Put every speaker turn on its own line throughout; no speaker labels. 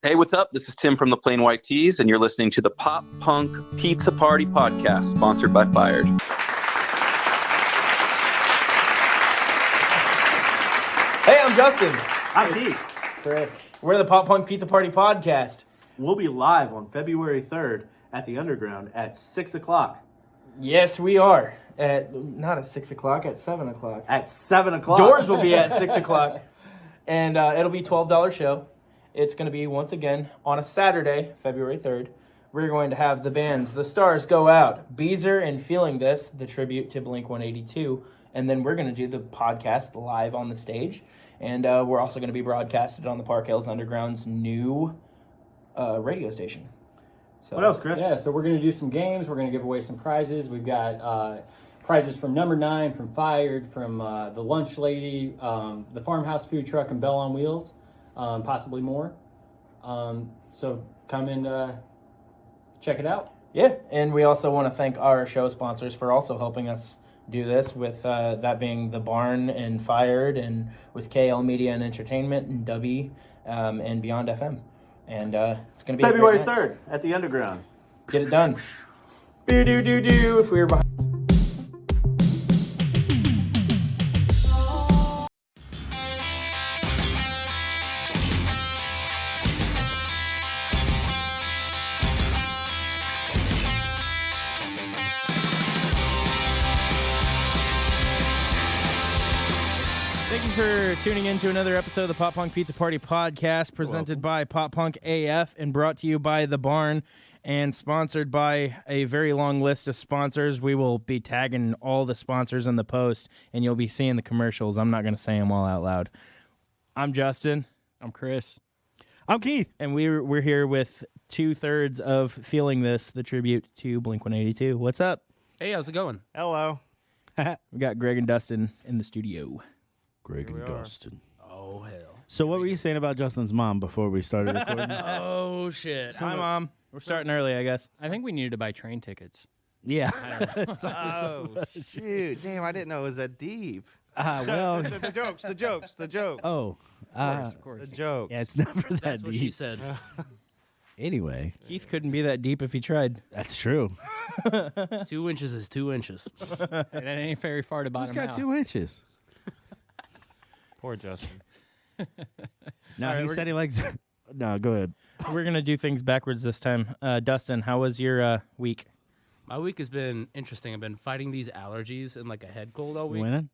Hey, what's up? This is Tim from the Plain White Tees, and you're listening to the Pop Punk Pizza Party Podcast, sponsored by Fired.
Hey, I'm Justin.
I'm Keith.
Chris. We're the Pop Punk Pizza Party Podcast.
We'll be live on February 3rd at the Underground at 6 o'clock.
Yes, we are. Not at 6 o'clock, at 7 o'clock.
At 7 o'clock.
Doors will be at 6 o'clock. And it'll be a $12 show. It's going to be, once again, on a Saturday, February 3rd. We're going to have the bands The Stars Go Out, Beezer and Feeling This, the tribute to Blink-182. And then we're going to do the podcast live on the stage. And we're also going to be broadcasted on the Park Hills Underground's new radio station. So,
What else, Chris?
Yeah, so we're going to do some games. We're going to give away some prizes. We've got prizes from Number 9, from Fired, from the Lunch Lady, the Farmhouse Food Truck, and Bell on Wheels, possibly more. So come and check it out.
Yeah, and we also want to thank our show sponsors for also helping us do this, with that being The Barn and Fired, and with KL Media and Entertainment and Dubby and Beyond FM. And it's going to be
February
a great night.
3rd at the Underground.
Get it done. Do if we were behind. Thank you for tuning in to another episode of the Pop Punk Pizza Party Podcast, presented by Pop Punk AF and brought to you by The Barn and sponsored by a very long list of sponsors. We will be tagging all the sponsors in the post, and you'll be seeing the commercials. I'm not going to say them all out loud. I'm Justin.
I'm Chris.
I'm Keith.
And we're here with 2/3 of Feeling This, the tribute to Blink-182. What's up?
Hey, how's it going?
Hello.
We got Greg and Dustin in the studio.
Greg and Dustin.
Oh, hell.
So what were you saying about Justin's mom before we started recording?
Oh, shit.
Hi, Mom. We're starting early, I guess.
I think we needed to buy train tickets.
Yeah.
Oh, shoot. Damn, I didn't know it was that deep.
Well.
The jokes.
Oh.
Of course.
The jokes.
Yeah, it's never that
That's what she
deep.
said.
Anyway,
Keith couldn't be that deep if he tried.
that's true.
2 inches is 2 inches. And it ain't very far to
Who's
bottom
got
out.
2 inches?
Poor Justin.
No,
All right,
he said he likes. No, go ahead.
We're going to do things backwards this time. Dustin, how was your week?
My week has been interesting. I've been fighting these allergies and like a head cold all
You
week.
winning?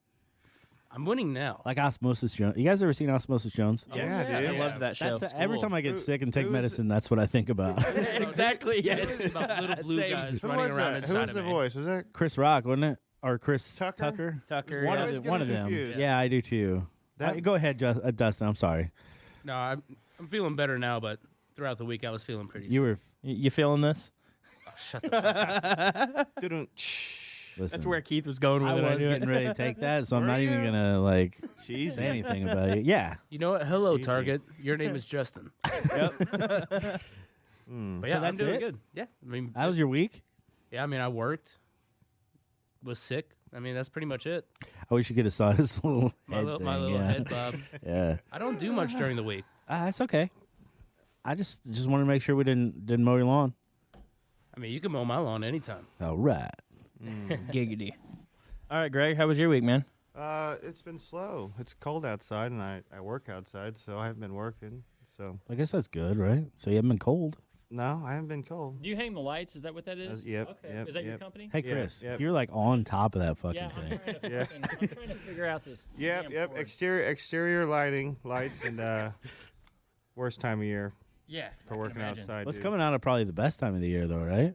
I'm winning now.
Like Osmosis Jones. You guys ever seen Osmosis Jones?
Yeah, dude.
I loved that show.
That's every time I get
Who-
sick and take
who's-
medicine, that's what I think about.
Exactly,
It's about little blue
Same.
guys
Who
running
was
around
that?
inside
Who was
of
the
me.
voice? Was that
Chris Rock, wasn't it? Or Chris
Tucker?
Tucker.
One
yeah.
of
always
the, one of
getting
them.
confused.
Yeah, I do too.
That-
Go ahead, Dustin. I'm sorry.
No, I'm feeling better now, but throughout the week I was feeling pretty
You were.
You feeling this?
Oh, shut the fuck up.
Didn't.
Listen,
That's where Keith was going with
I
it.
was
knew it.
getting ready to take that, so I'm
Were
not even
you?
gonna like
Cheesy.
say anything about it. Yeah.
You know what? Hello,
Easy.
Target. Your name is Justin. But yeah, I'm
that's
doing
it?
good. Yeah. I mean,
That was your week?
yeah, I mean, I worked, was sick. I mean, that's pretty much it.
I wish you could have saw his little
My
head
little,
thing.
my little
yeah.
head bob.
Yeah.
I don't do much during the week.
That's okay. I just wanted to make sure we didn't mow your lawn.
I mean, you can mow my lawn anytime.
All right.
Giggity. All right, Greg, how was your week, man?
It's been slow. It's cold outside, and I work outside, so I haven't been working. So
I guess that's good, right? So you haven't been cold.
no, I haven't been cold.
Do you hang the lights? Is that what that is?
Yep,
Okay.
yep,
Is that your
yep.
company?
Hey,
Yeah,
Chris,
yep.
you're like on top of that fucking
Yeah, I'm
thing.
trying to,
Yeah.
I'm trying to figure out this.
Yep,
damn
yep.
cord.
Exterior lights, and worst time of year
Yeah.
for
I can
working
imagine.
outside.
What's
dude.
coming out of probably the best time of the year, though, right?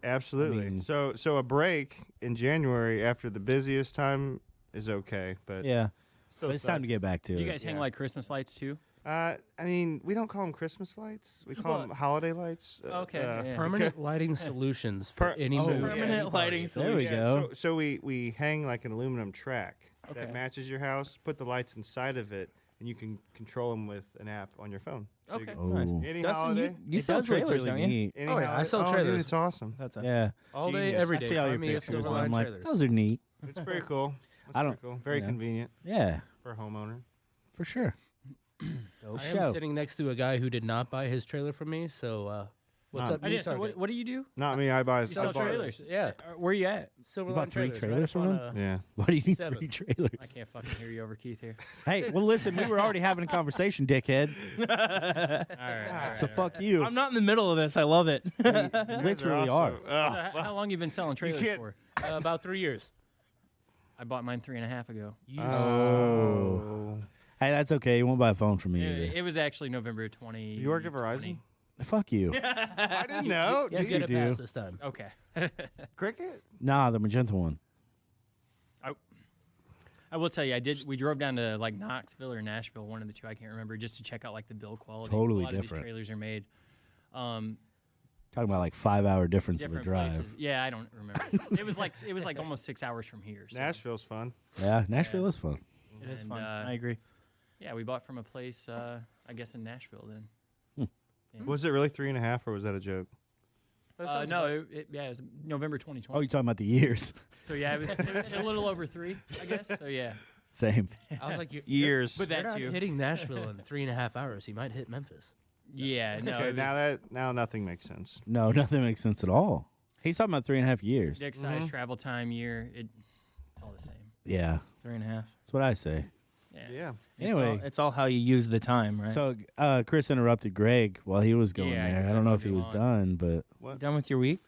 Absolutely.
I mean-
so a break in January after the busiest time is okay, but
Yeah.
still
But it's time to
sucks.
get back to
Do you
it.
guys hang
Yeah.
like Christmas lights too?
I mean, we don't call them Christmas lights. We call
Well-
them holiday lights.
Okay, yeah.
Permanent lighting solutions for
Per-
any
oh,
mood.
permanent
any
lighting
party.
There we
Yeah,
go.
So we hang like an aluminum track
Okay.
that matches your house. Put the lights inside of it, and you can control them with an app on your phone. So you
Okay.
can-
Nice.
Oh.
Any
Dustin,
holiday.
you
It
sell
does look
trailers,
really
don't you?
neat.
Any
Oh, yeah, I
holiday-
sell
dude,
trailers.
it's awesome.
That's a
Yeah.
All day,
Genius.
every
I
day.
see all your
Find me at
pictures, and
Silverline
I'm like,
Trailers.
those are neat.
It's pretty cool. It's
I don't-
pretty cool. Very
yeah.
convenient
Yeah,
for a homeowner.
for sure.
I am sitting next to a guy who did not buy his trailer from me. So, what's
Not-
up?
I
new
did, so
target?
what do you do?
Not me. I buy.
You sell
I bought-
trailers.
Yeah.
Where you at?
Silver
You bought
Line
3
Trailers,
trailers
right
from
up on,
Yeah.
Why do you need
7.
3 trailers?
I can't fucking hear you over Keith here.
Hey, well, listen, we were already having a conversation, dickhead.
All right.
So fuck you.
I'm not in the middle of this. I love it.
Literally are.
How long you been selling trailers
can't-
for?
about 3 years.
I bought mine 3.5 ago.
Oh. Hey, that's okay. You won't buy a phone from me either.
It was actually November 20.
You work at Verizon?
Fuck you.
I didn't know.
Yes,
Get
you
it
do.
past this time.
Okay.
Cricket?
Nah, the magenta one.
I will tell you, we drove down to like Knoxville or Nashville, one of the two, I can't remember, just to check out like the build quality. 'Cause
Totally
a lot of
different.
these trailers are made
Talking about like 5-hour difference of a
different
drive.
places. Yeah, I don't remember. it was like almost 6 hours from here. So.
Nashville's fun.
Yeah, Nashville is fun.
It is
And,
fun. I agree.
Yeah, we bought from a place, I guess in Nashville then.
Was it really 3.5, or was that a joke?
No, it was November 2020.
Oh, you're talking about the years.
So yeah, it was a little over 3, I guess. So yeah,
Same.
I was like,
Years.
but
You're
that
not
too.
hitting Nashville in 3.5 hours. He might hit Memphis.
Yeah, no.
Okay,
it was
now nothing makes sense.
No, nothing makes sense at all. He's talking about 3.5 years.
dick size, travel time, year. It's all the same.
Yeah,
3.5.
that's what I say.
Yeah.
Anyway,
It's all how you use the time, right?
so Chris interrupted Greg while he was going
Yeah,
there. I
Greg
don't know if
moved
he was
on.
done, but
You done with your week?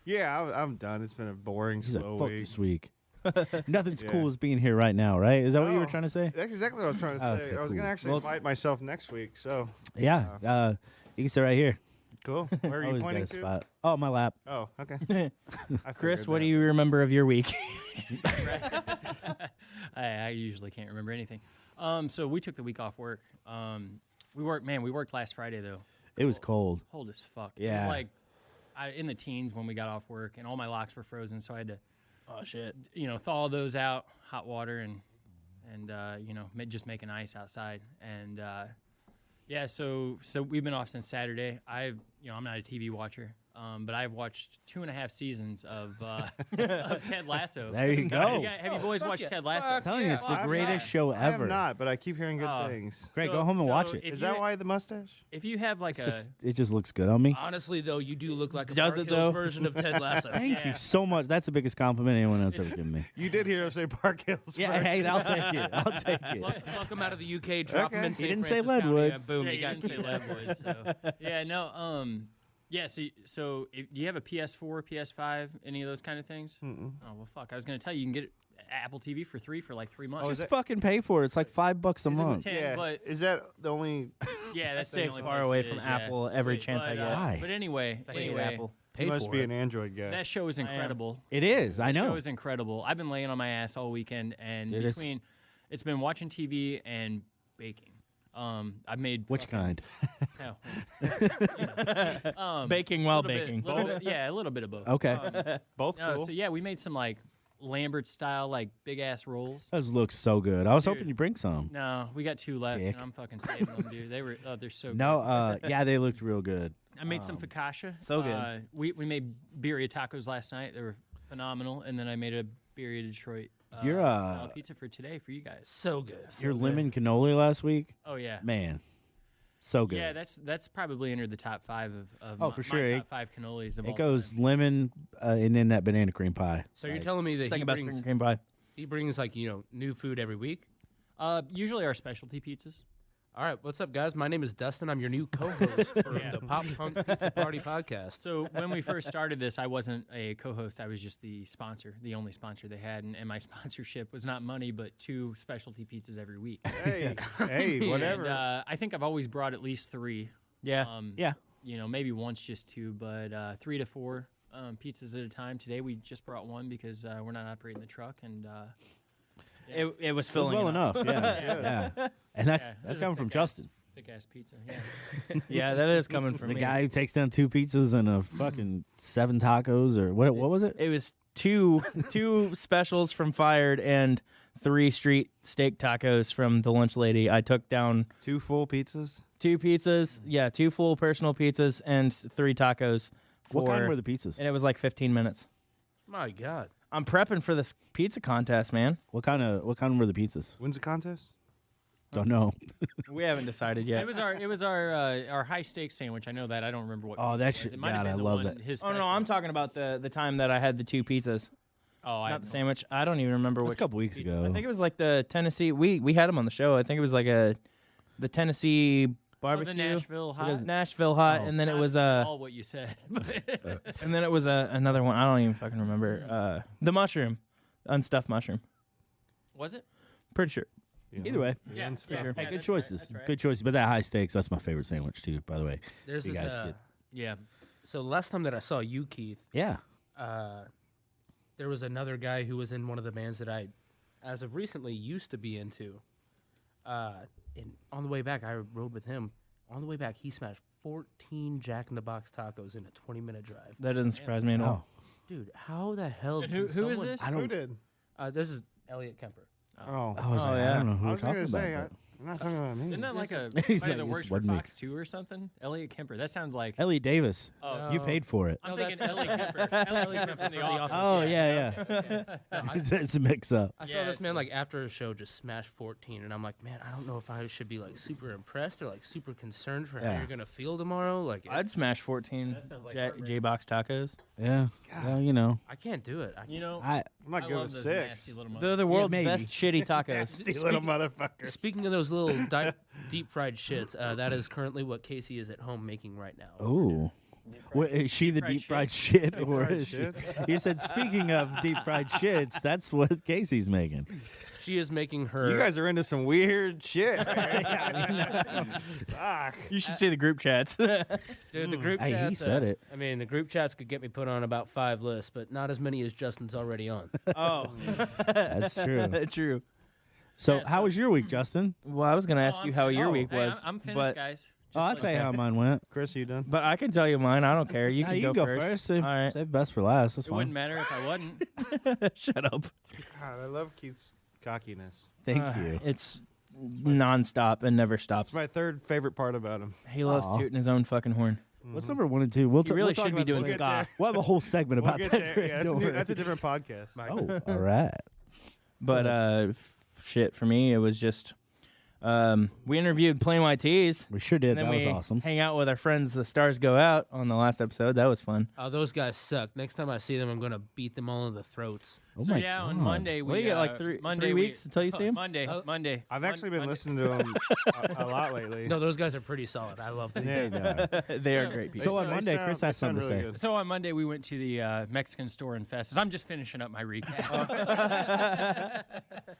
Yeah, I'm done. It's been a boring,
he's like,
slow
fuck
week.
this week. Nothing's
Yeah.
cool as being here right now, right? Is that what you were
No.
trying to say?
That's exactly what I was trying to say.
Okay,
I was
cool.
going to actually
Well-
invite myself next week, so
Yeah, you can sit right here.
cool. Where are you
Always got
pointing
a
to?
spot. Oh, my lap.
Oh, okay. I
Chris,
figured
what
that.
do you remember of your week?
I usually can't remember anything. So we took the week off work. We worked last Friday though.
It was cold.
Cold as fuck. It
Yeah.
was like in the teens when we got off work, and all my locks were frozen, so I had to,
Oh shit.
thaw those out, hot water, and just making ice outside. And yeah, so we've been off since Saturday. I'm not a TV watcher, but I've watched 2.5 seasons of Ted Lasso.
There you go.
Have you boys watched Ted Lasso?
I'm telling you, it's the
I've
greatest show
I have
ever.
not, but I keep hearing good
Oh.
things.
Greg,
So-
go home and
so
watch it.
if
Is
you-
that why the mustache?
If you have like
It just looks good on me.
Honestly, though, you do look like a
Does
Park
it,
Hills
though?
version of Ted Lasso.
Thank you
Yeah.
so much. That's the biggest compliment anyone else ever given me.
You did hear him say Park Hills.
Yeah,
first.
hey, I'll take it. I'll take it.
Fuck him out of the UK, drop him
Okay.
in
He
St.
didn't say
Francis County.
Leadwood.
Yeah, boom,
Yeah,
you
you
got
didn't
into
say
Leadwood. So yeah, no, yeah. So do you have a PS4, PS5, any of those kind of things?
Mm-mm.
Oh well, fuck. I was gonna tell you, you can get Apple TV for free for like 3 months.
Just fucking pay for it. It's like $5 a month.
10,
Yeah.
but
Is that the only?
yeah, that's
Stay
the only
far
place
away
it
from
is, yeah.
Apple every chance I
But,
get.
Why?
But anyway,
I hate Apple.
Pay
You must
for
be
it.
an Android guy.
that show is
I am.
incredible.
It is. I
The show
know.
is incredible. I've been laying on my ass all weekend, and
Dude, it's-
it's been watching TV and baking. I've made
Which
fucking-
kind?
Baking while
little bit-
baking.
little bit- yeah, a little bit of both.
Okay.
Both
No,
cool.
so yeah, we made some like Lambert style like big ass rolls.
Those look so good. I was
Dude.
hoping you'd bring some.
No, we got 2 left,
Dick.
and I'm fucking saving them, dude. They're so
No,
good.
yeah, they looked real good.
I made some focaccia.
so good.
We made birria tacos last night. They were phenomenal, and then I made a birria Detroit.
You're,
style pizza for today for you guys.
So good.
Your lemon cannoli last week,
Oh yeah.
man, so good.
Yeah, that's probably entered the top 5 of
Oh,
my,
for sure.
my top 5 cannolis of all
It goes
time.
lemon and then that banana cream pie.
So you're
Like,
telling me that
Second best cream pie.
he brings like new food every week?
Usually our specialty pizzas.
All right, what's up, guys? My name is Dustin. I'm your new co-host for
Yeah.
the Pop Punk Pizza Party podcast.
So when we first started this, I wasn't a co-host. I was just the sponsor, the only sponsor they had, and my sponsorship was not money, but 2 specialty pizzas every week.
Hey, hey, whatever.
And I think I've always brought at least 3.
Yeah.
Yeah.
Maybe once just 2, but 3 to 4 pizzas at a time. Today we just brought 1 because we're not operating the truck, and
It was
It was
filling
well
enough.
enough. Yeah. And that's coming from Justin,
thick ass pizza. Yeah.
Yeah, that is coming from
the
me.
guy who takes down 2 pizzas and a fucking 7 tacos or what was it?
It was two specials from Fired and 3 street steak tacos from the lunch lady. I took down
2 full pizzas.
2 pizzas, 2 full personal pizzas and 3 tacos.
What kind
for-
were the pizzas?
And it was like 15 minutes.
My God.
I'm prepping for this pizza contest, man.
What kind were the pizzas?
When's the contest?
Don't know.
We haven't decided yet.
It was our high stakes sandwich. I know that. I don't remember what.
Oh,
pizza
that
it was.
shit-
It might have
God,
been
I
the
love
one,
that.
His
Oh no,
special.
I'm talking about the time that I had the 2 pizzas,
Oh,
not the sandwich. I don't even remember
It was
which.
a couple weeks
pizza.
ago.
I think it was like the Tennessee. We had them on the show. I think it was like the Tennessee barbecue.
the Nashville hot.
Nashville hot,
Oh.
and then it
Not
was
all what you said.
and then it was another one. I don't even fucking remember. The mushroom, unstuffed mushroom.
Was it?
Pretty sure.
Either way.
Yeah,
and
yeah,
stuff.
Hey,
yeah,
good
that's right,
choices.
that's right.
Good choices. But that high stakes, that's my favorite sandwich too, by the way.
There's
You
this.
guys get-
Yeah.
So last time that I saw you, Keith,
Yeah.
there was another guy who was in one of the bands that I, as of recently, used to be into. And on the way back, I rode with him. On the way back, he smashed 14 Jack in the Box tacos in a 20-minute drive.
That doesn't surprise me at all.
Dude, how the hell?
And
can
who is
someone-
this?
Who did?
This is Elliot Kemper.
Oh,
I was
Oh,
like,
yeah.
I don't know who
I
we're
was
talking
gonna
about.
say,
but-
I'm not talking about me.
Isn't that like a
He's
somebody
like,
that
this
works for
wasn't me.
Fox 2 or something? Elliot Kemper. That sounds like.
Ellie Davis.
Oh,
You paid for it.
I'm
No,
thinking
that-
Elliot Kemper. Elliot Kemper from The Office.
Oh, yeah.
No, I,
It's a mix up.
I
Yeah,
saw this
it's-
man like after a show just smash 14, and I'm like, man, I don't know if I should be like super impressed or like super concerned for how
Yeah.
you're gonna feel tomorrow. Like,
I'd smash 14
That sounds like
J-Box tacos.
Yeah. Well, you know.
I can't do it.
You know,
I
I'm not
I
good
love
with
those
6.
nasty little
They're the
motherfuckers.
world's
maybe.
best shitty tacos.
Nasty little motherfuckers.
Speaking of those little deep fried shits, that is currently what Casey is at home making right now.
Ooh. What, is she the deep fried shit, or
fried
is she?
shit?
You said speaking of deep fried shits, that's what Casey's making.
She is making her.
You guys are into some weird shit. Fuck.
You should see the group chats.
Dude, the group
Hey,
chats.
he said it.
I mean, the group chats could get me put on about 5 lists, but not as many as Justin's already on.
Oh,
That's true.
true.
So,
Yeah,
how
so-
was your week, Justin?
Well, I was gonna ask you how your week
Hey,
was,
I'm finished,
but
guys.
Oh, I'll tell you how mine went.
Chris, you done?
but I can tell you mine. I don't care. You
Nah,
can go first.
Save,
All right.
save best for last. That's
It wouldn't
fine.
matter if I wasn't.
Shut up.
God, I love Keith's cockiness.
Thank you.
It's nonstop and never stops.
It's my third favorite part about him.
He loves
Aw.
tooting his own fucking horn.
What's number 1 and 2? We'll
He really
talk
should be
about
doing
this
We'll
later.
get
ska.
We'll have a whole segment
We'll
about
get
that.
there.
Greg.
Yeah,
Don't worry.
that's a different podcast.
Oh, all right.
But shit, for me, it was just we interviewed Plain White Tees.
We sure did.
And then
That was
we
awesome.
hang out with our friends, the Stars Go Out, on the last episode. That was fun.
Oh, those guys suck. Next time I see them, I'm gonna beat them all in the throats.
Oh
So
my
yeah,
God.
on Monday we
Well, you get like three weeks until you see him?
Monday.
I've actually been
Monday.
listening to him a lot lately.
No, those guys are pretty solid. I love them.
Yeah.
They are great people.
So on
They
Monday,
sound-
Chris
they
has
sound
something to
really
say.
good.
So on Monday we went to the Mexican store in Festus. I'm just finishing up my recap.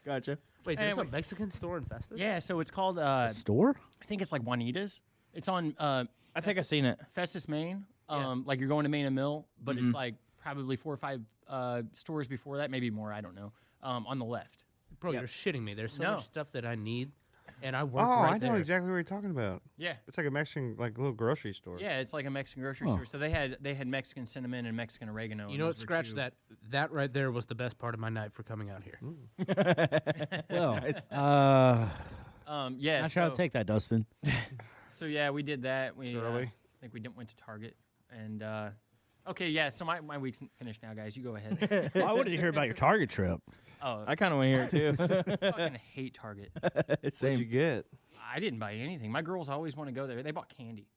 Gotcha.
Wait, there's
Anyway.
a Mexican store in Festus?
Yeah, so it's called
Store?
I think it's like Juanita's. It's on
I think I've seen it.
Festus, Maine.
Yeah.
Like you're going to Maine and Mill, but it's like probably 4 or 5 stores before that, maybe more. I don't know. On the left.
Bro,
Yep.
you're shitting me. There's so
No.
much stuff that I need, and I work
Oh,
right
I know
there.
exactly what you're talking about.
Yeah.
It's like a Mexican, like little grocery store.
Yeah, it's like a Mexican grocery
Oh.
store. So they had Mexican cinnamon and Mexican oregano.
You
and
know what?
those were
Scratch
two-
that. That right there was the best part of my night for coming out here.
Well,
Yeah.
not sure how to take that, Dustin.
So yeah, we did that. We
early.
I think we went to Target and okay, yeah. So my week's finished now, guys. You go ahead.
Well, I wanted to hear about your Target trip.
Oh,
I kind of want to hear it too.
I fucking hate Target.
It's
What'd
same.
you get?
I didn't buy anything. My girls always want to go there. They bought candy.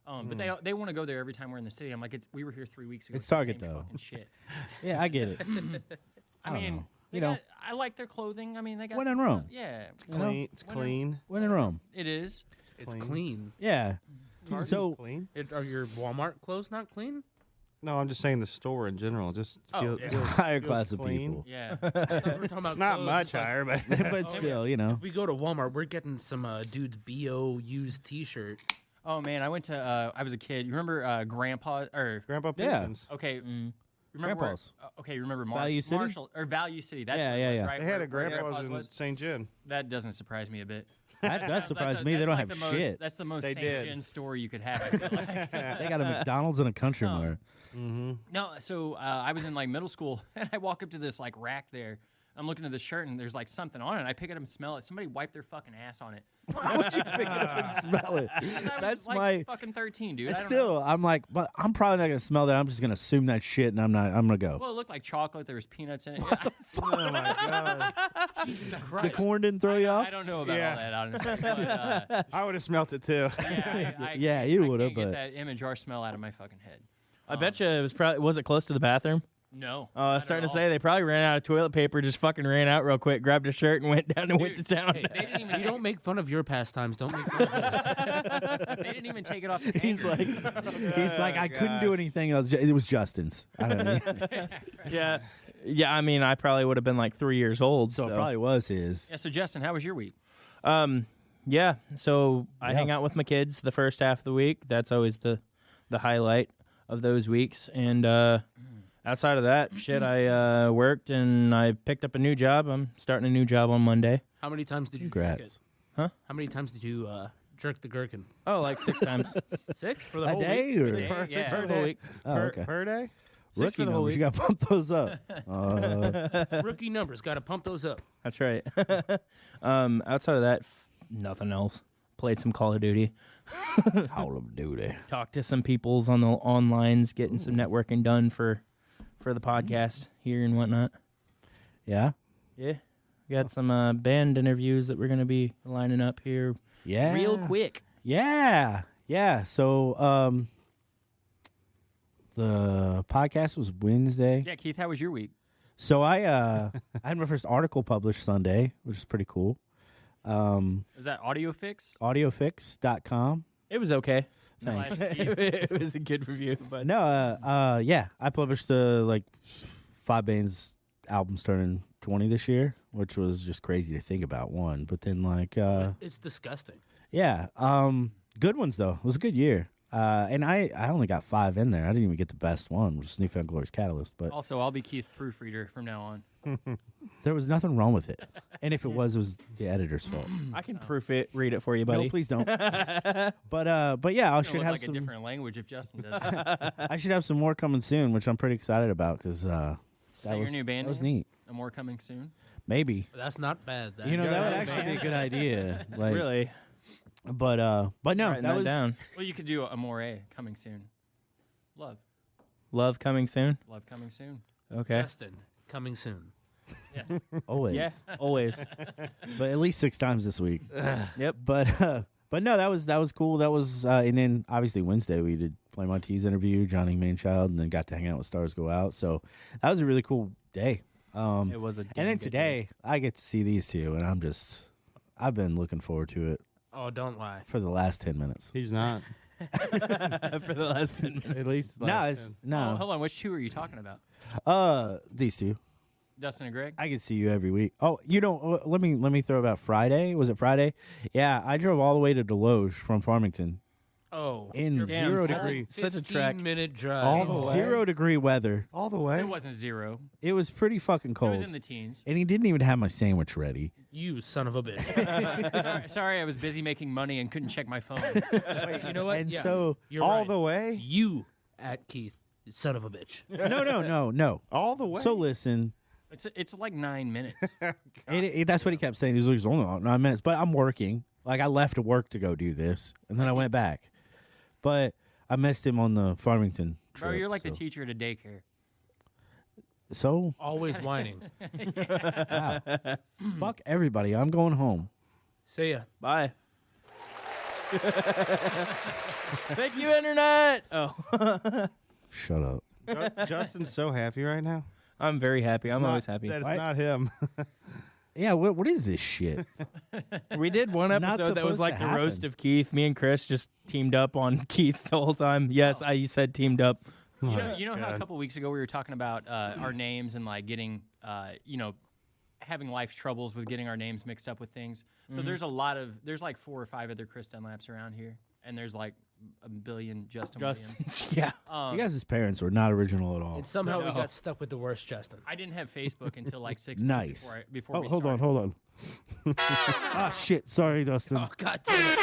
But they want to go there every time we're in the city. I'm like, we were here 3 weeks ago.
It's
the
Target,
same
though.
Fucking shit.
Yeah, I get it.
I
don't
mean,
know.
they
You know.
got- I like their clothing. I mean, they got
When
some
in
fun-
Rome.
Yeah,
Clean. It's clean.
When in Rome.
it is.
It's clean.
Yeah.
Target's
So
clean.
Are your Walmart clothes not clean?
No, I'm just saying the store in general. Just
Oh,
feel,
yeah.
feels-
higher
feels
class of
clean.
people.
Yeah.
I thought we were talking about
Not
clothes.
much
It's like,
higher, but
But still, you know.
if we go to Walmart, we're getting some dude's BO used T-shirt.
Oh man, I went to. I was a kid. You remember Grandpa or
Grandpa
Yeah.
Pigeons.
okay.
Mm.
Remember
Grandpa's.
okay, remember
Value City?
Marshall or Value City? That's
Yeah,
what it
yeah,
was,
yeah.
right?
They had a
Where
Grandpa's in
was.
St. John.
That doesn't surprise me a bit.
That surprised me. They
That's
don't
like
have
the
shit.
Most, that's the most
They
St.
did.
John store you could have. I feel like.
They got a McDonald's and a Country Mart.
Mm-hmm.
No, so I was in like middle school, and I walk up to this like rack there I'm looking at the shirt and there's like something on it. I pick it up and smell it. Somebody wiped their fucking ass on it.
Why would you pick it up and smell it?
That's like fucking 13, dude. I don't
Still,
know.
I'm like, but I'm probably not gonna smell that. I'm just gonna assume that shit, and I'm gonna go.
Well, it looked like chocolate. There was peanuts in it.
Oh my god!
Jesus
The
Christ.
corn didn't throw you off.
I don't know about
Yeah.
all that, honestly. But,
I would have smelt it too.
I
Yeah, you
I
would've,
can't get
but-
that image or smell out of my fucking head.
I bet you it was probably. Was it close to the bathroom?
No.
Oh, I was starting to say they probably ran out of toilet paper, just fucking ran out real quick, grabbed a shirt, and went down and went to town.
They didn't even
You don't make fun of your pastimes. Don't make fun of
They didn't even take it off the
He's
hanger.
like, I couldn't do anything else. It was Justin's. I don't know.
Yeah. I mean, I probably would have been like 3 years old.
So it probably was his.
Yeah, so Justin, how was your week?
Yeah. So I hang out with my kids the first half of the week. That's always the highlight of those weeks. And outside of that, shit, I worked and I picked up a new job. I'm starting a new job on Monday.
How many times did you jerk it?
Congrats.
Huh?
How many times did you jerk the gherkin?
Oh, like 6 times.
6 for the
A
whole
day
week?
or
Yeah.
For the whole week.
oh, okay.
Per day?
Six for
Rookie
the whole
numbers. You
week.
got to pump those up.
Rookie numbers. Got to pump those up.
That's right. Outside of that, nothing else. Played some Call of Duty.
Call of Duty.
Talked to some peoples on the onlines, getting some networking done for the podcast here and whatnot.
Yeah.
Yeah. We got some band interviews that we're going to be lining up here
Yeah.
real quick.
Yeah. Yeah. So the podcast was Wednesday.
Yeah, Keith, how was your week?
So I had my first article published Sunday, which is pretty cool.
Is that Audio Fix?
Audiofix.com.
It was okay.
Thanks.
It was a good review, but
No, yeah, I published like 5 bands albums turning 20 this year, which was just crazy to think about. One, but then like
It's disgusting.
yeah, good ones though. It was a good year. And I only got 5 in there. I didn't even get the best one, which is Newfound Glory's Catalyst. But
Also, I'll be Keith's proofreader from now on.
there was nothing wrong with it. And if it was the editor's fault.
I can read it for you, buddy.
No, please don't. But yeah, I
It's
should
gonna
have
look like a
some.
different language if Justin does it.
I should have some more coming soon, which I'm pretty excited about because
So your new band
that was
name?
neat.
And more coming soon.
Maybe
That's not bad.
that would actually be a good idea. Like,
Really?
but no,
Writing
that was
down.
Well, you could do Amore coming soon. Love.
Love coming soon.
Love coming soon.
Okay.
Justin, coming soon.
Yes.
always.
Yeah, always.
But at least 6 times this week.
Yep.
But no, that was cool. That was and then obviously Wednesday we did Play My T's interview, Johnny Mainchild, and then got to hang out with Stars Go Out. So that was a really cool day.
It was a
And
damn
then
good
today I get to see these two, and I've been looking forward to it
Oh, don't lie.
for the last 10 minutes.
He's not.
day. For the last 10 minutes.
At least.
No,
last
it's
10.
Oh,
no.
hold on. Which two are you talking about?
These two.
Dustin and Greg?
I can see you every week. Oh, you don't. Let me throw about Friday. Was it Friday? Yeah, I drove all the way to Deloge from Farmington
Oh,
in
you're
0
such a-
degree,
such a trek.
15-minute drive.
All the way?
0 degree weather.
All the way.
It wasn't 0.
It was pretty fucking
It
cold.
was in the teens.
And he didn't even have my sandwich ready.
You son of a bitch.
Sorry, I was busy making money and couldn't check my phone.
You know what?
And
Yeah,
so,
you're
All
right.
the way.
You at Keith, you son of a bitch.
no.
All the way.
So listen,
It's like 9 minutes.
that's what he kept saying. He was like, it's only 9 minutes, but I'm working. Like I left work to go do this, and then I went back. But I missed him on the Farmington trip.
Bro, you're like the
so.
teacher at a daycare.
So,
Always whining.
wow. Fuck everybody. I'm going home.
See ya.
Bye. Thank you, Internet. Oh,
Shut up.
Justin's so happy right now.
I'm very happy. I'm
It's
always
not-
happy.
That it's
Right?
not him.
Yeah, what is this shit?
We did one
It's not
episode that was
supposed
like
to
the roast
happen.
of Keith. Me and Chris just teamed up on Keith the whole time. Yes, I said teamed up.
You know how a couple weeks ago we were talking about our names and like getting, having life troubles with getting our names mixed up with things. So there's like 4 or 5 other Chris Dunlaps around here, and there's like a billion Justin Williams.
Just yeah.
You guys' parents were not original at all.
And somehow we
no.
got stuck with the worst Justin.
I didn't have Facebook until like 6
Nice.
months before
Oh,
we
hold on,
started.
hold on. Ah, shit. Sorry, Dustin.
Oh, God damn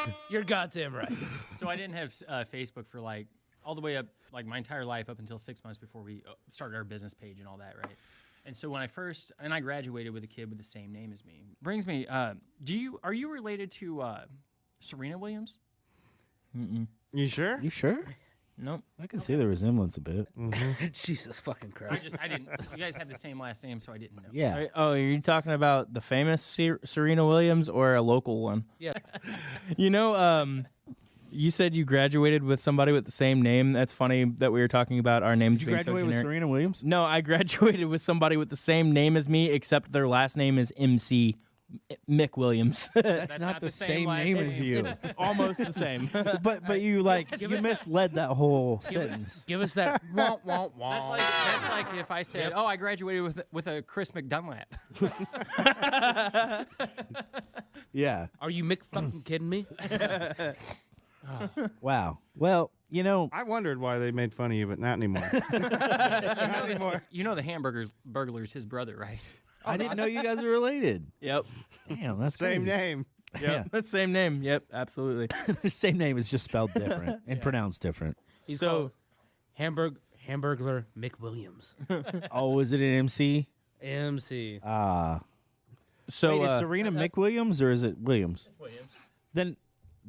it. You're goddamn right.
So I didn't have Facebook for like all the way up, like my entire life up until 6 months before we started our business page and all that, right? And so when I graduated with a kid with the same name as me. Brings me, are you related to Serena Williams?
You sure?
You sure?
Nope.
I can see the resemblance a bit.
Jesus fucking Christ.
I didn't. You guys have the same last name, so I didn't know.
Yeah.
Oh, are you talking about the famous Serena Williams or a local one?
Yeah.
You know, you said you graduated with somebody with the same name. That's funny that we were talking about our names
Did you
being so
graduate with
generic.
Serena Williams?
No, I graduated with somebody with the same name as me, except their last name is MC Mick Williams.
That's not the same
last
name as you.
Almost the same.
but you you misled that whole sentence.
Give us that womp womp
That's
womp.
like if I said, "Oh, I graduated with a Chris McDunlap."
Yeah.
Are you Mick fucking kidding me?
Wow. Well, you know,
I wondered why they made fun of you, but not anymore. Not anymore.
You know the burglar's his brother, right?
I didn't know you guys were related.
Yep.
Damn, that's
Same
crazy.
name.
Yeah.
That's the same name. Yep, absolutely.
The same name is just spelled different and pronounced different.
He's
So-
called Hamburglar Mick Williams.
Oh, is it an MC?
MC.
So
Wait, is Serena Mick Williams or is it Williams? It's
Williams.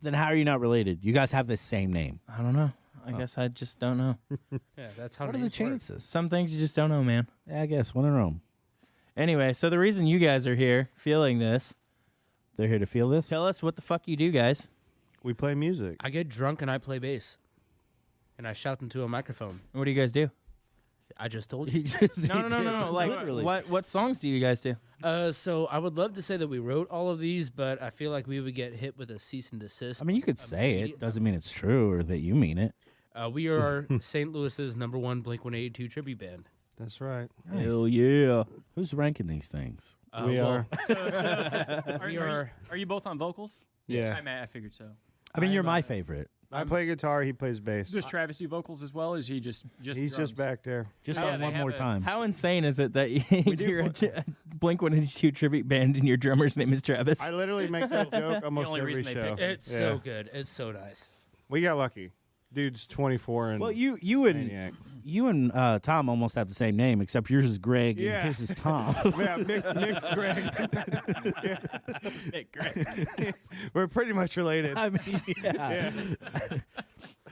Then how are you not related? You guys have the same name.
I don't know. I guess I just don't know.
Yeah, that's how
What are the
names work.
chances?
Some things you just don't know, man.
Yeah, I guess one in Rome.
Anyway, so the reason you guys are here feeling this,
They're here to feel this.
tell us what the fuck you do, guys.
We play music.
I get drunk and I play bass. And I shout into a microphone.
What do you guys do?
I just told
He
you.
just-
No. Like,
Literally.
what songs do you guys do?
So I would love to say that we wrote all of these, but I feel like we would get hit with a cease and desist.
I mean, you could say it. Doesn't mean it's true or that you mean it.
We are St. Louis's #1 Blink-182 tribute band.
That's right.
Hell yeah.
Who's ranking these things?
We
well,
are.
Are you both on vocals?
Yeah.
I figured so.
I mean, you're my favorite.
I play guitar. He plays bass.
Does Travis do vocals as well? Or is he just
He's
drums?
just back there.
Just
Yeah,
on
they
one
have
more
a-
time.
How insane is it that you're a Blink-182 tribute band and your drummer's name is Travis?
I literally make that joke almost
only
every
reason they
show.
picked
it's
Yeah.
so good. It's so nice.
We got lucky. Dude's 24 and
Well, you
maniac.
and Tom almost have the same name, except yours is Greg
Yeah.
and his is Tom.
Yeah, Nick Greg. We're pretty much related.
I mean, yeah.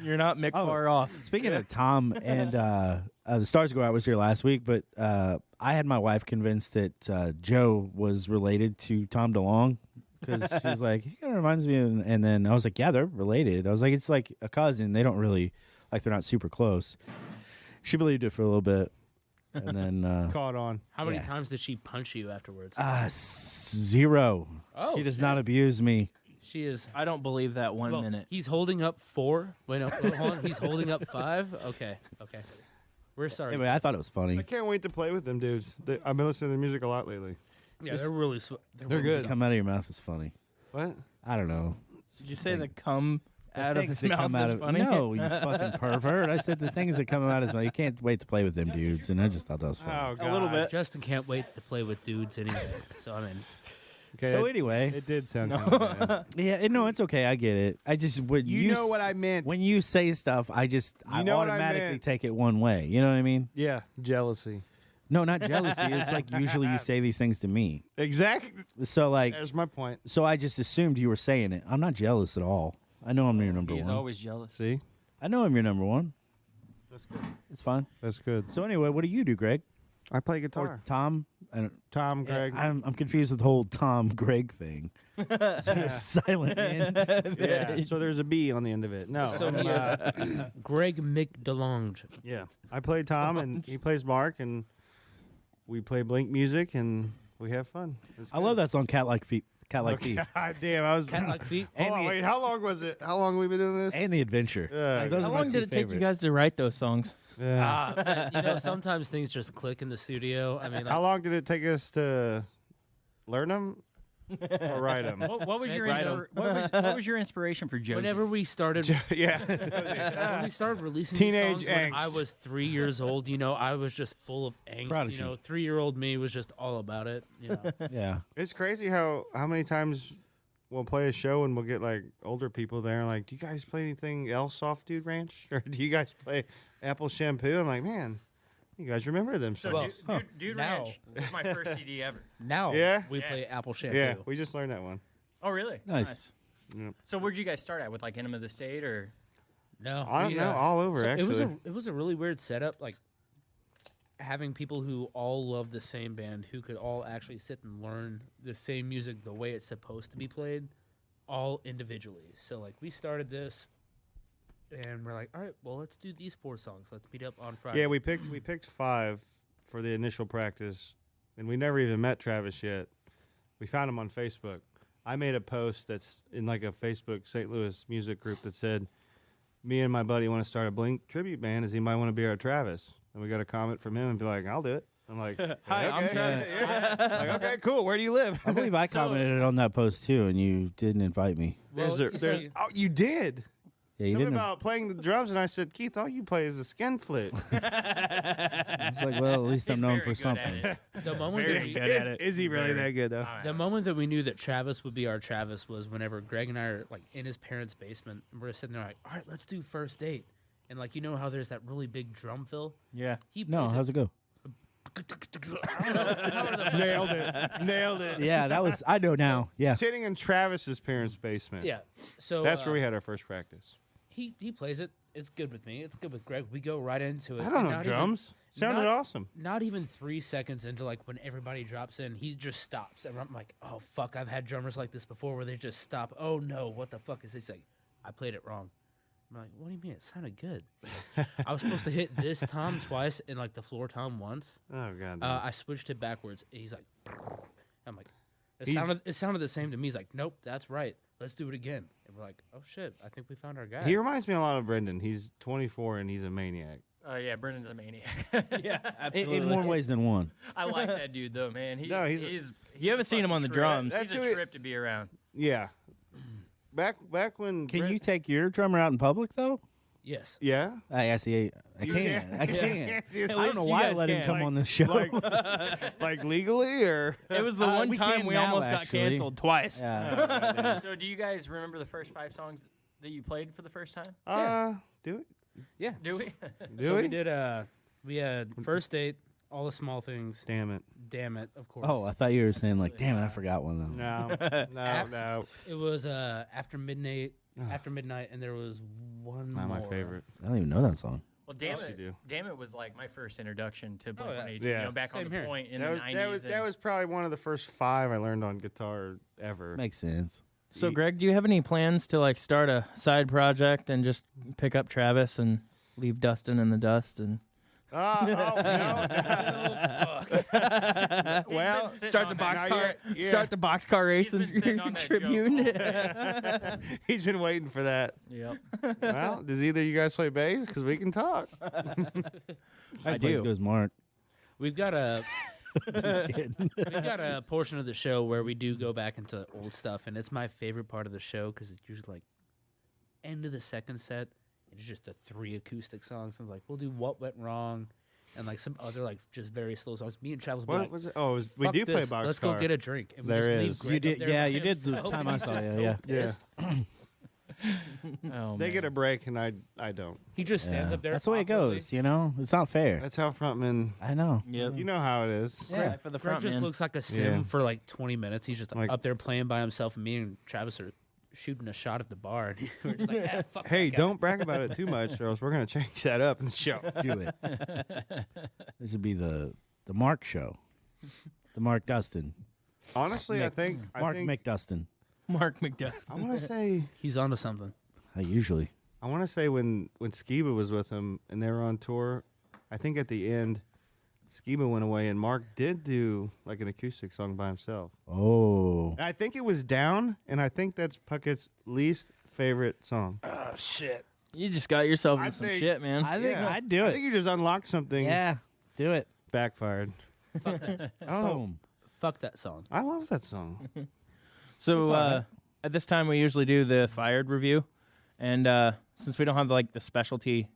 You're not Mick
Oh.
far off.
Speaking of Tom and the Stars Go Out was here last week, but I had my wife convinced that Joe was related to Tom DeLonge because she's like, he kind of reminds me of, and then I was like, yeah, they're related. I was like, it's like a cousin. They don't really, like, they're not super close. She believed it for a little bit. And then
Caught on.
How many
Yeah.
times did she punch you afterwards?
0.
Oh,
She does
shit.
not abuse me.
She is.
I don't believe that one
Well,
minute.
he's holding up 4. Wait, no, hold on. He's holding up 5. Okay. We're sorry.
Anyway, I thought it was funny.
I can't wait to play with them dudes. I've been listening to their music a lot lately.
yeah, they're really.
They're
really
good.
Come out of your mouth is funny.
What?
I don't know.
Did you say the cum out of
Things
his
that
mouth
come out
is
of-
funny?
No, you fucking pervert. I said the things that come out of his mouth. You can't wait to play with them dudes, and I just thought that was funny.
Oh, God.
A little bit.
Justin can't wait to play with dudes anyway. So I mean,
Okay,
So
it-
anyway,
It did sound kind of bad.
yeah, no, it's okay. I get it. I just would
You know what I meant.
when you say stuff. I
know what I
automatically
meant.
take it one way. You know what I mean?
Yeah, jealousy.
No, not jealousy. It's like usually you say these things to me.
Exactly.
So like,
There's my point.
so I just assumed you were saying it. I'm not jealous at all. I know I'm your number
He's
one.
always jealous.
See?
I know I'm your number one.
That's good.
It's fine.
That's good.
So anyway, what do you do, Greg?
I play
Or
guitar.
Tom?
Tom, Greg.
I'm confused with the whole Tom Greg thing. Is there a silent N?
Yeah. So there's a B on the end of it. No.
so
I'm,
he is Greg McDeLonge.
yeah. I play Tom and he plays Mark and we play Blink music and we have fun. It's
I love that song, Cat Like Feet. Cat Like Thief.
God damn, I was.
Cat like feet.
Hold on, wait. How long was it? How long have we been doing this?
And The Adventure.
Yeah.
Like, those
How
are my
long
two
did it take you
favorite.
guys to write those songs?
Yeah.
Man, you know, sometimes things just click in the studio. I mean,
How
like,
long did it take us to learn them or write them?
What was your
Right on.
what was your inspiration for Josie?
whenever we started,
Yeah.
when we started releasing
Teenage
these songs when I
angst.
was 3 years old, you know, I was just full of angst.
Prodigy.
You know, 3-year-old me was just all about it. You know,
Yeah.
It's crazy how many times we'll play a show and we'll get like older people there. Like, do you guys play anything else, Soft Dude Ranch, or do you guys play Apple Shampoo? I'm like, man, you guys remember them
So
songs?
Dude
Now-
Ranch was my first CD ever.
Now
Yeah?
we
Yeah.
play Apple Shampoo.
Yeah, we just learned that one.
Oh, really?
Nice.
So where'd you guys start at with like Enema of the State or?
No,
I don't know, all over
so
actually.
it was a really weird setup, like having people who all love the same band, who could all actually sit and learn the same music the way it's supposed to be played, all individually. So like we started this, and we're like, all right, well let's do these 4 songs. Let's meet up on Friday.
Yeah, we picked 5 for the initial practice, and we never even met Travis yet. We found him on Facebook. I made a post that's in like a Facebook St. Louis music group that said, me and my buddy want to start a Blink tribute band. Does anybody want to be our Travis? And we got a comment from him and be like, I'll do it. I'm like,
Hi, I'm
okay.
Travis.
Yeah. Like, okay, cool. Where do you live?
I believe I commented on that post too, and you didn't invite me.
Well, you see-
Oh, you did.
Yeah, you
Something
didn't.
about playing the drums, and I said, Keith, all you play is a skin flute.
It's like, well, at least I'm known for something.
the moment that we,
Is he really that good though?
the moment that we knew that Travis would be our Travis was whenever Greg and I are like in his parents' basement, and we're sitting there like, all right, let's do First Date. And like, you know how there's that really big drum fill?
Yeah.
He
No,
plays
how's it go?
Nailed it. Nailed it.
Yeah, that was. I know now. Yeah.
Sitting in Travis's parents' basement.
Yeah. So
That's where we had our first practice.
he plays it. It's good with me. It's good with Greg. We go right into it.
I
And
don't know
not
drums. Sounded
not-
awesome.
Not even 3 seconds into like when everybody drops in, he just stops. And I'm like, oh fuck, I've had drummers like this before where they just stop. Oh no, what the fuck is this? He's like, I played it wrong. I'm like, what do you mean? It sounded good. I was supposed to hit this tom twice and like the floor tom once.
Oh god.
I switched it backwards. And he's like, I'm like, it
He's-
sounded the same to me. He's like, nope, that's right. Let's do it again. And we're like, oh shit, I think we found our guy.
He reminds me a lot of Brendan. He's 24 and he's a maniac.
Yeah, Brendan's a maniac.
Yeah,
In
absolutely.
more ways than one.
I like that dude though, man. He's,
No, he's
You haven't seen him on the drums.
He's
That's
a
who
trip to be around.
Yeah. Back when.
Can you take your drummer out in public though?
Yes.
Yeah.
I see. I
You
can't.
can't.
I can't.
Dude,
I don't know
you
why I
guys
let him
can.
come on this show.
like legally or?
It was the one
we
time
can
we
now,
almost
actually.
got canceled twice.
Yeah.
So do you guys remember the first 5 songs that you played for the first time?
Do it.
Yeah.
Do we?
Do
So
we?
we did. We had First Date, All the Small Things.
Damn it.
Damn it, of course.
Oh, I thought you were saying like, damn it, I forgot one though.
No.
It was After Midnight. After Midnight, and there was one
Not
more.
my favorite.
I don't even know that song.
Well, damn
Yes,
it.
you do.
Damn it was like my first introduction to
yeah.
Blink-182.
Yeah.
You know, back on
Same
the
here.
point in
That
the
was
90s.
that was probably one of the first 5 I learned on guitar ever.
Makes sense.
So, Greg, do you have any plans to like start a side project and just pick up Travis and leave Dustin in the dust and
Oh, no.
well,
sitting
start the
on
box
that.
car,
Not yet. Yeah.
start the boxcar race
been
and
sitting on that joke
Tribune.
He's been waiting for that.
Yep.
Well, does either of you guys play bass? Because we can talk.
I
do.
Goes Mark.
We've got a
Just kidding.
we've got a portion of the show where we do go back into old stuff, and it's my favorite part of the show because it's usually like end of the second set. It's just a 3 acoustic songs. And it's like we'll do What Went Wrong, and like some other like just very slow songs. Me and Travis will be
What
like,
was it? Oh, we
"Fuck
do play
this,
box
Let's
car.
go get a drink. And we
There
just
is.
leave Greg
You
up
did,
there
yeah,
by
you did the
himself,
time
and
I
he's
saw
just
you,
so
yeah.
pissed.
Oh,
They get a
man.
break and I don't.
He just stands
Yeah.
up there.
That's the way it
awkwardly.
goes, you know? It's not fair.
That's how frontmen.
I know.
Yep.
You know how it is.
Yeah.
For the
Greg
front
just
man.
looks like a sim
Yeah.
for like 20 minutes. He's just
Like-
up there playing by himself, and me and Travis are shooting a shot at the bar. And we're just like, ah, fuck
Hey,
that guy."
don't brag about it too much, or else we're gonna change that up in the show.
Do it. This would be the Mark show. The Mark Dustin.
Honestly, I think
Mark McDustin.
Mark McDustin.
I want to say
He's onto something.
Usually.
I want to say when Skiba was with him and they were on tour, I think at the end, Skiba went away and Mark did do like an acoustic song by himself.
Oh.
And I think it was Down, and I think that's Puckett's least favorite song.
Oh, shit.
You just got yourself in
I
some
think-
shit, man.
I think
Yeah.
I'd do
I
it.
think you just unlocked something.
Yeah. Do it.
Backfired.
Boom.
Fuck that song.
I love that song.
So
That's all right.
at this time, we usually do the Fired review, and since we don't have like the specialty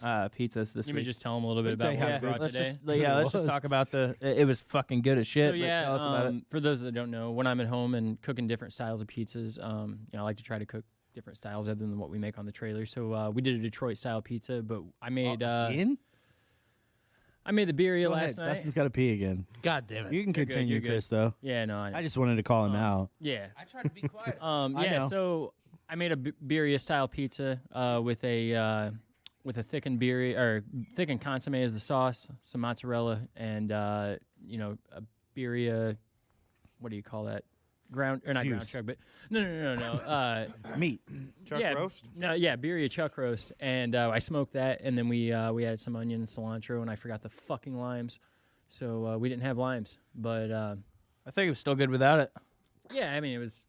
pizzas this
You
week.
may just tell them a little bit
Let me
about
tell you
what
how
you brought
let's
today.
let's just talk about it was fucking good as shit.
So
but
yeah,
tell us about it.
for those that don't know, when I'm at home and cooking different styles of pizzas, I like to try to cook different styles other than what we make on the trailer. So we did a Detroit style pizza, but I made
Again?
I made the birria
Go
last
ahead.
night.
Dustin's got to pee again.
God damn it.
You can
You're good,
continue,
you're good.
Chris, though.
Yeah, no, I know.
I just wanted to call him out.
Yeah.
I tried to be quiet.
I
Yeah,
know.
so I made a birria style pizza with a thickened birria or thickened consomme as the sauce, some mozzarella, and a birria. What do you call that? Ground or not ground
Juice.
chuck, but no.
Meat.
Chuck
yeah,
roast?
No, yeah, birria chuck roast, and I smoked that, and then we added some onion and cilantro, and I forgot the fucking limes, so we didn't have limes, but
I think it was still good without it.
yeah, I mean it was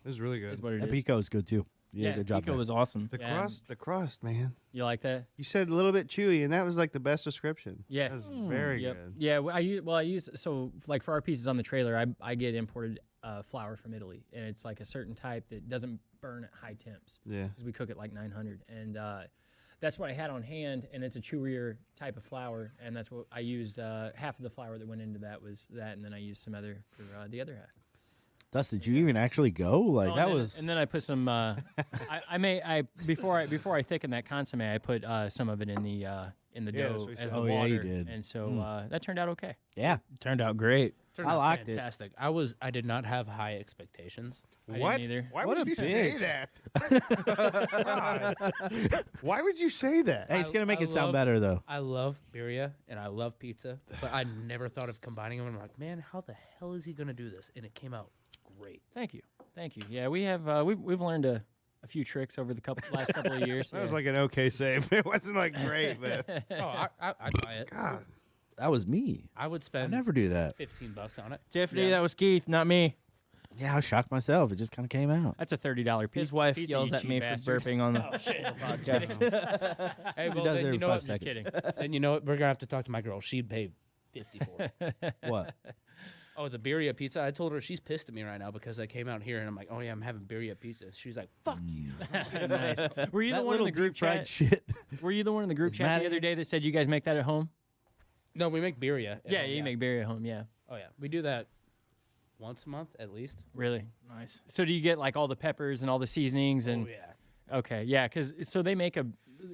It was really good.
is what it
That
is.
pico is good, too. Yeah,
Yeah,
good job.
Pico
there.
was awesome.
Yeah.
The crust, man.
You like that?
You said a little bit chewy, and that was like the best description.
Yeah.
That was very
Yep.
good.
Yeah, I use so like for our pieces on the trailer, I get imported flour from Italy, and it's like a certain type that doesn't burn at high temps
Yeah.
because we cook it like 900, and that's what I had on hand, and it's a chewier type of flour, and that's what I used. Half of the flour that went into that was that, and then I used some other for the other half.
Dustin, did you even actually go? Like,
Oh,
that
and then,
was.
and then I put some. Before I thicken that consomme, I put some of it in the
Yeah,
dough
so you
as
said-
the
Oh, yeah,
water,
you did.
and so that turned out okay.
Yeah.
Turned out great.
Turned
I
out
liked it.
fantastic. I did not have high expectations.
I didn't
What?
either.
Why
What
would
a
you say
bitch.
that? God. Why would you say that?
Hey, it's going to make
I
it sound
love-
better, though.
I love birria and I love pizza, but I never thought of combining them. I'm like, man, how the hell is he gonna do this? And it came out great.
Thank you. Yeah, we have we've learned a few tricks over the last couple of years.
That was like an okay save. It wasn't like great, but
Oh, I'd buy it.
God.
That was me.
I would
I
spend
never do that.
$15 on it.
Tiffany,
Yeah.
that was Keith, not me.
Yeah, I was shocked myself. It just kind of came out.
That's a $30 pizza.
His wife
pizza,
yells
you
at
cheap
me
bastard.
for burping on the
Oh shit!
podcast.
Hey,
He
well,
does
then
every
you know
5
what?
seconds.
Kidding.
Then you know what? We're gonna have to talk to my girl. She'd pay 50 for it.
What?
Oh, the birria pizza. I told her she's pissed at me right now because I came out here and I'm like, oh yeah, I'm having birria pizza. She's like, fuck you.
Nice. Were you the
That
one in
little
the group
deep fried
chat?
shit.
Were you the one in the group
Is
chat
Matt
the other
in?
day that said you guys make that at home?
No, we make birria. at
Yeah,
home,
you make berry at home. Yeah,
Oh yeah, we do that once a month at least.
really.
Nice.
So do you get like all the peppers and all the seasonings and?
Oh yeah.
Okay, yeah, because so they make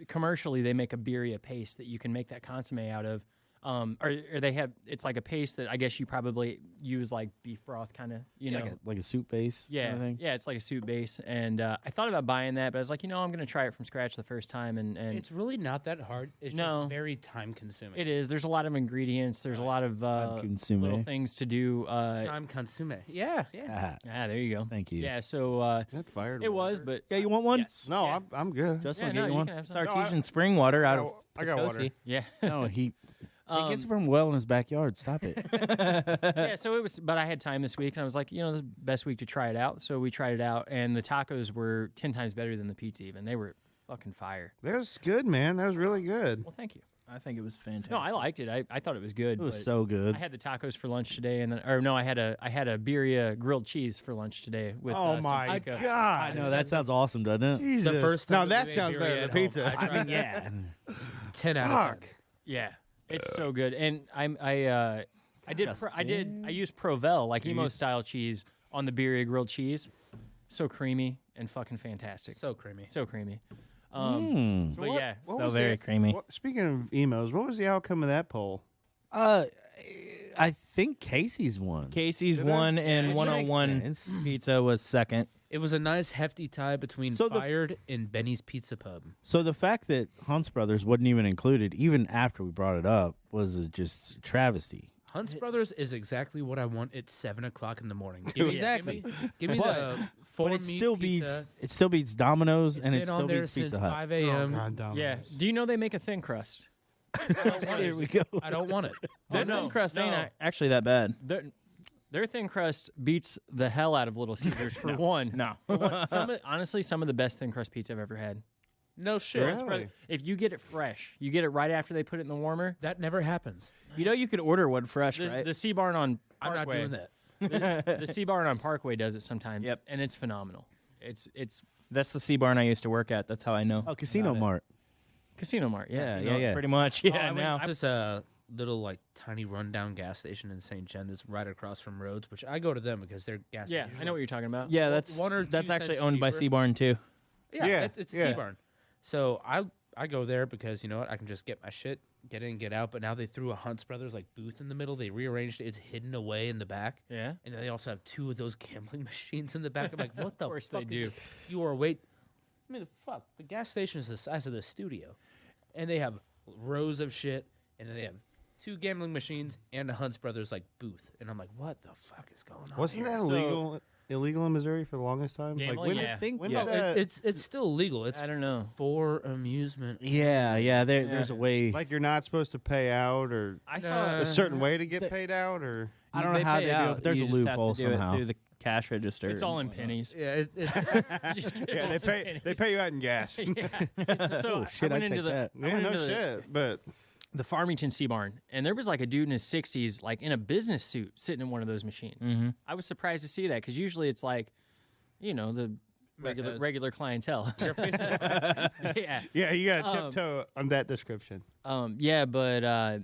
commercially they make a birria paste that you can make that consomme out of, or they have it's like a paste that I guess you probably use like beef broth kind of, you know.
Like a soup base.
Yeah,
Kind of thing.
yeah, it's like a soup base, and I thought about buying that, but I was like, I'm gonna try it from scratch the first time, and
It's really not that hard. It's
No.
just very time consuming.
it is. There's a lot of ingredients. There's a lot of little
Consume.
things to do.
Time consuming. Yeah, yeah.
There you go.
Thank you.
Yeah, so
That fired.
it was, but
Yeah, you want one?
yes.
No,
yeah.
I'm good.
Justin,
Yeah,
will
no,
get you
you
one?
can have
It's
some.
artesian spring water out of
I got water.
Potosi.
Yeah.
No, he gets it from well in his backyard. Stop it.
Yeah, so it was, but I had time this week, and I was like, this is the best week to try it out. So we tried it out, and the tacos were 10 times better than the pizza. Even they were fucking fire.
That was good, man. That was really good.
Well, thank you.
I think it was fantastic.
No, I liked it. I thought it was good.
It was
but
so good.
I had the tacos for lunch today, and then I had a birria grilled cheese for lunch today with.
Oh
some
my
pico.
God.
I know that sounds awesome, doesn't it?
Jesus.
The first
Now
time
that
we made
sounds better
birria
than
at
pizza.
home, I tried that.
Yeah.
10 out of 10.
Fuck.
Yeah, it's so good, and I used Provel like emo style cheese on the birria grilled cheese, so creamy and fucking fantastic,
So creamy.
so creamy.
Mm.
But yeah,
What
So
was
very
the-
creamy.
Speaking of emos, what was the outcome of that poll?
I think Casey's won.
Casey's
Did they?
one
Yeah,
and
which
101
makes sense.
pizza was second.
It was a nice hefty tie between
So the-
Fired and Benny's Pizza Pub.
So the fact that Hunt's Brothers wasn't even included, even after we brought it up, was just a travesty.
Hunt's Brothers is exactly what I want at 7 o'clock in the morning.
Exactly.
Give me
But-
the four
But it
meat
still
pizza.
beats Domino's and
It's
it
been
still
on there
beats
since
Pizza Hut.
5
Oh,
a.m.
God, Domino's.
yeah. Do you know they make a thin crust?
Here we go.
I don't want it.
Their
no,
thin crust ain't
no.
actually that bad.
Their thin crust beats the hell out of Little Caesars for one.
No.
For one, honestly, some of the best thin crust pizza I've ever had.
No shit.
Really?
If you get it fresh, you get it right after they put it in the warmer.
That never happens.
You know you could order one fresh,
The,
right?
the Sea Barn on
I'm not
Parkway.
doing that.
The Sea Barn on Parkway does it sometimes.
Yep.
And it's phenomenal. It's
That's the Sea Barn I used to work at. That's how I know.
Oh, Casino
about it.
Mart.
Casino Mart. Yeah.
Yeah.
Pretty much. Yeah, now.
There's a little like tiny rundown gas station in St. John that's right across from Rhodes, which I go to them because they're gas
Yeah,
stations.
I know what you're talking about.
Yeah, that's
One or
that's
two
actually
cents
owned by
cheaper.
Seabarn too.
Yeah, it's a
yeah.
Sea-Barn. So I go there because you know what, I can just get my shit, get in, get out. But now they threw a Hunts Brothers like booth in the middle. They rearranged it. It's hidden away in the back.
Yeah.
And then they also have 2 of those gambling machines in the back. I'm like, what the
course
fuck
they
is
do.
this? You are wait. I mean, fuck. The gas station is the size of the studio, and they have rows of shit, and then they have 2 gambling machines and a Hunts Brothers like booth. And I'm like, what the fuck is going on?
Wasn't
here?
that illegal in Missouri for the longest time?
Gambling? Yeah.
when
Yeah,
did that,
it's still legal. It's
I don't know.
for amusement.
Yeah. There's a way.
like you're not supposed to pay out, or
I saw
a certain way to get paid out, or
I don't know how they do it, but there's
you
a
just have to
loophole
do it
somehow.
through the cash register.
it's all in pennies.
Yeah,
yeah, they pay you out in gas.
So
Oh, shit,
I went
I'd
into
take
the
that.
I
Yeah,
went
no
into
shit. But
the Farmington Sea Barn, and there was like a dude in his 60s, like in a business suit, sitting in one of those machines.
Mm-hmm.
I was surprised to see that because usually it's like, you know, the
Methods.
regular clientele. yeah,
yeah, you gotta tiptoe on that description.
yeah, but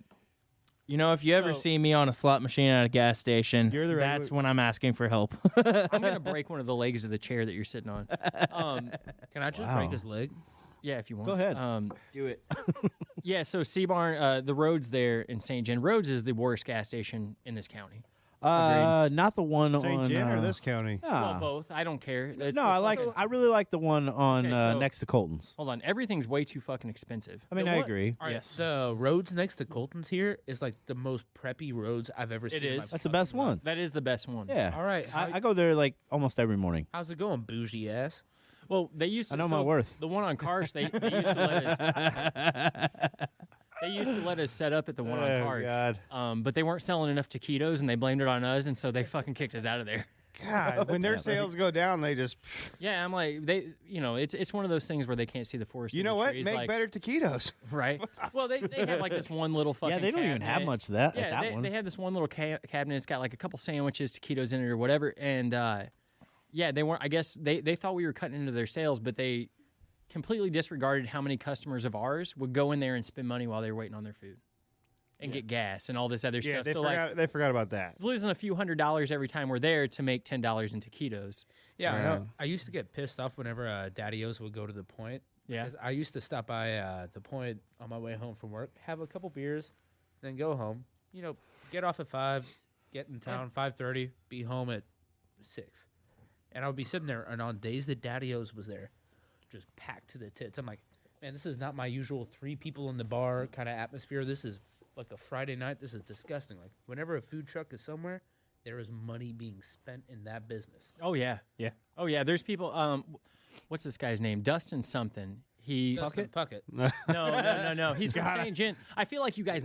You know, if you ever
So-
see me on a slot machine at a gas station,
You're the
that's when I'm asking for help.
I'm gonna break one of the legs of the chair that you're sitting on.
Can I just
Wow.
break his leg?
Yeah, if you want.
Go ahead.
Do it. Yeah, so Sea Barn, the Rhodes there in St. John. Rhodes is the worst gas station in this county.
Not the one
St.
on
John or this county?
Well, both. I don't care. It's
No,
the-
I really like the one on
Okay, so-
next to Colton's.
Hold on. Everything's way too fucking expensive.
I mean, I agree.
All right,
Yes.
the roads next to Colton's here is like the most preppy roads I've ever seen. in my
is.
That's the
fucking
best
life.
one.
That is the best one.
Yeah.
All right,
I go there like almost every morning.
how's it going, bougie ass?
Well, they used to.
I know
so
my worth.
The one on Karsh, they used to let us. They used to let us set up at the one on
Oh,
Karsh.
God.
But they weren't selling enough taquitos, and they blamed it on us, and so they fucking kicked us out of there.
God, when their sales go down, they just.
Yeah, I'm like it's one of those things where they can't see the forest.
You
in
know
the
what?
trees,
Make
like,
better taquitos.
right? Well, they have like this one little fucking.
Yeah, they don't even have
cabinet.
much of that
Yeah,
at that one.
they had this one little cabinet. It's got like a couple sandwiches, taquitos in it, or whatever. And yeah, they weren't. I guess they thought we were cutting into their sales, but they completely disregarded how many customers of ours would go in there and spend money while they were waiting on their food, and get gas and all this other
Yeah,
stuff.
they
So
forgot.
like,
They forgot about that.
losing a few $100s every time we're there to make $10 in taquitos.
Yeah, I
Right.
know. I used to get pissed off whenever Daddy-O's would go to the Point.
Yeah.
'Cause I used to stop by the Point on my way home from work, have a couple beers, then go home. You know, get off at 5, get in town 5:30, be home at 6. And I would be sitting there, and on days that Daddy-O's was there, just packed to the tits. I'm like, man, this is not my usual 3 people in the bar kind of atmosphere. This is like a Friday night. This is disgusting. Like, whenever a food truck is somewhere, there is money being spent in that business.
Oh yeah,
Yeah.
Oh yeah. There's people. What's this guy's name? Dustin something. He
Dustin Puckett.
no. He's from St. John. I feel like you guys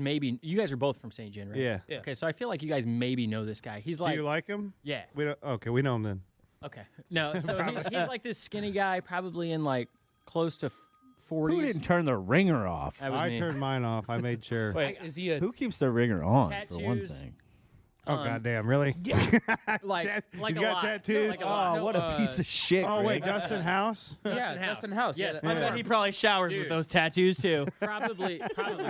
are both from St. John, right?
Yeah.
Yeah.
Okay, so I feel like you guys maybe know this guy. He's
Do
like,
you like him?
yeah.
We don't. Okay, we know him then.
Okay. No, so he's like this skinny guy, probably in like close to 40s.
Who didn't turn the ringer off?
That was
I
me.
turned mine off. I made sure.
Wait, is he a
Who keeps the ringer on, for one
Tattoos.
thing?
Oh goddamn! Really?
like
He's
a
got
lot.
tattoos?
Like a lot.
Oh, what a piece of shit.
Oh wait,
Greg.
Dustin House.
Dustin House.
Yes,
Yeah,
I
I
bet
bet he probably showers with
Dude.
those tattoos too.
Probably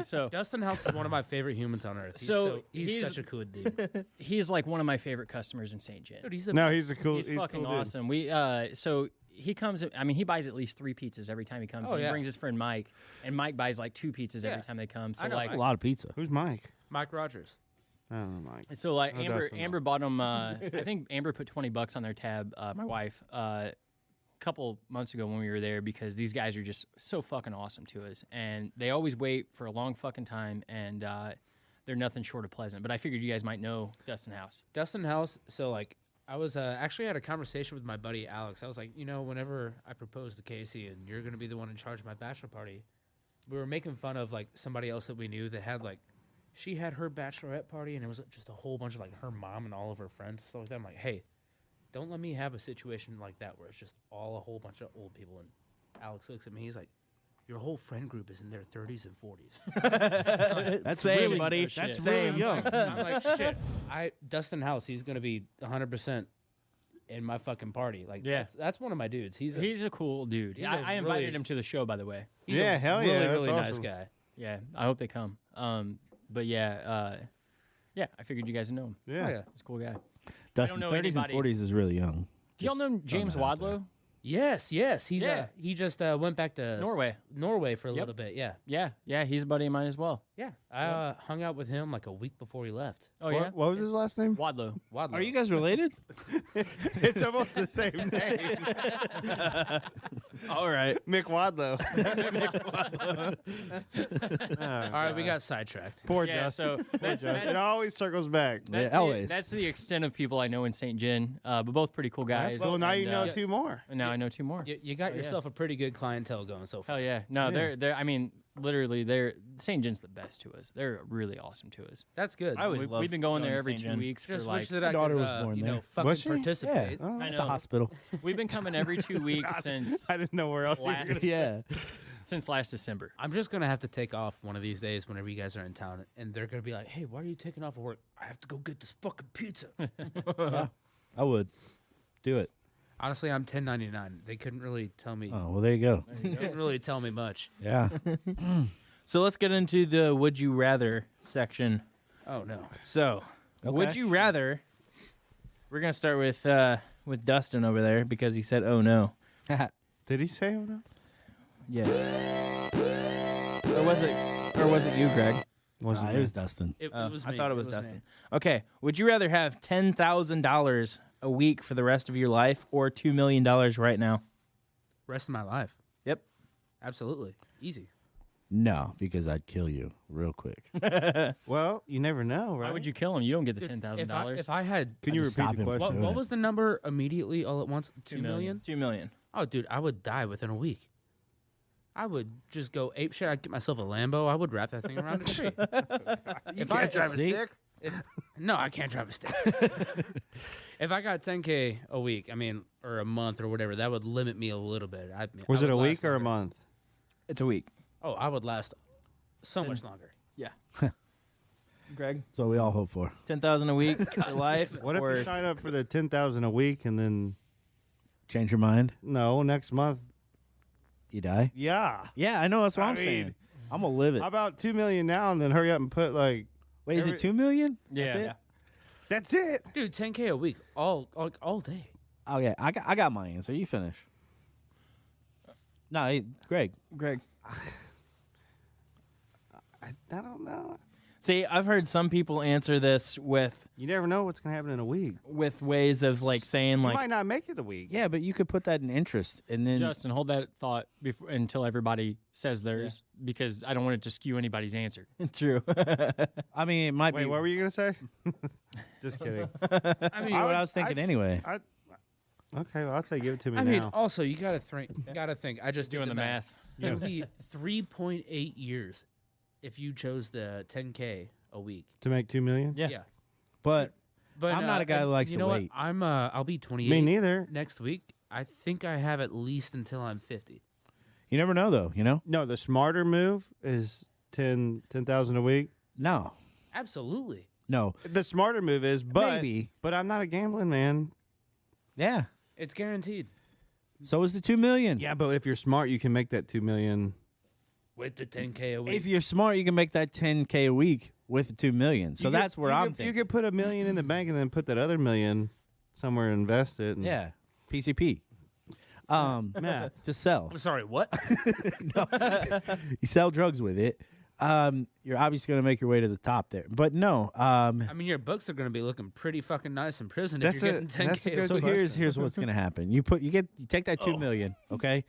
so.
Dustin House is one of my favorite humans on earth.
So,
He's
he's-
such a cool dude.
He's like one of my favorite customers in St. John.
Dude, he's the
No, he's a cool.
He's
he's
fucking
cool dude.
awesome. We so he comes. I mean, he buys at least 3 pizzas every time he comes.
Oh,
in. He
yeah.
brings his friend Mike, and Mike buys like 2 pizzas every
Yeah.
time they come. So
I know,
like,
A lot of pizza.
Who's Mike?
Mike Rogers.
Oh, Mike.
so like
Oh,
Amber,
Dustin.
Amber bought him. I think Amber put $20 on their tab. My wife, a couple months ago when we were there, because these guys are just so fucking awesome to us, and they always wait for a long fucking time, and they're nothing short of pleasant. But I figured you guys might know Dustin House.
Dustin House. So like, I was actually had a conversation with my buddy Alex. I was like, you know, whenever I propose to Casey and you're gonna be the one in charge of my bachelor party, we were making fun of like somebody else that we knew that had like, she had her bachelorette party and it was just a whole bunch of like her mom and all of her friends and stuff like that. I'm like, hey, don't let me have a situation like that where it's just all a whole bunch of old people. And Alex looks at me, he's like, your whole friend group is in their 30s and 40s.
That's
Same,
really,
buddy.
Oh, shit.
That's really young.
I'm like, shit. Dustin House, he's gonna be 100% in my fucking party. Like,
Yeah.
that's one of my dudes. He's
He's a cool dude.
He's
I
a
invited
really-
him to the show, by the way.
he's
Yeah,
a
hell
really,
yeah, that's
really nice
awesome.
guy.
Yeah, I hope they come. But yeah, I figured you guys would know him.
Yeah.
Oh, yeah.
He's a cool guy.
Dustin,
know
30s
anybody-
and 40s is really young.
Do y'all know James
that out there.
Wadlow?
Yes. He's
Yeah.
he just went back to Norway for a
Yep.
little bit. Yeah.
Yeah, he's a buddy of mine as well.
Yeah. I hung out with him like a week before he left.
Oh yeah,
What was his last name?
Wadlow.
Wadlow.
Are you guys related?
It's almost the same name.
All right.
Mick Wadlow.
All right, we got sidetracked.
Poor
Yeah,
Justin.
so that's,
It always circles back.
that's,
Yeah, always.
that's the extent of people I know in St. John, but both pretty cool guys.
So now
and,
you know 2 more.
and now I know 2 more.
You got
yeah.
yourself a pretty good clientele going so far.
Hell yeah. No, they're I mean, literally St. John's the best to us. They're really awesome to us.
That's good.
I always
We've,
love
we've been going there
to
every
St.
2
John.
weeks for
Just
like
wish that I
daughter
could,
was born there.
fucking
Was she?
participate.
Oh,
I
At the
know.
hospital.
We've been coming every 2 weeks since
I didn't know where else you were
last
gonna
Yeah.
since last December.
I'm just gonna have to take off one of these days whenever you guys are in town, and they're gonna be like, "Hey, why are you taking off of work? I have to go get this fucking pizza."
I would. Do it.
Honestly, I'm 1099. They couldn't really tell me.
Oh, well, there you go.
Couldn't really tell me much.
Yeah.
So let's get into the would you rather section.
Oh no.
So, would you rather? We're gonna start with Dustin over there because he said, "Oh no."
Did he say oh no?
Yeah. Or was it you, Greg?
Wasn't
it was Dustin.
It
Oh,
was
I
me.
thought it was
me.
Dustin. Okay. Would you rather have $10,000 a week for the rest of your life or $2 million right now?
Rest of my life.
Yep.
Absolutely. Easy.
No, because I'd kill you real quick.
Well, you never know, right?
Why would you kill him? You don't get the
Dude,
$10,000.
If I had,
Can
I'd
you
just
repeat
stop
the
him from
question?
doing
what
it.
was the number immediately all at once? 2 million?
2 million.
Oh, dude, I would die within a week. I would just go ape shit. I'd get myself a Lambo. I would wrap that thing around a tree. If I drive a stick? No, I can't drive a stick. If I got 10K a week, I mean, or a month or whatever, that would limit me a little bit.
Was
I
it a
would
week
last
or a
longer.
month?
It's a week.
Oh, I would last so much longer.
Greg,
That's what we all hope for.
10,000 a week for life.
What if
or
you sign up for the 10,000 a week and then
Change your mind?
no next month?
You die?
Yeah.
Yeah, I know. That's what
I
I'm
mean,
saying. I'm going to live it.
How about 2 million now and then hurry up and put like
Wait, is
every-
it 2 million?
yeah.
That's it?
that's it.
Dude, 10K a week, all day.
Okay, I got my answer. You finish. No, Greg.
Greg.
I don't know.
See, I've heard some people answer this with
You never know what's gonna happen in a week.
ways of like saying
You
like
might not make it a week.
Yeah, but you could put that in interest, and then
Justin, hold that thought until everybody says theirs because I don't want it to skew anybody's answer.
true.
I mean, it might
Wait,
be
what were you gonna say? Just kidding.
I mean,
what I was thinking anyway.
Okay, well I'll say give it to me
I mean,
now.
also you gotta think. I just did
Doing the math.
It would be 3.8 years if you chose the 10K a week.
To make 2 million?
Yeah.
But
But
I'm not a guy
and
who likes
you
to
know
wait.
What? I'll be 28
Me neither.
next week. I think I have at least until I'm 50.
you never know, though. You know?
No, the smarter move is 10,000 a week.
No,
Absolutely.
no.
The smarter move is, but
Maybe.
but I'm not a gambling man.
Yeah.
It's guaranteed
So is the 2 million.
Yeah, but if you're smart, you can make that 2 million.
with the 10K a week.
If you're smart, you can make that 10K a week with the 2 million. So
You
that's
could-
where
you
I'm
could,
thinking.
You could put $1 million in the bank and then put that other $1 million somewhere and invest it. And
Yeah. PCP.
Math.
To sell.
I'm sorry, what?
You sell drugs with it. You're obviously going to make your way to the top there. But no.
I mean, your books are going to be looking pretty fucking nice in prison if
That's
you're
a-
getting
that's a
10K.
good
So
question.
here's what's going to happen. You take that 2 million, okay?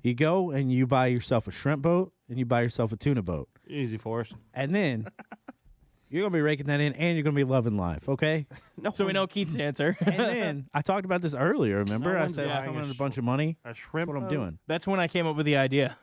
You go and you buy yourself a shrimp boat and you buy yourself a tuna boat.
Easy for us.
And then you're going to be raking that in and you're going to be loving life, okay?
So we know Keith's answer.
And then I talked about this earlier, remember?
No
I
one's
said
buying
I'm
a
in a bunch of money.
A
That's
shrimp
what I'm
boat?
doing.
That's when I came up with the idea.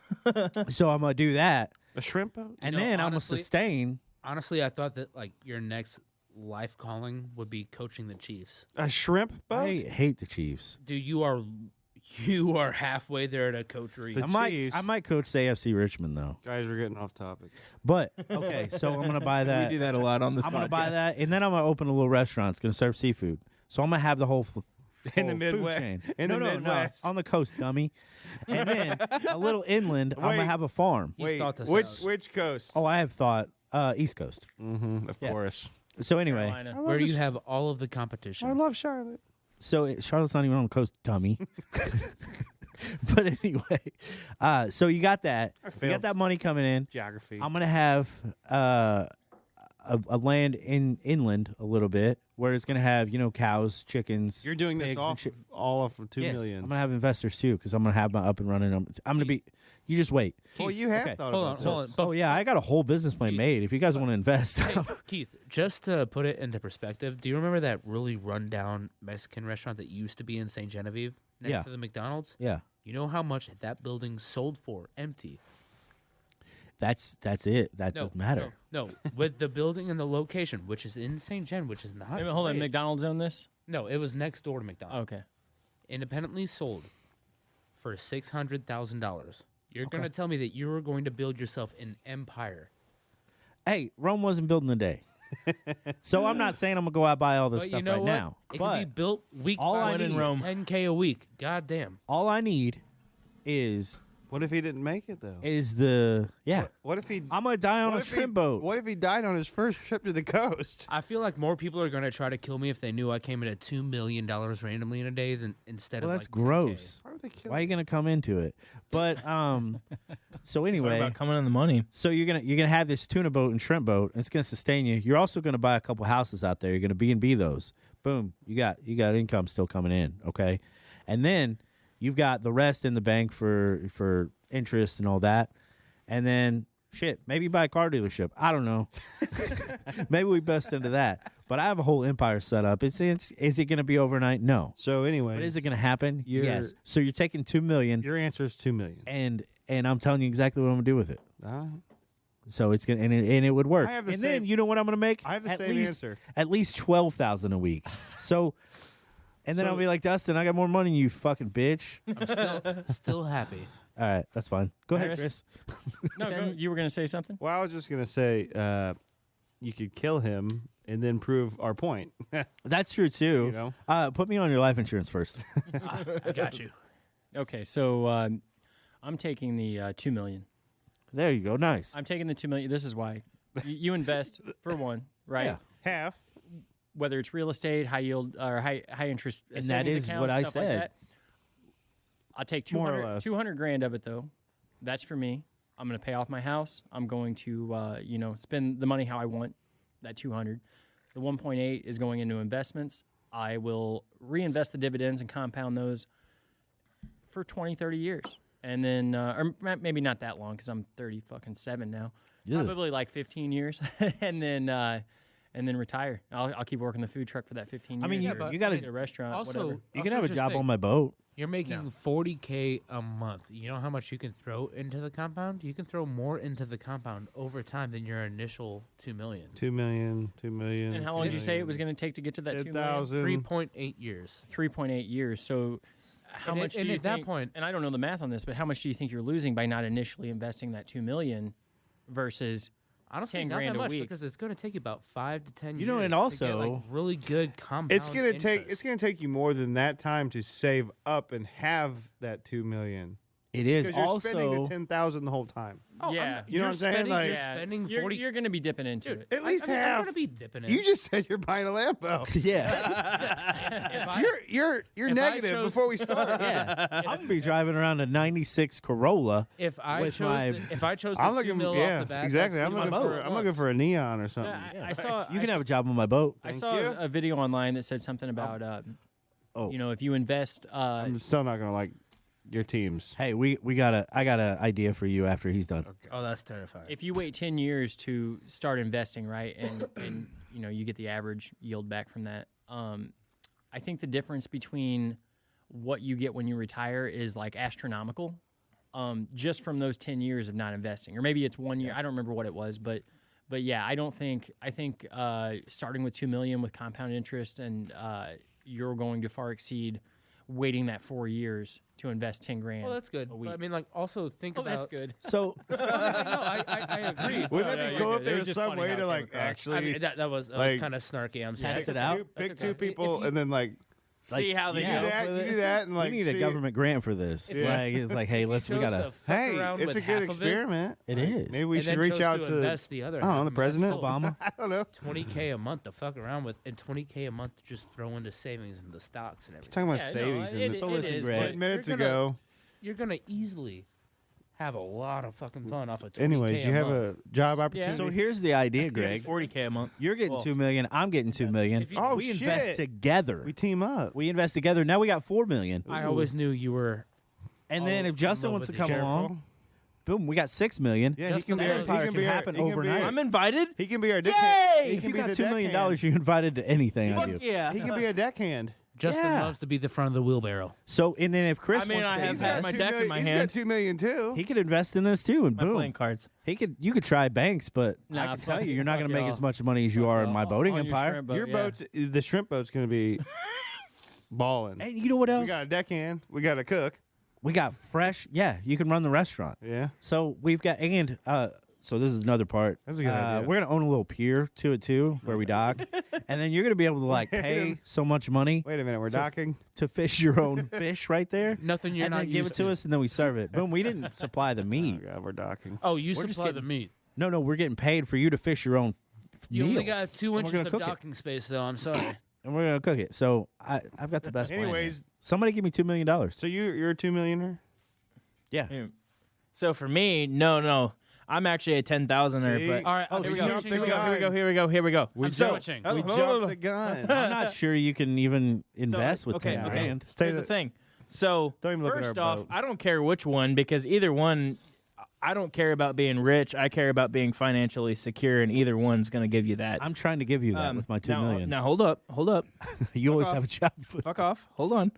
So I'm going to do that.
A shrimp boat?
And
know,
then I'm going to
honestly-
sustain.
Honestly, I thought that like your next life calling would be coaching the Chiefs.
A shrimp boat?
I hate the Chiefs.
Dude, you are halfway there to coachery.
The Chiefs.
I might coach the AFC Richmond, though.
Guys, we're getting off topic.
But, okay, so I'm going to buy that.
We do that a lot on this
I'm
podcast.
going to buy that, and then I'm going to open a little restaurant. It's going to serve seafood. So I'm going to have the whole
In the
food
Midwest.
chain.
In
no,
the
no,
Midwest.
no, on the coast, dummy. And then a little inland, I'm gonna
Wait.
have a farm.
He's
Wait,
thought this
which
out.
coast?
Oh, I have thought East Coast.
Of
Yeah.
course.
So anyway,
Carolina.
Where you have all of the competition.
I love Charlotte.
so Charlotte's not even on the coast, dummy. But anyway, so you got that. You
failed.
got that money coming in.
Geography.
I'm gonna have a land inland a little bit where it's gonna have cows, chickens.
You're doing this
pigs, and shit.
all for $2
Yes,
million.
I'm gonna have investors too because I'm gonna have my up and running. I'm gonna be. You just wait.
Well, you have
Okay.
thought
Hold
about
on, hold
this.
on.
Oh yeah, I got a whole business plan
Keith.
made. If you guys want to invest,
Hey, Keith, just to put it into perspective, do you remember that really rundown Mexican restaurant that used to be in St. Genevieve next
Yeah.
to the McDonald's?
yeah,
You know how much that building sold for empty?
that's it. That doesn't matter.
No, with the building and the location, which is in St. Gen, which is not.
Wait a minute, hold on.
great.
McDonald's own this?
No, it was next door to McDonald's.
Okay.
Independently sold for $600,000. You're going to tell me that you were going to build yourself an empire.
Hey, Rome wasn't built in a day. So I'm not saying I'm gonna go out and buy all this
But
stuff
you know
right
what?
now.
It
But
can be built week
all
by
I
week,
need-
Rome.
10K a week. God damn.
all I need is
What if he didn't make it though?
the
What if he?
I'm gonna die on
what
a
if he-
shrimp boat.
What if he died on his first trip to the coast?
I feel like more people are going to try to kill me if they knew I came in at $2 million randomly in a day than instead
Well,
of
that's
like 10K.
gross.
Why would they kill?
Why are you gonna come into it? But so
What
anyway,
about coming on the money?
so you're gonna have this tuna boat and shrimp boat, and it's gonna sustain you. You're also gonna buy a couple houses out there. You're gonna B&B those. Boom, you got income still coming in. Okay, and then you've got the rest in the bank for interest and all that, and then shit, maybe buy a car dealership. I don't know. Maybe we bust into that. But I have a whole empire set up. Is it gonna be overnight? No.
So anyway,
But is it gonna happen?
You're-
Yes. So you're taking $2 million,
your answer is $2 million.
and I'm telling you exactly what I'm gonna do with it.
Uh,
So it's gonna and it would work.
I have the
and
same-
then you know what I'm gonna make?
I have the
at
same
least,
answer.
At least 12,000 a week. So, and then
So-
I'll be like, Dustin, I got more money than you, fucking bitch.
I'm still happy.
All right, that's fine. Go ahead,
Chris?
Chris.
No, you were going to say something?
well, I was just gonna say, you could kill him and then prove our point.
That's true too.
You know?
Put me on your life insurance first.
I got you.
Okay, so I'm taking the $2 million.
There you go. Nice.
I'm taking the $2 million. This is why. You invest for one, right?
Yeah.
Half.
Whether it's real estate, high yield, or high interest
And that
savings
is
accounts,
what I
stuff like
said.
that. I'll take
More or
200,
less.
200 grand of it though. That's for me. I'm going to pay off my house. I'm going to spend the money how I want. That 200. The 1.8 is going into investments. I will reinvest the dividends and compound those for 20, 30 years. And then, or maybe not that long because I'm 37 now.
Ugh.
Probably like 15 years, and then retire. I'll keep working the food truck for that 15 years.
I mean,
or
you gotta-
get a restaurant.
Also,
whatever.
You can have a job on my boat.
You're making $40K a month. You know how much you can throw into the compound? You can throw more into the compound over time than your initial $2 million.
$2 million. $2 million.
And how long did you say it was going to take to get to that 2 million?
10,000.
3.8 years.
3.8 years. So how
And
much
at
do you
that
think,
point-
and I don't know the math on this, but how much do you think you're losing by not initially investing that 2 million versus
Honestly,
10
not
grand
that
a
much
week?
because it's going to take you about 5 to 10 years.
You know, and
to
also-
get, like, really good compound.
It's gonna take.
interest.
It's gonna take you more than that time to save up and have that $2 million.
It is
Because you're spending
also
the 10,000 the whole time.
Oh,
Yeah.
You know what I'm saying?
Spending,
Like-
you're
yeah,
spending
you're,
40.
you're going to be dipping into it.
At least
I'm
half.
going to be dipping in.
You just said you're buying a Lambo.
yeah.
If I-
You're
if I
negative
chose-
before we start.
Yeah. I'm gonna be driving around a '96 Corolla.
If I
with
chose,
my-
if I chose the
I'm
2
looking.
mil
Yeah,
off the bat,
exactly.
that's
I'm
my
looking
boat.
for. I'm looking for a neon or something.
I saw.
You can have a job on my boat.
I saw
you.
a video online that said something about,
Oh.
if you invest.
I'm still not gonna like your teams.
Hey, I got an idea for you after he's done.
Oh, that's terrifying.
If you wait 10 years to start investing, right, and you get the average yield back from that, I think the difference between what you get when you retire is like astronomical, just from those 10 years of not investing. Or maybe it's 1 year. I don't remember what it was, but yeah, I think starting with $2 million with compound interest and you're going to far exceed waiting that 4 years to invest 10 grand.
Well, that's good.
a
But
week.
I mean, like, also think
Oh, that's
about.
good.
So
No, I agree.
Wouldn't
no,
that be
you're
cool
good.
if
It
there
was
was
just
some
funny
way
how it
to
came
like
across.
actually
I mean, that was
like,
kind of snarky. I'm sorry.
test it out.
Pick
That's
two
okay.
people
If you-
and then like
See how they
yeah,
go.
that,
with
you
it.
do that, and like
we need a
see-
government grant for this.
Yeah.
Like it's like, hey, listen, we
Chose
gotta.
to fuck
Hey,
around
it's
with
a good
half of it,
experiment.
It is.
Maybe we
and
should
then
reach
chose
out
to
to
invest the other.
I don't know,
half.
the
I mean, that's
president.
still
Obama.
I don't know.
$20K a month to fuck around with, and $20K a month to just throw into savings and the stocks and everything.
Talking about
Yeah, no,
savings.
it-
and
it
So listen,
is,
Greg.
but
10 minutes
you're gonna-
ago.
You're gonna easily have a lot of fucking fun off of $20K
Anyways, you have
month.
a job opportunity.
So here's the idea, Greg.
40K a month.
You're getting
Well,
$2 million. I'm getting $2 million.
if you-
Oh,
we
shit.
invest together.
we team up.
We invest together. Now we got $4 million.
I always knew you were.
And then
Oh,
if Justin
in love
wants to
with
come
the
along, boom, we got $6 million.
Yeah, he
Justin
can be.
knows.
He
Empire
can
can
be.
happen
He can be
overnight.
I'm invited.
He can be our dick.
Yay!
He
If
can
you
be
got
the
$2 million,
deckhand.
you're invited to anything I do.
Fuck yeah.
He can be a deckhand.
Justin
Yeah.
loves to be the front of the wheelbarrow.
So and then if Chris
I mean,
wants
I
to
have had
invest,
my deck in my
He's
hand.
got $2 million too.
he could invest in this too, and
My playing
boom,
cards.
You could try banks, but
Nah,
I can
fuck-
tell you, you're not
fuck
going to make
y'all.
as much money as you are in my boating
On your
empire.
shrimp boat,
Your
yeah.
boat's the shrimp boat's gonna be balling.
Hey, you know what
We
else?
got a deckhand. We got a cook.
We got fresh. Yeah, you can run the restaurant.
Yeah.
So we've got so this is another part.
That's a good idea.
We're gonna own a little pier to it too, where we dock, and then you're gonna be able to like pay so much money
Wait a minute. We're
So-
docking.
to fish your own fish right there,
Nothing you're
and
not
then give it
used
to us, and then we serve it. Boom, we didn't supply the
Oh
meat.
God, we're docking.
Oh, you
We're just
supply the
getting-
meat.
No, we're getting paid for you to fish your own
You
meal,
only got 2
we're
inches
gonna
of
cook it.
docking space, though. I'm sorry.
and we're gonna cook it. So I've got the best. plan
Anyways,
here. Somebody give me $2 million.
so you're a $2 millionaire.
Yeah.
So for me, no. I'm actually a 10,000er,
See?
but
All right,
Oh,
here we
we
go.
jumped the
here we go.
gun.
Here we go.
I'm
So-
switching.
We jumped the gun.
I'm not sure you can even invest with
okay,
10
okay.
grand.
Here's the thing. So
Don't even look at
first
our
off,
boat.
I don't care which one because either one, I don't care about being rich. I care about being financially secure, and either one's going to give you that.
I'm trying to give you that with my $2 million.
Now hold up.
You always
off.
have a job.
Fuck off. Hold on.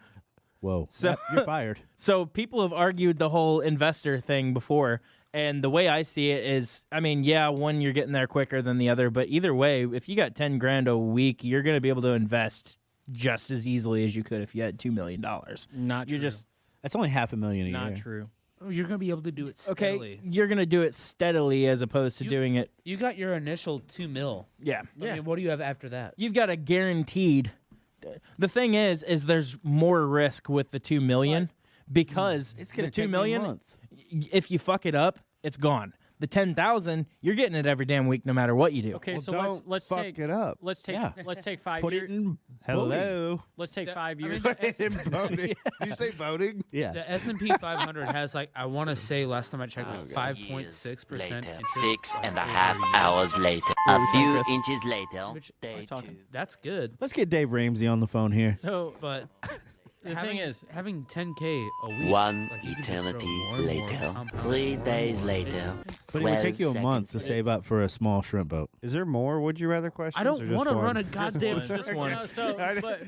Whoa.
So-
You're fired.
So people have argued the whole investor thing before, and the way I see it is, I mean, yeah, one you're getting there quicker than the other, but either way, if you got 10 grand a week, you're going to be able to invest just as easily as you could if you had $2 million.
Not true.
You're just
That's only $500,000 a year.
not true.
Oh, you're gonna be able to do it
okay.
steadily.
You're going to do it steadily as opposed to doing it.
You got your initial $2 million.
Yeah.
I mean, what do you have after that?
You've got a guaranteed. The thing is there's more risk with the 2 million because
It's going
the
to
2
take
million.
me a month.
If you fuck it up, it's gone. The 10,000, you're getting it every damn week, no matter what you do.
Okay,
Well,
so
don't
let's
fuck
take
it up.
let's take
Yeah.
let's take 5
Put
years.
it in.
Hello.
Let's take
Yeah,
5
I mean,
years.
the
In voting. Did you say voting?
Yeah.
The S&P 500 has I want to say last time I checked, 5.6%
Later,
interest
6.5 hours later, a few inches later,
Which I
day
was
two.
talking. That's good,
Let's get Dave Ramsey on the phone here.
So
but
the thing is,
having 10K a week.
One
like, you can just throw
eternity
more and more
later,
compound
3 days
more.
later,
But it would take you a
12
month to
seconds
save up for a small shrimp boat.
Is there more would you rather questions?
I don't
want to
run a goddamn.
Just one.
no, so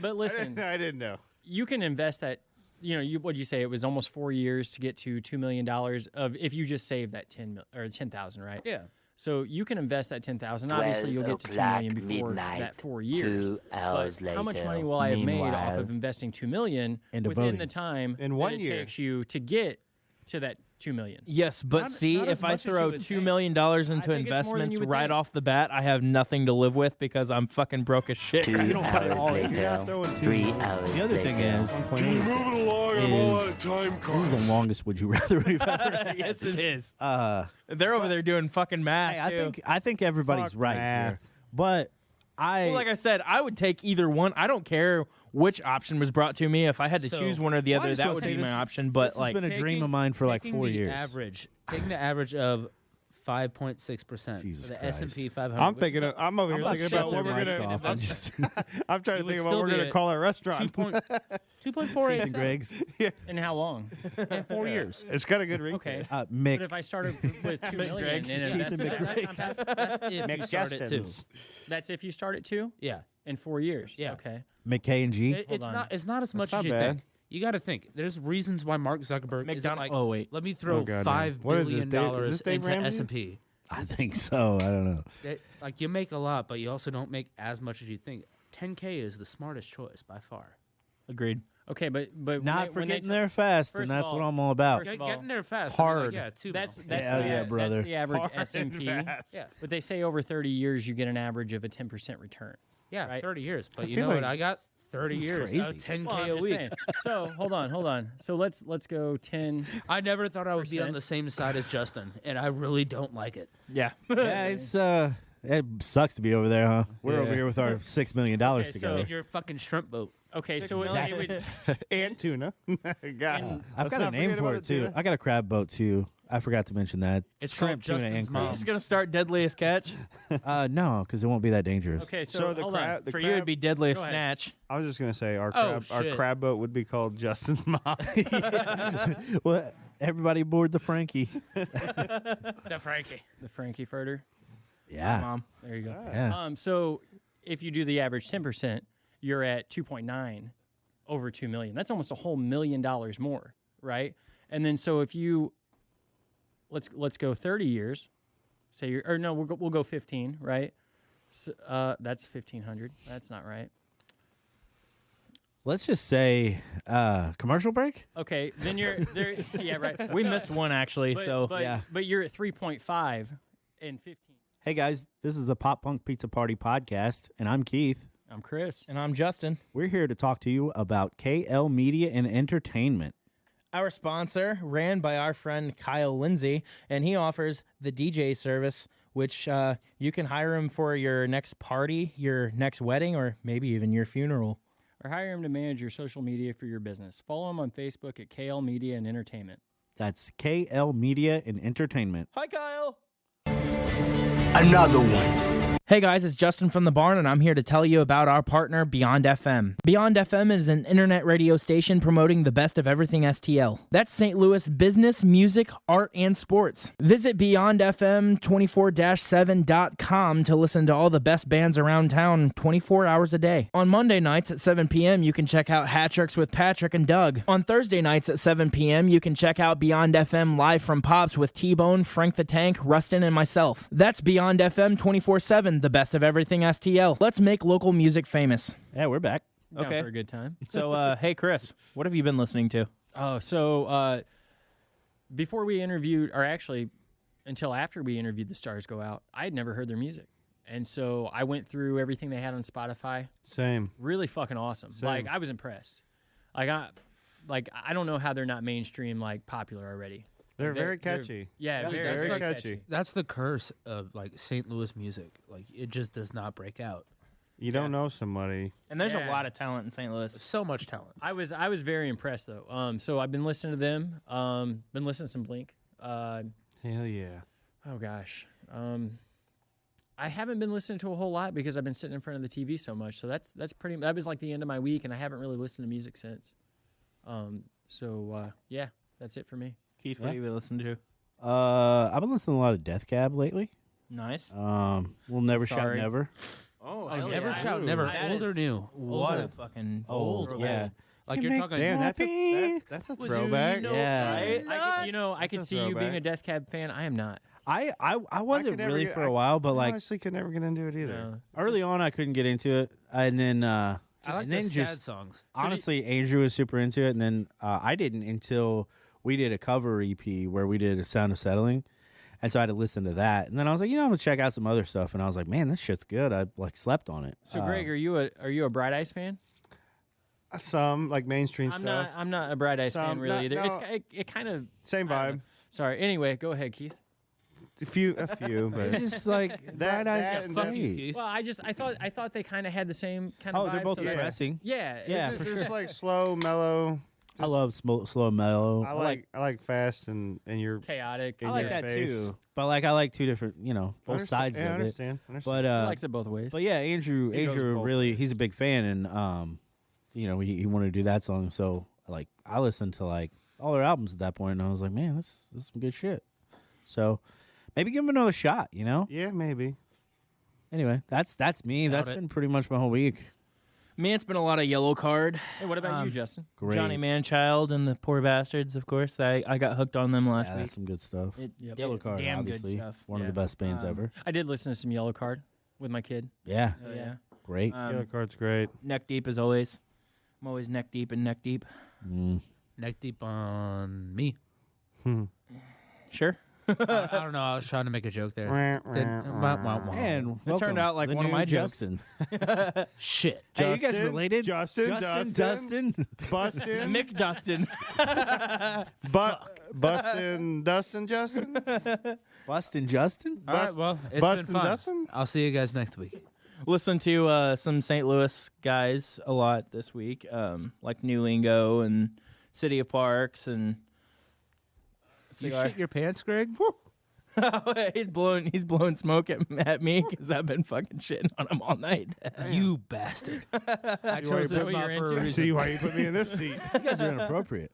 but listen,
I didn't know.
you can invest that. What'd you say? It was almost 4 years to get to $2 million of if you just save that 10,000, right?
Yeah.
So you can invest that 10,000. Obviously, you'll get to 2 million before
midnight,
that 4 years.
2 hours
But how much
later,
money will I have made off
meanwhile-
of investing 2 million
Into
within
boating.
the time
In
that
1
it
year.
takes you to get to that 2 million?
Yes, but
Not-
see,
not as
if I
much as you
throw
would
$2
think.
million into
think it's more than
investments
you would
right
think.
off the bat, I have nothing to live with because I'm fucking broke as shit.
2
right now.
hours
You're not
later,
throwing
3 hours
The other thing
later.
is, this is the longest would you rather we've ever had.
Yes, it is.
They're
They're over there doing fucking math.
Hey,
too.
I think everybody's
Fuck
right
math.
here, but
Well, like I said, I would take either one. I don't care which option was brought to me. If I had to
So,
choose one or the
Well, I
other,
just
that
wanna
would
say
be
this-
my option. But
this
like,
has been a dream of mine for like 4 years.
Taking the average of 5.6%
Jesus
for the
Christ.
S&P 500.
I'm
which
thinking.
is
I'm over
I'm
here
about to
thinking
shut
about
their
what we're
mics
gonna.
off. I'm just
I'm trying
You
to
would
think about
still
what we're
be
gonna
at
call our restaurant.
2.48
Keith and Greg's.
And how long?
in 4 years.
It's got a good ring.
Okay.
Mick.
But if I started with 2 million
Greg.
and
Keith
invested
and
that,
Greg.
That's if you start it too.
McGustins.
that's if you start at 2
Yeah.
in 4 years.
Yeah.
Okay.
McKay and G.
It's
on.
not. It's not as much
not
as you
bad.
think. You got to think. There's reasons why Mark Zuckerberg isn't
McDonald.
like.
Oh wait,
Let me throw
goddamn.
$5
What is this,
billion
Dave- is this Dave
into
Ramsey?
S&P.
I think so. I don't know.
Like you make a lot, but you also don't make as much as you think. 10K is the smartest choice by far.
agreed.
Okay, but
Not for getting there fast, and
first of
that's what
all-
I'm all about.
first of all,
Getting there fast.
hard.
Yeah, too.
that's
Hell
the,
yeah,
that's
brother.
the average
Hard and
S&P.
fast.
Yeah.
But they say over 30 years you get an average of a 10% return.
Yeah,
right?
30 years. But
I
you
feel
know what?
like-
I got 30
This is
years.
crazy.
10K
Well, I'm
a
just
week.
saying. So hold on. So let's go 10.
I never thought I would be on
10%.
the same side as Justin, and I really don't like it.
Yeah.
Yeah, it sucks to be over there, huh? We're over
Yeah.
here with our $6 million
Okay, so
together.
In your fucking shrimp boat.
Okay, so
Exactly.
it would,
And tuna. God,
I've
let's
got a
not
name
forget
for
about
it
the
too.
tuna.
I got a crab boat too. I forgot to mention that.
It's
shrimp,
called
tuna, and
Justin's Mom.
crab.
Just gonna start deadliest catch.
No, because it won't be that dangerous.
okay, so,
So the
hold
crab,
on.
the
For
crab,
you, it'd be deadliest
Go ahead.
snatch.
I was just gonna say our
Oh,
our
shit.
crab boat would be called Justin's Mom.
Well, everybody aboard the Frankie.
The Frankie.
The Frankie Furter.
Yeah.
Mom.
There you go.
Yeah.
So if you do the average 10%, you're at 2.9 over 2 million. That's almost a whole $1 million more, right? And then so if you let's go 30 years, say you're or no, we'll go 15, right? So, that's 1,500. That's not right.
Let's just say commercial break.
Okay, then you're there. Yeah, right.
We missed one actually,
But,
so
but,
yeah.
but you're at 3.5 and 15.
Hey guys, this is the Pop Punk Pizza Party podcast, and I'm Keith.
I'm Chris.
and I'm Justin.
We're here to talk to you about KL Media and Entertainment.
Our sponsor ran by our friend Kyle Lindsay, and he offers the DJ service, which you can hire him for your next party, your next wedding, or maybe even your funeral.
Or hire him to manage your social media for your business. Follow him on Facebook at KL Media and Entertainment.
That's KL Media and Entertainment.
Hi, Kyle.
Another one.
Hey guys, it's Justin from the barn, and I'm here to tell you about our partner, Beyond FM. Beyond FM is an internet radio station promoting the best of everything STL. That's St. Louis business, music, art, and sports. Visit BeyondFM24-7.com to listen to all the best bands around town 24 hours a day. On Monday nights at 7 p.m., you can check out Hattricks with Patrick and Doug. On Thursday nights at 7 p.m., you can check out Beyond FM live from Pops with T-Bone, Frank the Tank, Rustin, and myself. That's Beyond FM 24-7. The best of everything STL. Let's make local music famous.
Yeah, we're back.
Down
Okay.
for a good time.
So, hey, Chris, what have you been listening to?
Oh, so before we interviewed, or actually until after we interviewed The Stars Go Out, I had never heard their music. And so I went through everything they had on Spotify.
Same.
Really fucking awesome.
Same.
Like, I was impressed. I don't know how they're not mainstream, like, popular already.
They're
They're-
very
they're-
catchy.
Yeah,
Dude,
very,
that's
very
like-
catchy.
That's the curse of like St. Louis music. Like it just does not break out.
You don't know somebody.
And there's
Yeah.
a lot of talent in St. Louis.
So much talent.
I was very impressed though. So I've been listening to them. Been listening to some Blink.
Hell yeah.
Oh gosh. I haven't been listening to a whole lot because I've been sitting in front of the TV so much. So that was like the end of my week, and I haven't really listened to music since. Yeah, that's it for me.
Keith, what have you been listening to?
I've been listening to a lot of Death Cab lately.
Nice.
We'll never shout
Sorry.
never.
Oh,
Never shout never.
That
Old or
is-
new?
What a
Old.
fucking
Old.
Yeah.
Like
You
you're
make
talking.
Damn, that's
Happy.
that's a
With you,
throwback.
you know,
Yeah.
Right? I could
That's a
see you being
throwback.
a Death Cab fan. I am not.
I wasn't
could never
really
get-
for a while, but
I
like
honestly could never get into it either.
No.
early on, I couldn't get into it, and then
I like
and
the
then
sad
just
songs.
honestly, Andrew was super into it, and then I didn't until we did a cover EP where we did a Sound of Settling, and so I had to listen to that, and then I was like, I'm gonna check out some other stuff, and I was like, man, this shit's good. I like slept on it.
So Greg, are you a Bright Eyes fan?
Some like mainstream stuff.
I'm not a Bright Eyes fan
Some-
really either.
no.
It kind of
Same
I don't
vibe.
know. Sorry. Anyway, go ahead, Keith.
A few, but
It's just like
That-
Bright Eyes
that
is
and
Fuck
great.
you, Keith.
Well, I thought they kind of had the same kind of
Oh,
vibe.
they're both
so that's-
depressing.
Yeah.
Yeah,
it's
for
just
sure.
like slow, mellow.
I love slow mellow.
I like fast and you're.
Chaotic.
I
in
like
your
that
face.
too, but like I like two different, both sides
I
of it.
understand.
But
He likes it both ways.
But yeah, Andrew
He goes both
really
ways.
he's a big fan, and he wanted to do that song, so like I listened to like all their albums at that point, and I was like, man, this is some good shit. So maybe give him another shot,
Yeah, maybe.
Anyway, that's me.
Doubt
That's
it.
been pretty much my whole week.
Me, it's been a lot of Yellow Card.
Hey, what about you, Justin?
Great.
Johnny Manchild and the Poor Bastards, of course. I got hooked on them last
Yeah,
week.
that's some good stuff.
Yep.
Yellow Card,
damn
obviously,
good stuff.
one of
Yeah.
the best bands
Um,
ever.
I did listen to some Yellow Card with my kid.
Yeah,
So, yeah.
great.
Yellow card's great.
Neck deep as always. I'm always neck deep and neck deep.
Mm.
Neck deep on me.
Sure.
I don't know. I was trying to make a joke there.
Man,
It turned out like
the
one of
new
my jokes.
Justin.
Shit.
Hey, you guys
Justin,
related?
Justin,
Dustin.
Bustin,
Mick Dustin.
Bustin, Dustin, Justin,
Bustin Justin?
All right, well, it's
Bustin,
been fun.
Dustin.
I'll see you guys next week.
Listen to some St. Louis guys a lot this week, like New Lingo and City of Parks and.
You
Cigar.
shit your pants, Greg?
he's blowing smoke at me because I've been fucking shitting on him all night.
You bastard. I chose this
what
spot
you're
for a
into?
reason.
See why you put me in this seat.
You guys are inappropriate.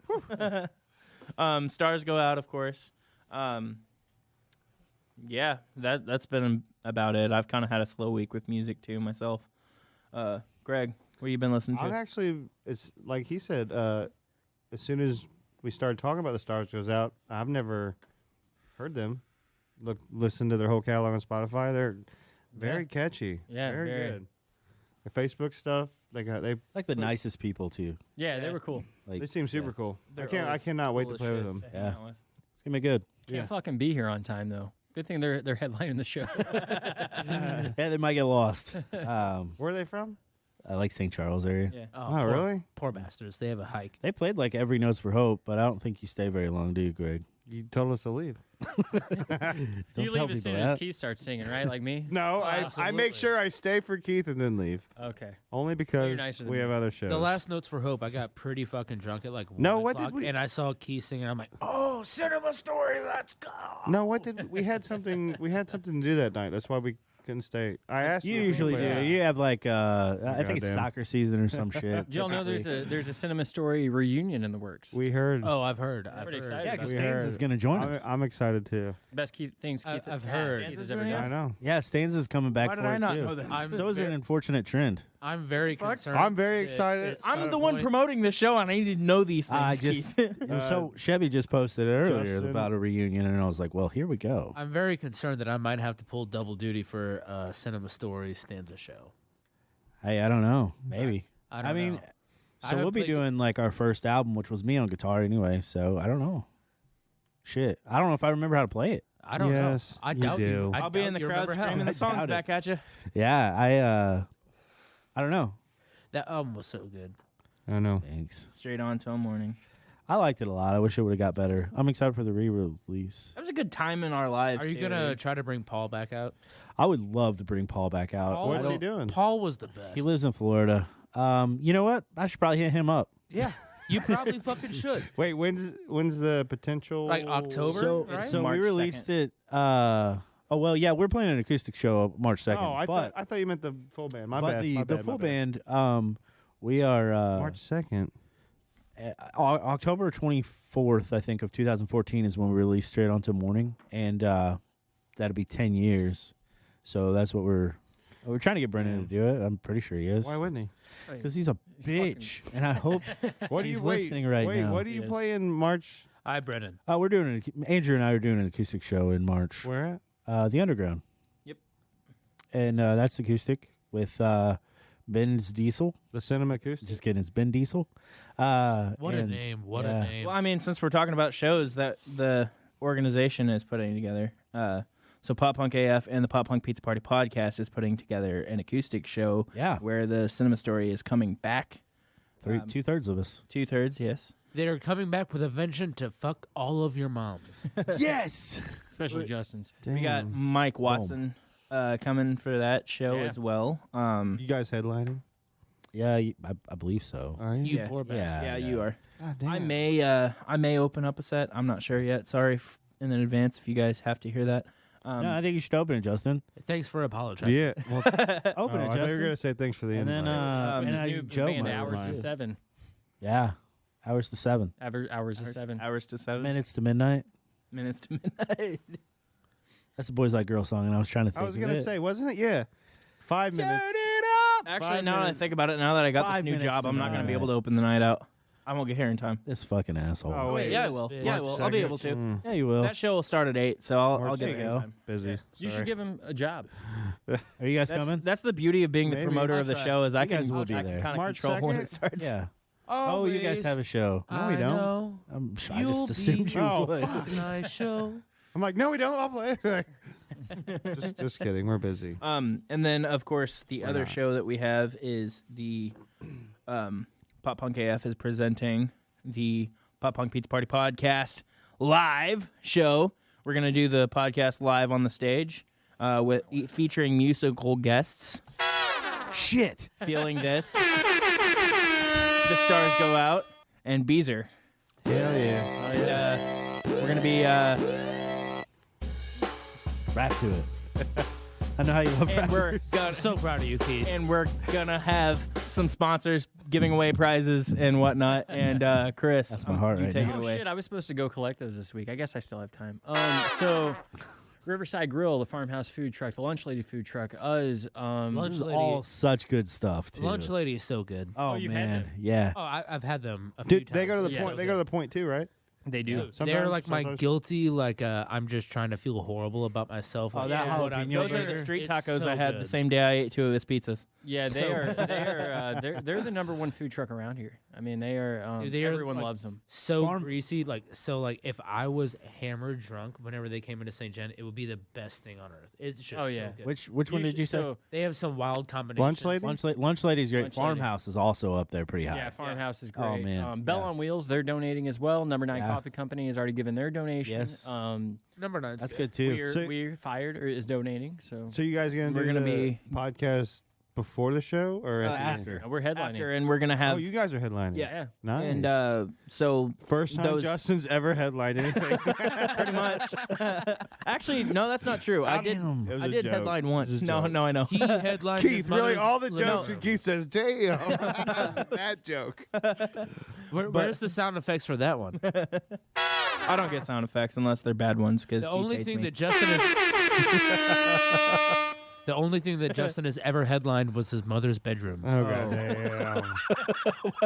Stars go out, of course. Yeah, that's been about it. I've kind of had a slow week with music too myself. Greg, what you been listening to?
I'm actually, it's like he said, as soon as we started talking about the Stars Goes Out, I've never heard them. Listen to their whole catalog on Spotify. They're very catchy.
Yeah,
very
very.
good. Their Facebook stuff, they
Like the nicest people too.
Yeah, they were cool.
Like
they seem super cool.
They're
I cannot wait to play with them.
Yeah. It's gonna be good.
Can't fucking be here on time though. Good thing they're headlining the show.
Yeah, they might get lost.
Where are they from?
I like St. Charles area.
Yeah.
Oh, really?
Poor bastards. They have a hike.
They played like every Notes for Hope, but I don't think you stay very long, do you, Greg?
You told us to leave.
You
tell
leave as soon
people
as
that.
Keith starts singing, right? Like me?
No, I
absolutely.
make sure I stay for Keith and then leave.
Okay.
Only because
nicer than
we
me.
have other shows.
The last Notes for Hope, I got pretty fucking drunk at like 1
No, what
o'clock,
did we-
and I saw Keith singing. I'm like, oh, cinema story, let's go.
No, what did we had something? We had something to do that night. That's why we couldn't stay. I asked
You
if we
usually
could
do.
play.
You have like I think it's
Goddamn.
soccer season or some shit.
Did y'all know there's a Cinema Story reunion in the works?
We heard.
Oh, I've heard.
I'm
I've
pretty
heard.
excited
Yeah,
about
because
We
it.
Stans
heard.
is gonna join us.
I'm excited too.
Best things Keith,
I've heard.
Keith has ever
doing
done.
I know.
Yeah, Stans is coming back
Why
for
did I
it
not
too.
know this?
So is an unfortunate trend.
I'm very concerned.
I'm very
that
excited.
at some
I'm the one
point-
promoting the show, and I need to know these things.
I just
Keith.
so Chevy just posted earlier
Justin.
about a reunion, and I was like, well, here we go.
I'm very concerned that I might have to pull double duty for Cinema Story Stanza show.
Hey, I don't know, maybe.
I don't
I mean,
know. I
so
haven't
we'll be
played-
doing like our first album, which was me on guitar anyway. So I don't know. Shit, I don't know if I remember how to play it.
I don't
Yes,
know. I
you
doubt
do.
you. I
I'll be
doubt
in the
you
crowd
remember how.
screaming the songs
doubt it.
back at you.
Yeah, I don't know.
That album was so good.
I know.
Thanks.
Straight on till morning.
I liked it a lot. I wish it would have got better. I'm excited for the re-release.
That was a good time in our lives.
Are you
too.
gonna try to bring Paul back out?
I would love to bring Paul back out.
Paul
What's
I
he
don't-
doing?
Paul was the best.
He lives in Florida. You know what? I should probably hit him up.
Yeah, you probably fucking should.
Wait, when's the potential?
Like October?
So,
right?
so
March
we released it. Oh well, yeah, we're playing an acoustic show March 2nd.
Oh,
but
I thought you meant the full band. My
but
bad.
the
my
the
bad,
full
my bad.
band. We are
March 2nd.
October 24th, I think, of 2014 is when we released Straight Onto Morning, and that'll be 10 years. So that's what we're trying to get Brendan to do it. I'm pretty sure he is.
Why wouldn't
Because he's a bitch, and I hope
he? What
he's
do you wait,
listening right
wait,
now.
what do you
He is.
play in March?
Hi, Brennan.
We're doing Andrew and I are doing an acoustic show in March.
Where at?
The Underground.
Yep.
And that's acoustic with Ben's Diesel.
The Cinema Acoustic.
Just kidding, it's Ben Diesel.
What a
and-
name! What
yeah.
a name!
Well, I mean, since we're talking about shows that the organization is putting together, so Pop Punk AF and the Pop Punk Pizza Party podcast is putting together an acoustic show.
Yeah.
Where the Cinema Story is coming back.
2/3 of us.
2/3, yes.
They're coming back with a vengeance to fuck all of your moms.
Yes.
Especially Justin's.
We got Mike Watson coming for that show
Yeah.
as well.
You guys headlining?
Yeah, I believe so.
Are you?
You
Yeah.
poor
Yeah.
bastard.
Yeah, you are.
God
I
damn.
may open up a set. I'm not sure yet. Sorry in advance if you guys have to hear that.
No, I think you should open it, Justin.
Thanks for apologizing.
Yeah. Well,
Open
I
it,
thought you were
Justin.
gonna say thanks for the
And
invite.
then, and
His
I-
new
Joe
band,
might
Hours to
remind.
7.
Yeah, hours to 7,
Hours to 7.
Hours to 7
minutes to midnight.
minutes to midnight.
That's a Boys Like Girls song, and I was trying to think.
I was
of
gonna
it.
say, wasn't it? Yeah. 5 minutes.
Actually,
5
now that I
minutes.
think about it, now that I got this
5
new
minutes
job,
to
I'm not going to be
midnight.
able to open the night out. I won't get here in time.
This fucking asshole.
Oh, wait.
Yeah, I
this
will.
bitch.
Yeah, I will. I'll be able to.
Mm.
Yeah, you will.
That show will start at 8, so I'll
March
get
there
there
you
in
go.
time.
Busy.
You should
Sorry.
give him a job.
Are you guys
That's,
coming?
that's the beauty of being the
Maybe.
promoter of the
I'll
show is I
You
can,
guys will be
I can
there.
kind of
March
control when
2nd?
it starts.
Yeah. Oh, you guys have a show.
No, we don't.
Know
I just assumed you
Oh,
would.
fuck. Nice show.
I'm like, no, we don't. I'll play. just kidding. We're busy.
And then of course the other show that we have is the Pop Punk AF is presenting the Pop Punk Pizza Party podcast live show. We're gonna do the podcast live on the stage with featuring musical guests.
Shit.
Feeling this. The Stars Go Out and Beezer.
Hell yeah.
And, we're gonna be
rap to it. I know how you love
and we're
rappers.
gonna,
So proud of you, Keith.
and we're gonna have some sponsors giving away prizes and whatnot. And Chris,
That's my heart
you
right
take
now.
it
Oh
away.
shit! I was supposed to go collect those this week. I guess I still have time. So, Riverside Grill, the Farmhouse Food Truck, the Lunch Lady Food Truck, us.
This is
Lady.
all such good stuff, too.
Lunch Lady is so good.
Oh,
you've had
man.
them?
Yeah.
Oh, I've had them a few
Dude,
times.
they go to the
Yeah,
point.
so
They go to the point too, right?
They do.
They're
Sometimes-
like my
sometimes-
guilty, like I'm just trying to feel horrible about myself.
Oh,
like,
that
what I'm
jalapeno
doing.
Those are
burger?
the street
It's
tacos
so
I had the
good.
same day I ate 2 of his pizzas.
Yeah, they are. They're the number one food truck around here. I mean, they are.
Dude, they are,
everyone
like,
loves them.
So
Farm-
greasy, like if I was hammered drunk whenever they came into St. John, it would be the best thing on earth. It's just
Oh, yeah.
so good.
Which one did you say?
So,
They have some wild combinations.
Lunch Lady?
Lunch Lady's great.
Lunch Lady.
Farmhouse is also up there pretty high.
yeah, Farmhouse is
Oh,
great.
man.
Bell
Yeah.
on Wheels, they're donating as well. Number 9
Yeah.
Coffee Company has already given their donation.
Yes.
Number 9.
That's good, too.
We're Fired or is donating. So,
So you guys gonna
We're
do
gonna
the
be-
podcast before the show or at the end?
after.
we're headlining.
After, and we're gonna have
Oh, you guys are headlining.
Yeah.
Nice.
and so
First time
those-
Justin's ever headlined anything.
pretty much. Actually, no, that's not true. I did.
Damn.
It was
I
a
did
joke.
headline
It was
once.
a
No,
joke.
no, I know.
He headlined his
Keith, really,
mother's
all the
living
jokes,
room.
and Keith says, "Damn, that joke."
Where's the sound effects for that one?
I don't get sound effects unless they're bad ones because
The only thing that Justin is. The only thing that Justin has ever headlined was his mother's bedroom.
Oh god, damn.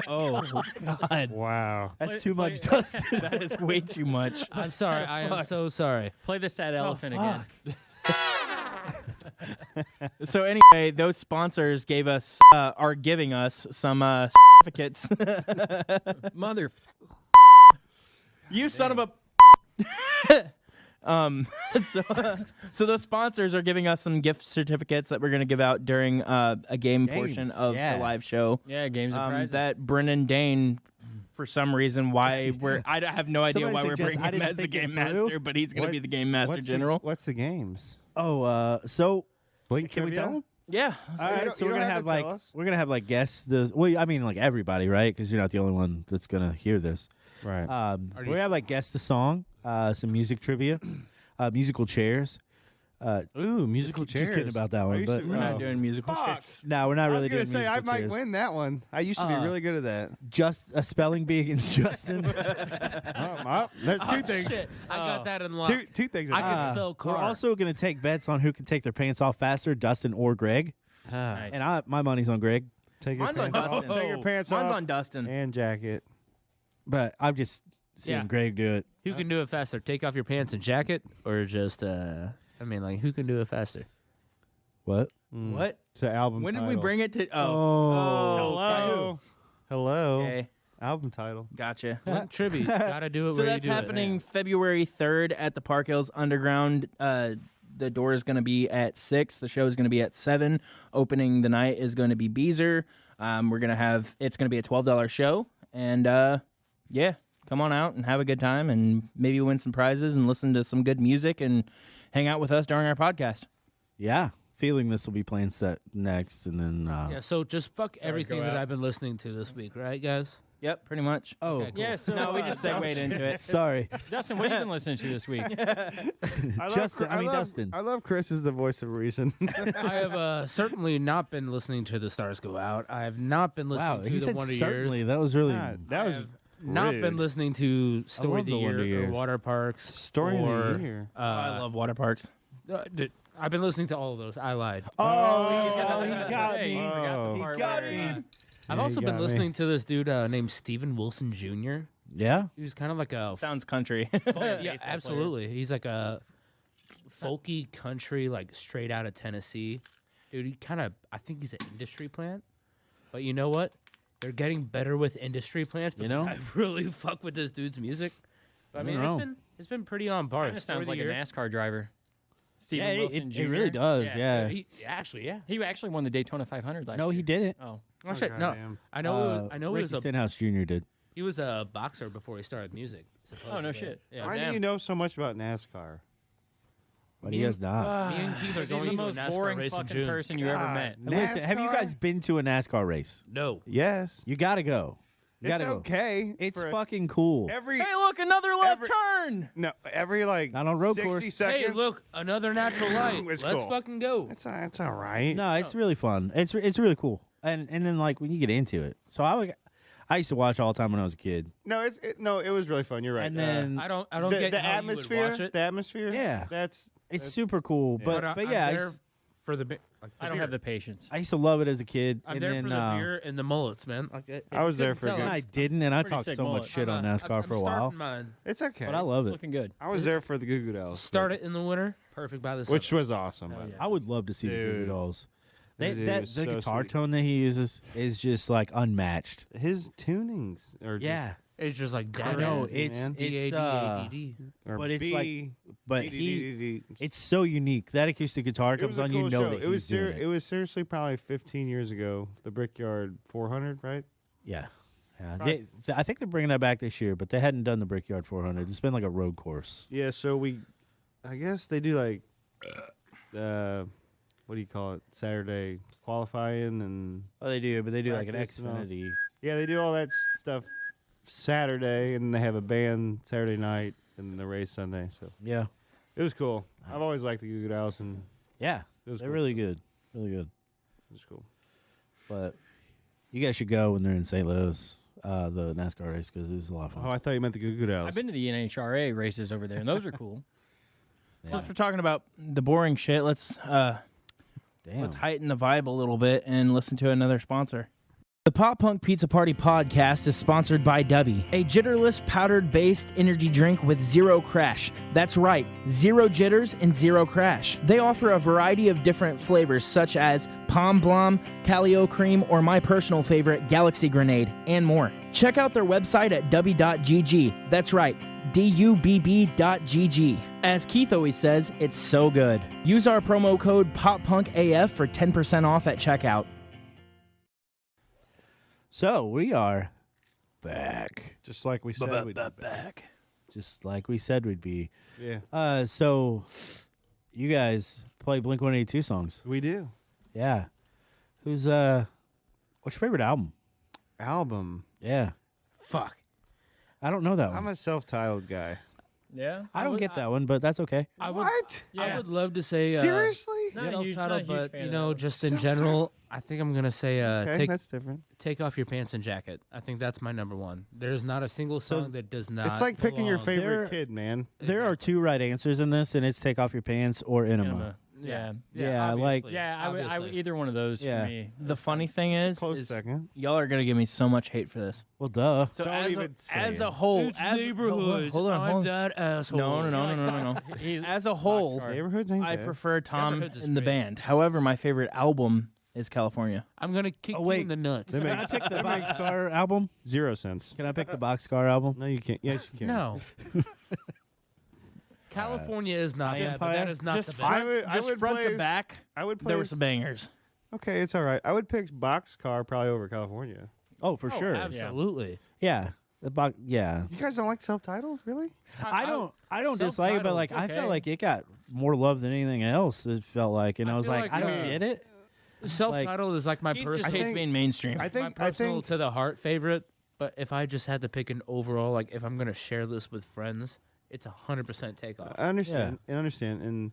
Oh God,
Wow.
That's too much, Dustin.
that is way too much.
I'm sorry. I am so sorry.
Play the sad elephant again.
So anyway, those sponsors gave us are giving us some certificates.
Mother.
You son of a. So those sponsors are giving us some gift certificates that we're going to give out during a game portion
Games,
of
yeah.
the live show.
Yeah, games and prizes.
That Brennan Dane, for some reason, I have no idea
Somebody
why we're
suggest-
bringing
I
him
didn't
as the
think it
game
through.
master, but he's going to
What-
be the game master general.
What's the games?
Oh, so
Blink
can we
trivia?
tell them?
Yeah.
All
you
right,
don't-
so
you
we're
don't
gonna
have
have
to
like
tell us.
we're gonna have like guests. Well, I mean like everybody, right? Because you're not the only one that's gonna hear this.
Right.
We're gonna have like guess the song, some music trivia, musical chairs.
Ooh, musical
Just kidding about that one, but
We're not doing musical
Fuck.
chairs.
no, we're not
I was
really
gonna
doing
say I
musical
might
chairs.
win that one. I used to be really good at that.
Just a spelling bee against Justin.
There's two things.
Shit, I got that in lock.
Two things.
I can spell
We're
car.
also gonna take bets on who can take their pants off faster, Dustin or Greg.
Nice.
And my money's on Greg,
Take your
Mine's on
pants off.
Dustin.
Take your pants
Mine's
off
on Dustin.
and jacket.
but I'm just seeing
Yeah.
Greg do it.
Who can do it faster? Take off your pants and jacket, or just I mean, like who can do it faster?
What?
What?
It's the album.
When did we
title.
bring it to?
Hello. Hello.
Okay,
Album title.
gotcha.
Blink trivia. Gotta do it
So
where
that's
you do
happening February 3rd at the Park Hills Underground. The door is going to be at 6. The show is going to be at 7. Opening the night is going to be Beezer. We're going to have, it's going to be a $12 show. And yeah, come on out and have a good time and maybe win some prizes and listen to some good music and hang out with us during our podcast.
Yeah, feeling this will be playing set next, and then
it. Yeah. So just fuck everything
go
that
out.
I've been listening to this week, right, guys?
Yep, pretty much.
oh,
Okay, cool.
Yeah, so
No, we just segued into it.
sorry,
Dustin, what have you been listening to this week?
Justin. Dustin.
I love Chris as the voice of reason.
I have certainly not been listening to The Stars Go Out. I have not been listening
Wow,
to
he
the
said
Wonder
certainly.
Years.
That was really.
that was
Not been
rude.
listening to Story
love
of the
the Wonder
Year or
Years.
Water Parks.
Story
or,
of the Year.
I love water parks.
Dude, I've been listening to all of those. I lied.
Oh,
He
got
Say,
me.
you forgot the
He
part
got
where,
him.
I've
Yeah,
also
you
been
got me.
listening to this dude named Steven Wilson Jr.
Yeah.
He was kind of like a
Sounds country.
yeah, absolutely. He's like a folky country, like straight out of Tennessee. Dude, he kind of, I think he's an industry plant. But you know what? They're getting better with industry plants because
You know?
I really fuck with this dude's music. But I mean,
know.
It's been pretty on par.
Kind of sounds like a NASCAR driver. Steven
Yeah,
Wilson Jr.
it really does. Yeah.
He actually
won the Daytona 500 last year.
No, he didn't.
Oh,
Oh, shit, no.
goddamn.
I know. I know he
Ricky
was a
Stenhouse Jr. did.
he was a boxer before he started music.
Oh, no
supposedly.
shit.
Yeah.
Why
damn.
do you know so much about NASCAR?
But he has not.
Me and Keith are
He's
going
the
to a
most
NASCAR
boring
race in
fucking
June.
person you ever met.
And listen, have you guys been to a NASCAR race?
No.
Yes.
You gotta go. You
It's
gotta go.
okay.
It's
for
fucking cool.
every
Hey, look, another left turn.
every like
Not on road
60
course.
seconds.
Hey, look, another natural light.
It's
Let's
cool.
fucking go.
It's all right.
No, it's really fun. It's really cool. And then like when you get into it. So I used to watch all the time when I was a kid.
No, it was really fun. You're right.
And then
I don't
the,
get
the
how
atmosphere.
You would watch it.
The atmosphere.
Yeah.
That's
it's super cool. But
I'm
yeah,
there for the,
I don't have the patience.
I used to love it as a kid.
I'm
and
there
then,
for the beer and the mullets, man.
I was there for a
And
good.
I didn't, and I
Pretty
talked
sick
so much
mullet.
shit on NASCAR for a while.
It's okay.
But I love it.
Looking good.
I was there for the Goo Goo Dolls.
Start it in the winter. Perfect by the summer.
which was awesome.
Hell
by the
yeah.
way.
I would love to see the Goo Goo
Dude.
Dolls.
Dude, it was
The
so
guitar
sweet.
tone that he uses is just like unmatched.
His tunings are
Yeah,
It's just like
I know
Crazy,
it's
man.
D-A-D-A-D-D.
or
but it's
B,
like- but
D, D,
he
D, D, D.
it's so unique. That acoustic guitar
It
comes
was a
on,
cool
you know
show.
that
it was
he's doing
it was seriously probably 15 years ago. The Brickyard 400, right?
Yeah. Yeah,
Right.
I think they're bringing that back this year, but they hadn't done the Brickyard 400. It's been like a road course.
Yeah. So I guess they do like, what do you call it? Saturday qualifying and
Oh, they do, but they do like an
Practice and all.
Xfinity.
yeah, they do all that stuff Saturday, and they have a band Saturday night and the race Sunday. So
Yeah,
it was cool.
Nice.
I've always liked the Goo Goo Dolls, and
yeah,
it was
they're
cool.
really good, really good.
It was cool.
But you guys should go when they're in St. Louis, the NASCAR race, because it's a lot of fun.
Oh, I thought you meant the Goo Goo Dolls.
I've been to the NHRA races over there, and those are cool.
Since we're talking about the boring shit, let's
Damn.
heighten the vibe a little bit and listen to another sponsor. The Pop Punk Pizza Party podcast is sponsored by Dubby, a jitterless powdered-based energy drink with zero crash. That's right, 0 jitters and 0 crash. They offer a variety of different flavors such as Palm Blom, Calio Cream, or my personal favorite, Galaxy Grenade, and more. Check out their website at dubby.gg. That's right, dubb.gg. As Keith always says, it's so good. Use our promo code POPPUNKAF for 10% off at checkout.
So we are back,
just like we said. we'd be
back, just like we said we'd be.
Yeah,
So you guys play Blink-182 songs?
we do.
Yeah. Who's what's your favorite album?
Album.
Yeah,
Fuck.
I don't know that
I'm
one.
a self-titled guy.
Yeah.
I don't get that one, but that's okay.
I would,
What?
I would love to say
Seriously?
Not a huge-
self-titled,
not a huge
but
fan
you
of
know,
that.
just in general, I think I'm gonna say
Okay, that's different.
take off your pants and jacket. I think that's my number one. There's not a single song that does not.
It's like picking your
belong.
favorite
There-
kid, man.
There are 2 right answers in this, and it's Take Off Your Pants or Enema.
Enema. Yeah.
Yeah, like-
obviously,
Yeah, I would
obviously.
either one of those
Yeah.
for me.
The funny thing is
Close second.
y'all are gonna give me so much hate for this.
Well, duh.
So
Don't
as
even say
as
it.
a whole,
It's
as
neighborhoods.
Hold on,
I'm
hold on.
that asshole.
No. As a whole,
Boxcar.
Neighborhoods ain't
I
bad.
prefer Tom
Neighborhoods is
in the
great.
band. However, my favorite album is California.
I'm gonna kick
Oh,
you
wait.
in the nuts.
That
Can I
makes-
pick the Boxcar album?
0 cents.
Can I pick the Boxcar album?
No, you can't. Yes, you can.
No. California is not bad, but that is not
just
the
front,
best.
I
just
would
front to
place-
back.
I would play.
There were some bangers.
Okay, it's all right. I would pick Boxcar probably over California.
Oh, for sure.
Absolutely.
Yeah. Yeah.
You guys don't like self-titled, really?
I don't dislike it, but
self-titled,
like
it's
I felt
okay.
like it got more love than anything else. It felt like, and I was
feel
like,
like,
I don't
uh,
get it.
Self-titled is like my
Keith just
personal,
hates being mainstream.
I
my
think. I
personal
think.
to the heart favorite. But if I just had to pick an overall, like if I'm gonna share this with friends, it's 100% Takeoff.
I understand. I understand, and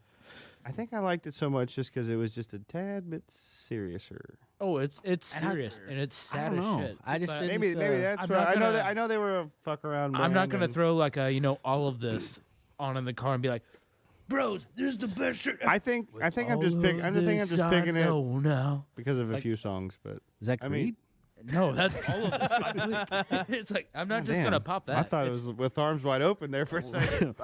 I think I liked it so much just because it was just a tad bit seriouser.
Oh, it's
And I-
serious and it's
I
sad
don't
as
know.
shit.
I just
But
didn't.
Maybe that's
I'm
why
not
I know
gonna-
that. I know they were a fuck around.
I'm not
band
gonna
and-
throw like all of this on in the car and be like, bros, this is the best shit.
I think. I'm just picking. I think I'm just picking it
No, no,
because of a
Like-
few songs, but
Is that
I
Creed?
mean-
no. That's all of this. My week. It's like I'm not just
Damn.
gonna pop that.
I thought it
It's-
was with arms wide open there for a second.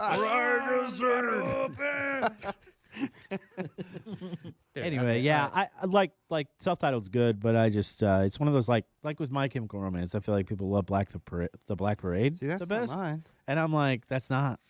Anyway, yeah, I like self-titled's good, but I just it's one of those like with My Chemical Romance. I feel like people love the Black Parade
See, that's
the
not
best,
mine.
and I'm like, that's not.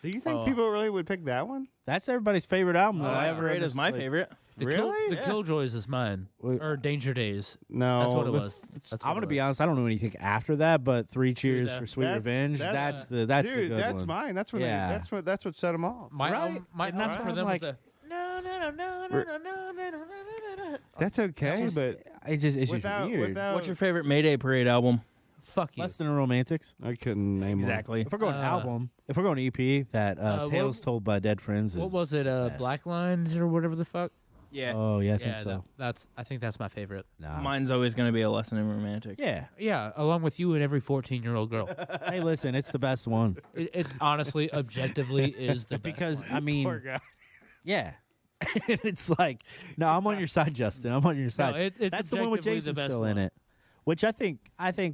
Do you think people really would pick that one?
That's everybody's favorite album. That I ever
Parade
heard.
is my favorite.
The
Really?
Killjoys is mine.
Wait.
Or Danger Days.
No,
That's what it
the-
was. That's
I'm
what
gonna
it
be
was.
honest. I don't know anything after that, but Three Cheers
Death.
for Sweet Revenge. That's the
dude,
good
that's
one.
mine. That's what
Yeah.
that's what set them off.
My
Right?
album, my
And that's
album
why
for them
I'm
was
like-
the no no no no no no no no no no.
That's okay,
It's
but
just
without,
weird.
without
What's your favorite Mayday Parade album?
Fuck you.
Less Than a Romantics.
I couldn't name
Exactly.
If we're going album, if we're going EP, that Tales Told by Dead Friends is.
What was it?
best.
Black Lines or whatever the fuck.
Yeah.
Oh yeah, I think
Yeah,
so.
I think that's my favorite.
Nah.
Mine's always going to be A Lesson in Romantics.
Yeah.
Yeah, along with you and every 14-year-old girl.
Hey, listen, it's the best one
It honestly, objectively, is the best
because
one.
I mean,
Poor guy.
yeah. It's like, no, I'm on your side, Justin. I'm on your side.
it's
That's the one with
objectively the
Jason
best
still
one.
in it, which I think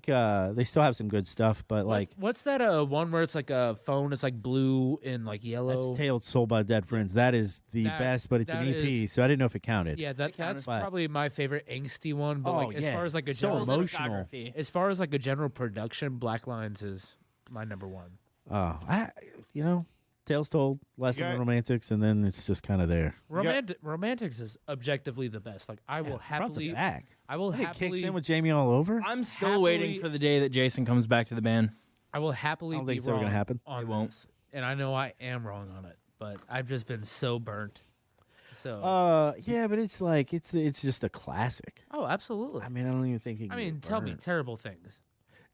they still have some good stuff, but like
What's that one where it's like a phone? It's like blue and like yellow.
that's Tales Told by Dead Friends. That is the
That-
best, but it's an
that
EP,
is-
so I didn't know if it counted.
Yeah, that's
But-
probably my favorite angsty one. But
Oh,
like as
yeah.
far as like a
So
general
emotional.
as far as like a general production, Black Lines is my number one.
Oh, Tales Told, Lesson
got-
in Romantics, and then it's just kind of there.
Romantics is objectively the best. Like I will
Front to
happily,
back.
I will
When it
happily,
kicks in with Jamie all over.
I'm still waiting for the day that Jason comes back to the band.
I will happily
I don't
be
think it's ever
wrong
gonna happen.
on
It won't.
this. And I know I am wrong on it, but I've just been so burnt. So
Yeah, but it's like it's just a classic.
oh, absolutely.
I mean, I don't even think. It can
I mean,
get
tell me,
burned.
Terrible Things.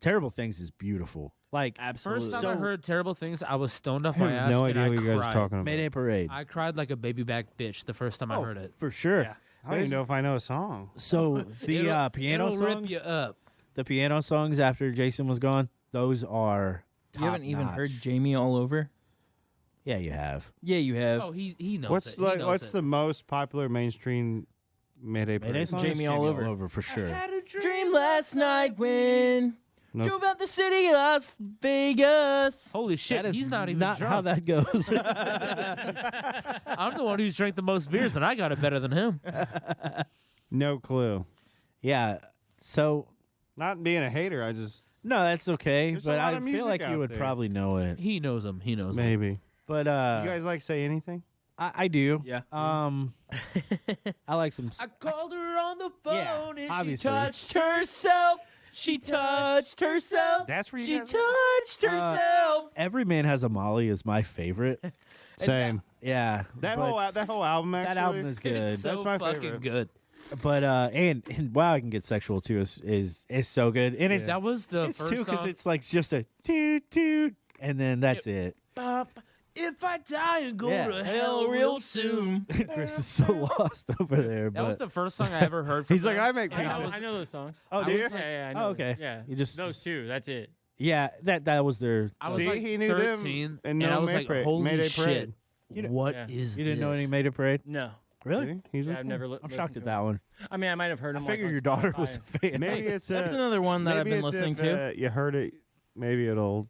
Terrible Things is beautiful. Like
Absolutely.
First time I heard Terrible Things, I was stoned off
I
my
have
ass
no
and
idea
I
what you guys
cried.
are talking about.
Mayday Parade.
I cried like a baby back bitch the first time I heard it.
For sure.
Yeah.
I don't even know if I know a song.
So the piano
it'll
songs,
rip you up.
the piano songs after Jason was gone, those are.
You haven't even
top-notch.
heard Jamie all over?
Yeah, you have.
Yeah, you have.
Oh, he knows
What's
it. He
like
knows
what's
it.
the most popular mainstream Mayday
Mayday
Parade?
songs,
Jamie all over.
for sure.
Dream last night when
Nope.
drove out the city of Las Vegas.
Holy shit,
That is
he's not even
not
drunk.
how that goes.
I'm the one who's drank the most beers, and I got it better than him.
No clue.
Yeah. So
Not being a hater, I just
no, that's okay.
There's a
but
lot
I
of
feel
music
like
out
you would
there.
probably know it.
He knows him. He knows him.
maybe.
But
You guys like say anything?
I do.
Yeah.
I like some.
I called her on the phone
Yeah,
and
obviously.
she touched herself. She touched herself.
That's where you
She
guys
touched herself.
Every Man Has a Molly is my favorite.
Same.
Yeah.
That
but
whole album actually.
that album is good.
It's so
That's my
fucking
favorite.
good.
But and Wow, I Can Get Sexual too is so good. And it's
That was the
it's
first
too because
song.
it's like just a toot toot and then that's it.
If I die and go
Yeah.
to hell real soon.
Chris is so lost over there.
That was
but
the first song I ever heard from
He's like,
them.
I make
And
pizza.
I know those songs.
oh,
I
do
was
you?
like-
Yeah, I know
Oh,
those.
okay.
Yeah,
You just
those two. That's it.
yeah that was their.
I was
See,
like
he knew them
13,
and
and
no
I was
May
like,
Parade-
holy
Mayday
shit.
Parade.
What
Yeah.
is
You didn't know
this?
any Made a Parade?
No.
Really?
See? He's
Yeah,
like,
I've never.
I'm shocked at that one.
I mean, I might have heard
I
them.
figured
like,
your
on
daughter
Spotify.
was a fan.
maybe it's
That's another one that I've
maybe
been
it's
listening
if,
to.
You heard it. Maybe it'll.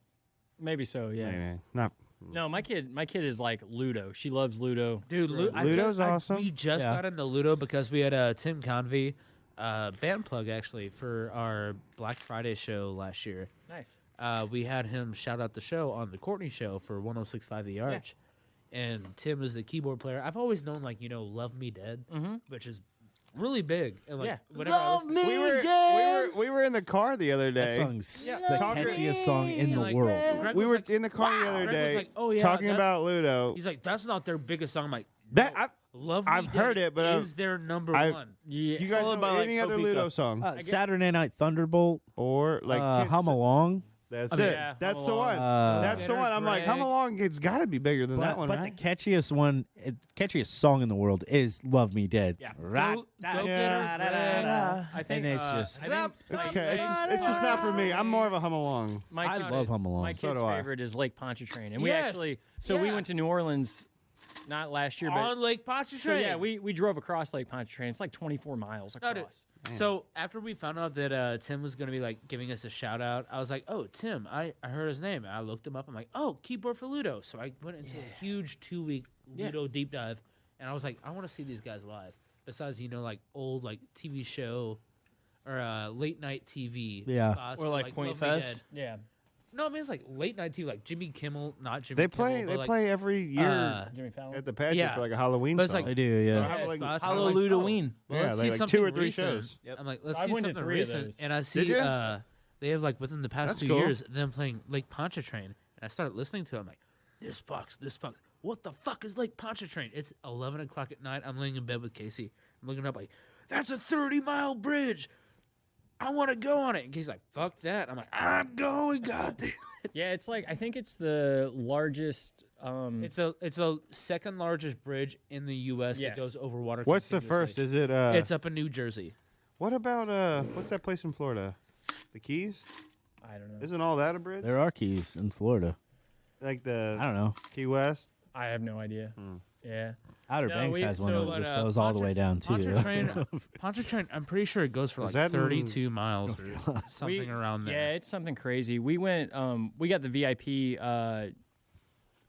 Maybe so. Yeah.
Maybe not.
No, my kid is like Ludo. She loves Ludo.
Dude,
Ludo's awesome.
We just
Yeah.
got into Ludo because we had a Tim Convey band plug actually for our Black Friday show last year.
Nice.
We had him shout out the show on the Courtney show for 106.5 The Arch. And Tim is the keyboard player. I've always known, like, Love Me Dead, which is really big. And, like,
Yeah.
whenever I listen-
We were in the car the other
That
day.
song's
Yeah.
the
Talking-
catchiest song in the
Like,
world.
Greg
We
was
were
like,
in the car the other
Greg was
day
like, oh, yeah,
talking
that's-
about Ludo.
He's like, that's not their biggest song. I'm like,
That I,
Love Me
I've
Dead
heard it, but
is their number
I-
one.
Yeah.
you guys
Followed
know
by,
any
like,
other
Copico.
Ludo song
Saturday Night Thunderbolt,
or like Kids-
Hum Along.
That's
I mean,
it.
yeah,
That's
Hum
the
Along.
one. That's the
Better
one. I'm like, Hum
Greg.
Along. It's got to be bigger than that one,
But
right?
the catchiest one, catchiest song in the world is "Love Me Dead."
Yeah.
Right.
Go get her, Greg.
I think.
And it's just.
I think
It's okay. It's just not for me. I'm more of a Hum Along.
my
I
kid-
love Hum Along.
My
So
kid's
do I.
favorite is Lake Pontchartrain, and we
Yes.
actually. So we
Yeah.
went to New Orleans, not last year, but
On Lake
so
Pontchartrain.
yeah, we drove across Lake Pontchartrain. It's like 24 miles
Got it.
across.
So after we found out that Tim was gonna be like giving us a shout out, I was like, "Oh, Tim!" I heard his name. And I looked him up. I'm like, "Oh, keyboard for Ludo." So I went into a huge 2-week Ludo deep dive, and I was like, "I want to see these guys live." Besides, like old like TV show or late night TV
Yeah.
spots
Or
where,
like Point
Love Me
Fest.
Dead.
Yeah.
No, I mean it's like late night TV, like Jimmy Kimmel, not Jimmy.
They
Kimmel,
play.
but
They
like,
play every year
Jimmy Fallon.
at the pageant
Yeah.
for like a Halloween
But it's
song.
like-
They do, yeah.
So I have, like,
spots,
Hello,
I'm like,
Ludoween.
Well,
Yeah,
let's
like
see
2
something
or 3
recent.
shows.
I'm like, let's
I
see
went to
something
3 of
recent,
those.
and I
Did
see
you?
they have like within the past
That's
2
cool.
years them playing Lake Pontchartrain, and I started listening to it. I'm like, this fucks. What the fuck is Lake Pontchartrain? It's 11 o'clock at night. I'm laying in bed with Casey. I'm looking up like, that's a 30-mile bridge. I want to go on it. And Casey's like, fuck that. I'm like, I'm going. Goddamn.
Yeah, it's like I think it's the largest.
It's the second largest bridge in the U.S.
Yes.
that goes over water.
What's the
continuously.
first? Is it?
It's up in New Jersey.
What about what's that place in Florida? The Keys?
I don't know.
Isn't all that a bridge?
There are keys in Florida.
Like
I
the
don't know.
Key West?
I have no idea. Yeah.
Outer
No,
Banks
we-
has one
so,
that just
but,
goes all the way down too.
Pontchartrain, I'm pretty sure it goes for
Is
like
that in-
32 miles or something around there.
Yeah, it's something crazy. We went. We got the VIP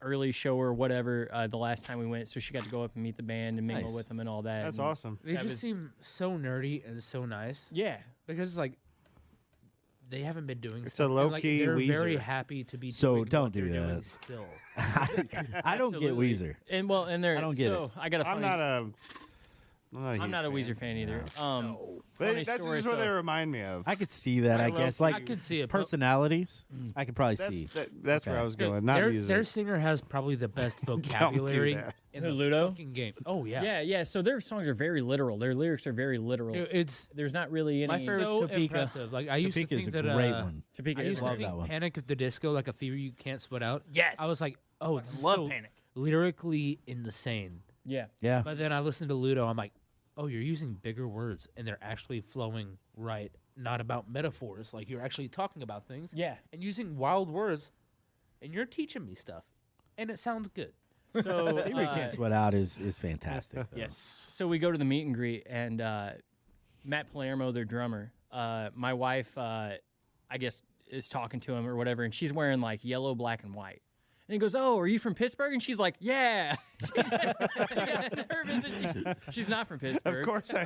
early show or whatever the last time we went, so she got to go up and meet the band and mingle
Nice.
with them and all that.
That's
and
awesome.
They
That
just
was-
seem so nerdy and so nice
Yeah.
because it's like they haven't been doing.
It's
stuff,
a
and, like,
low-key
They're very
Weezer.
happy to be.
So
doing
don't
what
do
they're doing
that.
Still,
I don't get
Absolutely.
Weezer.
And well, and they're
I don't get
so I got a funny.
I'm not a huge
Weezer fan either.
They,
Funny
that's
story,
just what they
so-
remind me of.
I could see that. I guess like
I could see it. but
personalities. I could probably
That's,
see.
that's where
Okay.
I was
Dude,
going. Not
their,
music.
their singer has probably the best vocabulary
that.
in
Who,
the
Ludo?
fucking game. Oh yeah,
Yeah, yeah. So their songs are very literal. Their lyrics are very literal.
It's
There's not really any.
My favorite
so
Topeka.
impressive. Like I used to
Topeka's
think
a
that
great one.
Topeka
I
is
used to
love
great.
think
that one.
Panic at the Disco, like a fever you can't sweat out.
Yes.
I was like, oh, it's
love
so
Panic.
lyrically insane.
Yeah.
Yeah.
But then I listened to Ludo. I'm like, oh, you're using bigger words and they're actually flowing right, not about metaphors. Like you're actually talking about things.
Yeah.
And using wild words, and you're teaching me stuff, and it sounds good.
So
Fever Can't Sweat Out is fantastic. though.
yes. So we go to the meet and greet, and Matt Palermo, their drummer, my wife, I guess, is talking to him or whatever, and she's wearing like yellow, black, and white. And he goes, "Oh, are you from Pittsburgh?" And she's like, "Yeah." She got nervous, and she's not from Pittsburgh.
Of course I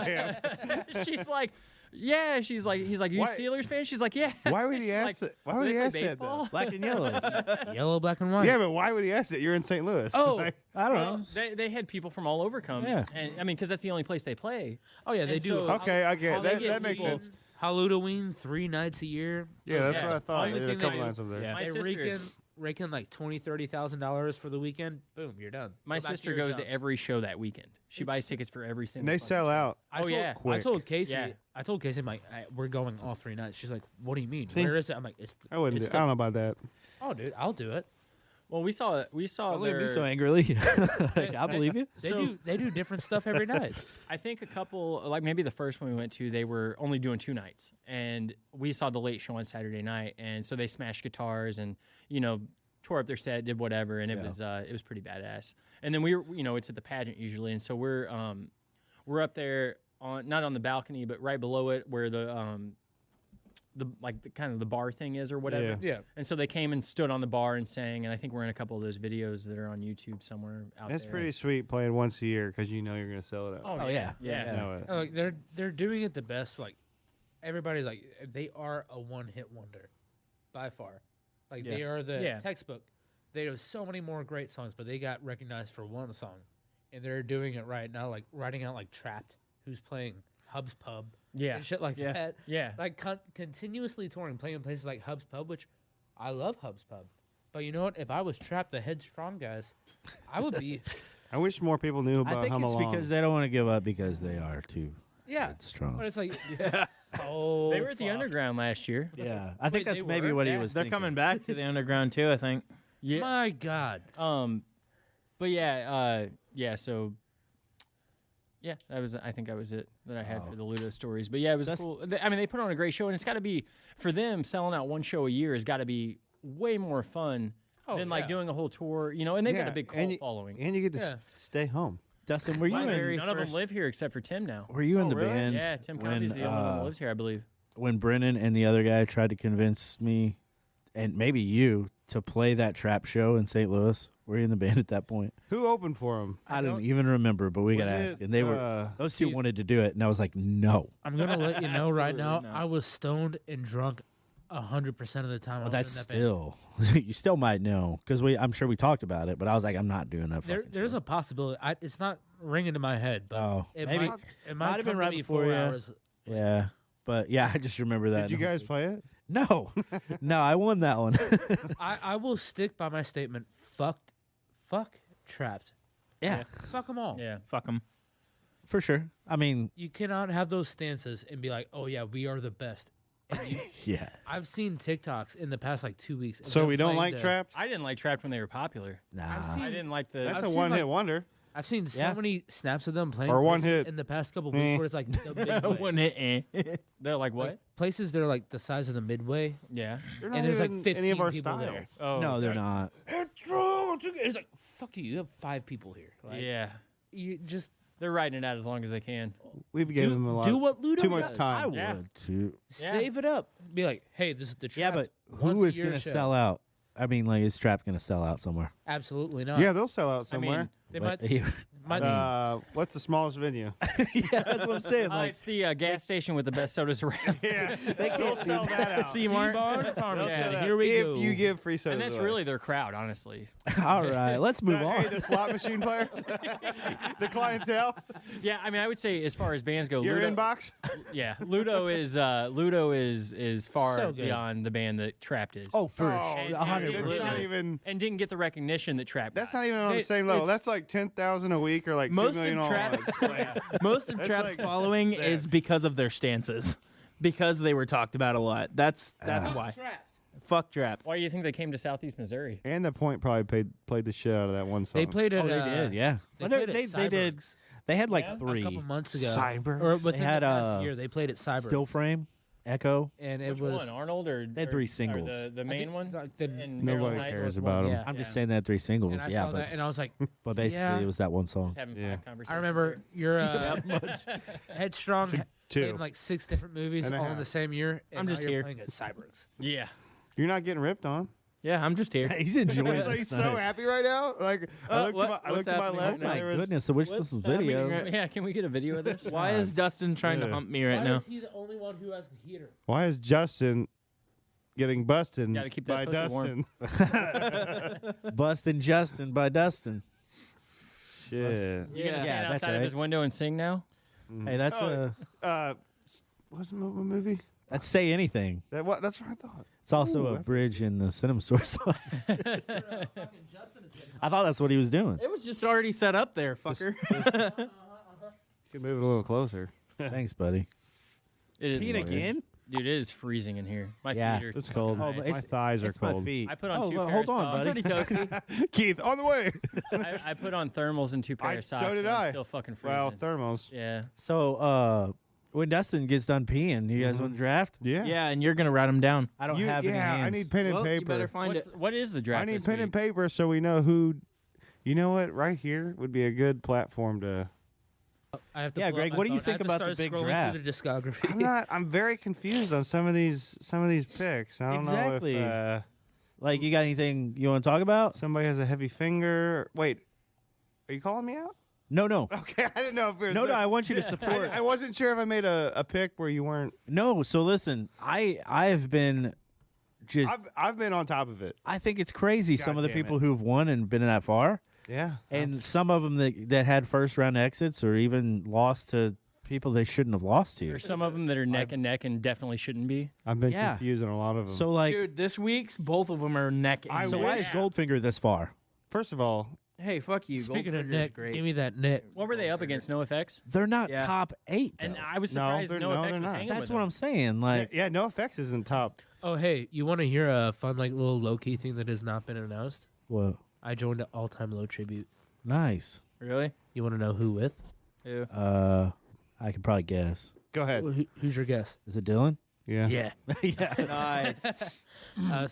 am.
She's like, "Yeah." She's like, he's like, "You
Why-
Steelers fan?" She's like, "Yeah."
Why would he
She's
ask
like,
it? Why
"Do
would
they
he
play
ask that,
baseball?"
Black and yellow.
Yellow, black, and white.
Yeah, but why would he ask it? You're in St. Louis.
Oh,
Like,
I don't
well,
know.
they had people from all over come.
Yeah.
And I mean, because that's the only place they play.
Oh yeah, they
And
do.
so-
okay, I get
How
it.
they
That,
get
that makes
people-
sense.
Halloween 3 nights a year.
Yeah, that's
Yeah.
what I thought.
Only
There's a
thing
couple
they-
lines over there.
Yeah. My
They
sister-
rake in like $20,000-$30,000 for the weekend. Boom, you're done.
My
Go back
sister
your
goes to
jobs.
every show that weekend. She buys tickets for every
And
single.
they
fucking
sell
show.
out.
Oh, yeah.
I
quick.
told Casey.
Yeah.
I told Casey, I'm like, we're going all 3 nights. She's like, what do you mean?
See?
Where is it? I'm like, it's.
I wouldn't.
It's
I don't know about that.
Oh, dude, I'll do it.
Well, we saw
Don't look at me
their.
so angrily. Like, I believe you.
They do different stuff every night.
I think a couple, like maybe the first one we went to, they were only doing 2 nights, and we saw the late show on Saturday night, and so they smashed guitars and tore up their set, did whatever, and it was pretty badass. And then we were, it's at the pageant usually, and so we're up there on not on the balcony, but right below it where the kind of the bar thing is or whatever.
Yeah.
Yeah.
And so they came and stood on the bar and sang, and I think we're in a couple of those videos that are on YouTube somewhere out
That's
there.
pretty sweet playing once a year because you know you're going to sell it out.
Oh,
yeah.
yeah.
You know it.
Like they're doing it the best. Like everybody's like they are a one-hit wonder, by far. Like they are the textbook. They have so many more great songs, but they got recognized for one song, and they're doing it right now. Like writing out like Trapped, who's playing Hub's Pub, and shit like that.
Yeah.
Like continuously touring, playing in places like Hub's Pub, which I love Hub's Pub. But you know what? If I was Trapped, the Headstrong guys, I would be.
I wish more people knew about
I think
Hum
it's
Along.
because they don't want to give up because they are too strong.
But it's like, oh,
They were at the
fuck.
Underground last year.
Yeah, I think
Wait,
that's
they
maybe
were?
what he
Yeah,
was.
They're
thinking.
coming back to the underground too, I think.
Yeah.
My God.
But yeah. So, yeah, I think that was it that I had for the Ludo stories. But yeah, it was cool. I mean, they put on a great show, and it's got to be for them selling out one show a year has got to be way more fun than like doing a whole tour. And they've got a big cult following.
And you get to stay home.
Dustin, were you in?
None of them live here except for Tim now.
Were you in the
really?
band?
Yeah, Tim Convey's the only one that lives here, I believe.
When Brennan and the other guy tried to convince me, and maybe you, to play that trap show in St. Louis? Were you in the band at that point?
Who opened for him?
I don't even remember, but we
Was
got to
it,
ask. And they were those two wanted to do it, and I was like, no.
I'm gonna let you know right now.
not.
I was stoned and drunk 100% of the time.
Well,
I was
that's
in that band.
still you still might know because I'm sure we talked about it, but I was like, I'm not doing that.
There's a possibility. It's not ringing in my head, but it
maybe
might
have
come
been right
to me
before
4
you.
hours.
Yeah, but yeah, I just remember that.
Did you guys play it?
No, no, I won that one.
I will stick by my statement. Fuck, Trapped.
Yeah,
fuck them all.
Yeah, fuck them.
For sure. I mean,
You cannot have those stances and be like, "Oh yeah, we are the best." And
yeah.
I've seen TikToks in the past like 2 weeks. of
So
them
we don't
playing
like
the-
Trapped?
I didn't like Trapped when they were popular.
Nah.
I didn't like the.
That's
I've
a
seen,
one-hit
like-
wonder.
I've seen so
Yeah.
many snaps of them playing
Or one
places
hit.
in the past couple weeks where it's like the midway.
One hit.
They're like what?
Like, places they're like the size of the midway,
Yeah.
They're
and
not
there's like
even
15
any of our
people there.
styles.
Oh
No, they're not.
It's like fuck you. You have 5 people here. Like,
Yeah.
you just
They're riding it out as long as they can.
We've given them a lot.
do what Ludo
too much
does.
time.
I would
Yeah.
too.
Save it up. Be like, hey, this is the
Yeah,
Trapped
but
once
who
a
is
year
going to
show.
sell out? I mean, like, is Trap going to sell out somewhere?
Absolutely not.
Yeah, they'll sell out
I mean,
somewhere.
they
But-
might.
What's the smallest venue?
yeah, that's what I'm saying. Like,
It's the gas station with the best sodas around.
Yeah, they'll sell that out.
Seymour.
Yeah, here we
if
go.
you give free sodas
And that's
away.
really their crowd, honestly.
all right, let's move
Hey,
on.
the slot machine player, the clientele,
Yeah, I mean, I would say as far as bands go,
your
Ludo,
inbox.
yeah, Ludo is far
So good.
beyond the band that Trapped is.
Oh, for
Oh,
sure.
dude,
100%.
it's not even.
And didn't get the recognition that Trapped.
That's
got.
not even on the
It-
same level.
it's-
That's like 10,000 a week or like
Most
2 million
of
all at
Trapped-
once. Like,
Most of
That's
Trap's
like
following
that.
is because of their stances, because they were talked about a lot. That's why. Fuck Trapped.
Why do you think they came to Southeast Missouri?
and the Point probably played the shit out of that one song.
They played it.
Oh, they did, yeah.
They
Well,
played at
they did.
Cybergs
They had like
Yeah?
a
3.
couple months ago.
Cyber.
Or within
had,
the past year, they played at Cyber.
Still frame, Echo.
and it
Which
was
one, Arnold or
They had
or-
3
or
singles.
the main one?
like the
And
Nobody
Maryland Heights
cares
was
about
one?
them.
I'm just
Yeah.
saying they had 3 singles.
and I
Yeah,
saw that, and I was like,
but basically
yeah.
it was that one song.
Just having
Yeah.
five conversations
I remember
here.
your Headstrong played
2.
in like 6 different movies
And a
all in
half.
the same year. And
I'm
now
just
you're
here.
playing at Cybergs.
Yeah.
You're not getting ripped on.
Yeah, I'm just here.
He's enjoying
He's
this
like so
night.
happy right now. Like I looked,
what-
to my, I
what's
looked to my
happening
left.
right
Oh
and
my
there was,
goodness, I wish this was video.
Yeah, can we get a video of this?
Why is Dustin trying to
Yeah.
hump me right now?
he the only one who has the heater?
Why is Justin getting busted
Gotta keep that
by
pussy warm.
Dustin?
Bustin' Justin by Dustin.
Shit.
You gonna
Yeah.
stand
Yeah, that's
outside of
right.
his window and sing now?
Hey, that's
What's the movie?
that's Say Anything.
That's what I thought.
It's also
Ooh,
a bridge in the cinema store song. I thought that's what he was doing.
It was just already set up there, fucker.
Could move it a little closer.
Thanks, buddy.
It is.
Peeing again?
Dude, it is freezing in here. My
Yeah.
feet are
It's cold.
Oh, but
My thighs are
It's my
cold.
feet.
I put on
oh,
two
well,
pairs
hold
of
on,
socks.
buddy.
Pretty toasty.
Keith, on the way.
I put on thermals and two pair of socks.
so did
and I'm
I.
still fucking freezing.
Well, thermals.
Yeah.
So, when Dustin gets done peeing, you guys want to draft?
Yeah.
Yeah, and you're gonna write him down.
I don't
You-
have any
yeah,
hands.
I need pen and
Well,
paper.
you better find it.
What is the draft?
I need
this
pen
week?
and paper so we know who. You know what? Right here would be a good platform to.
I have to
Yeah,
pull up
Greg,
my
what do you
phone. I
think
have to
about the
start
big
scrolling
draft?
through the discography.
I'm not. I'm very confused on some of these picks. I don't
Exactly.
know if
Like, you got anything you want to talk about?
somebody has a heavy finger. Wait, are you calling me out?
No, no.
Okay, I didn't know if it was.
No, no, I want you to support.
I wasn't sure if I made a pick where you weren't.
No, so listen, I've been just.
I've been on top of it.
I think it's crazy some of the
damn
people
it.
who've won and been that far,
Yeah.
and some of them that had first round exits or even lost to people they shouldn't have lost to.
There's some of them that are neck and neck and definitely shouldn't be.
I've been
Yeah.
confused on a lot of them.
So like,
Dude, this week's both of them are neck. And
so why is Goldfinger this far?
first of all,
Hey, fuck you.
Speaking of
Goldfinger's
Nick,
great.
give me that Nick.
What were they up against? No effects.
They're not
Yeah.
top 8.
And
though.
I was
No,
surprised
they're-
no,
no,
effects
they're
was
not.
hanging
That's
with
what
them.
I'm saying. Like,
yeah, no effects isn't top.
Oh, hey, you want to hear a fun, like, little low-key thing that has not been announced?
what?
I joined an all-time low tribute.
Nice.
Really?
You want to know who with?
Who?
I can probably guess.
Go ahead.
Who's your guess?
Is it Dylan?
Yeah.
Yeah.
Nice.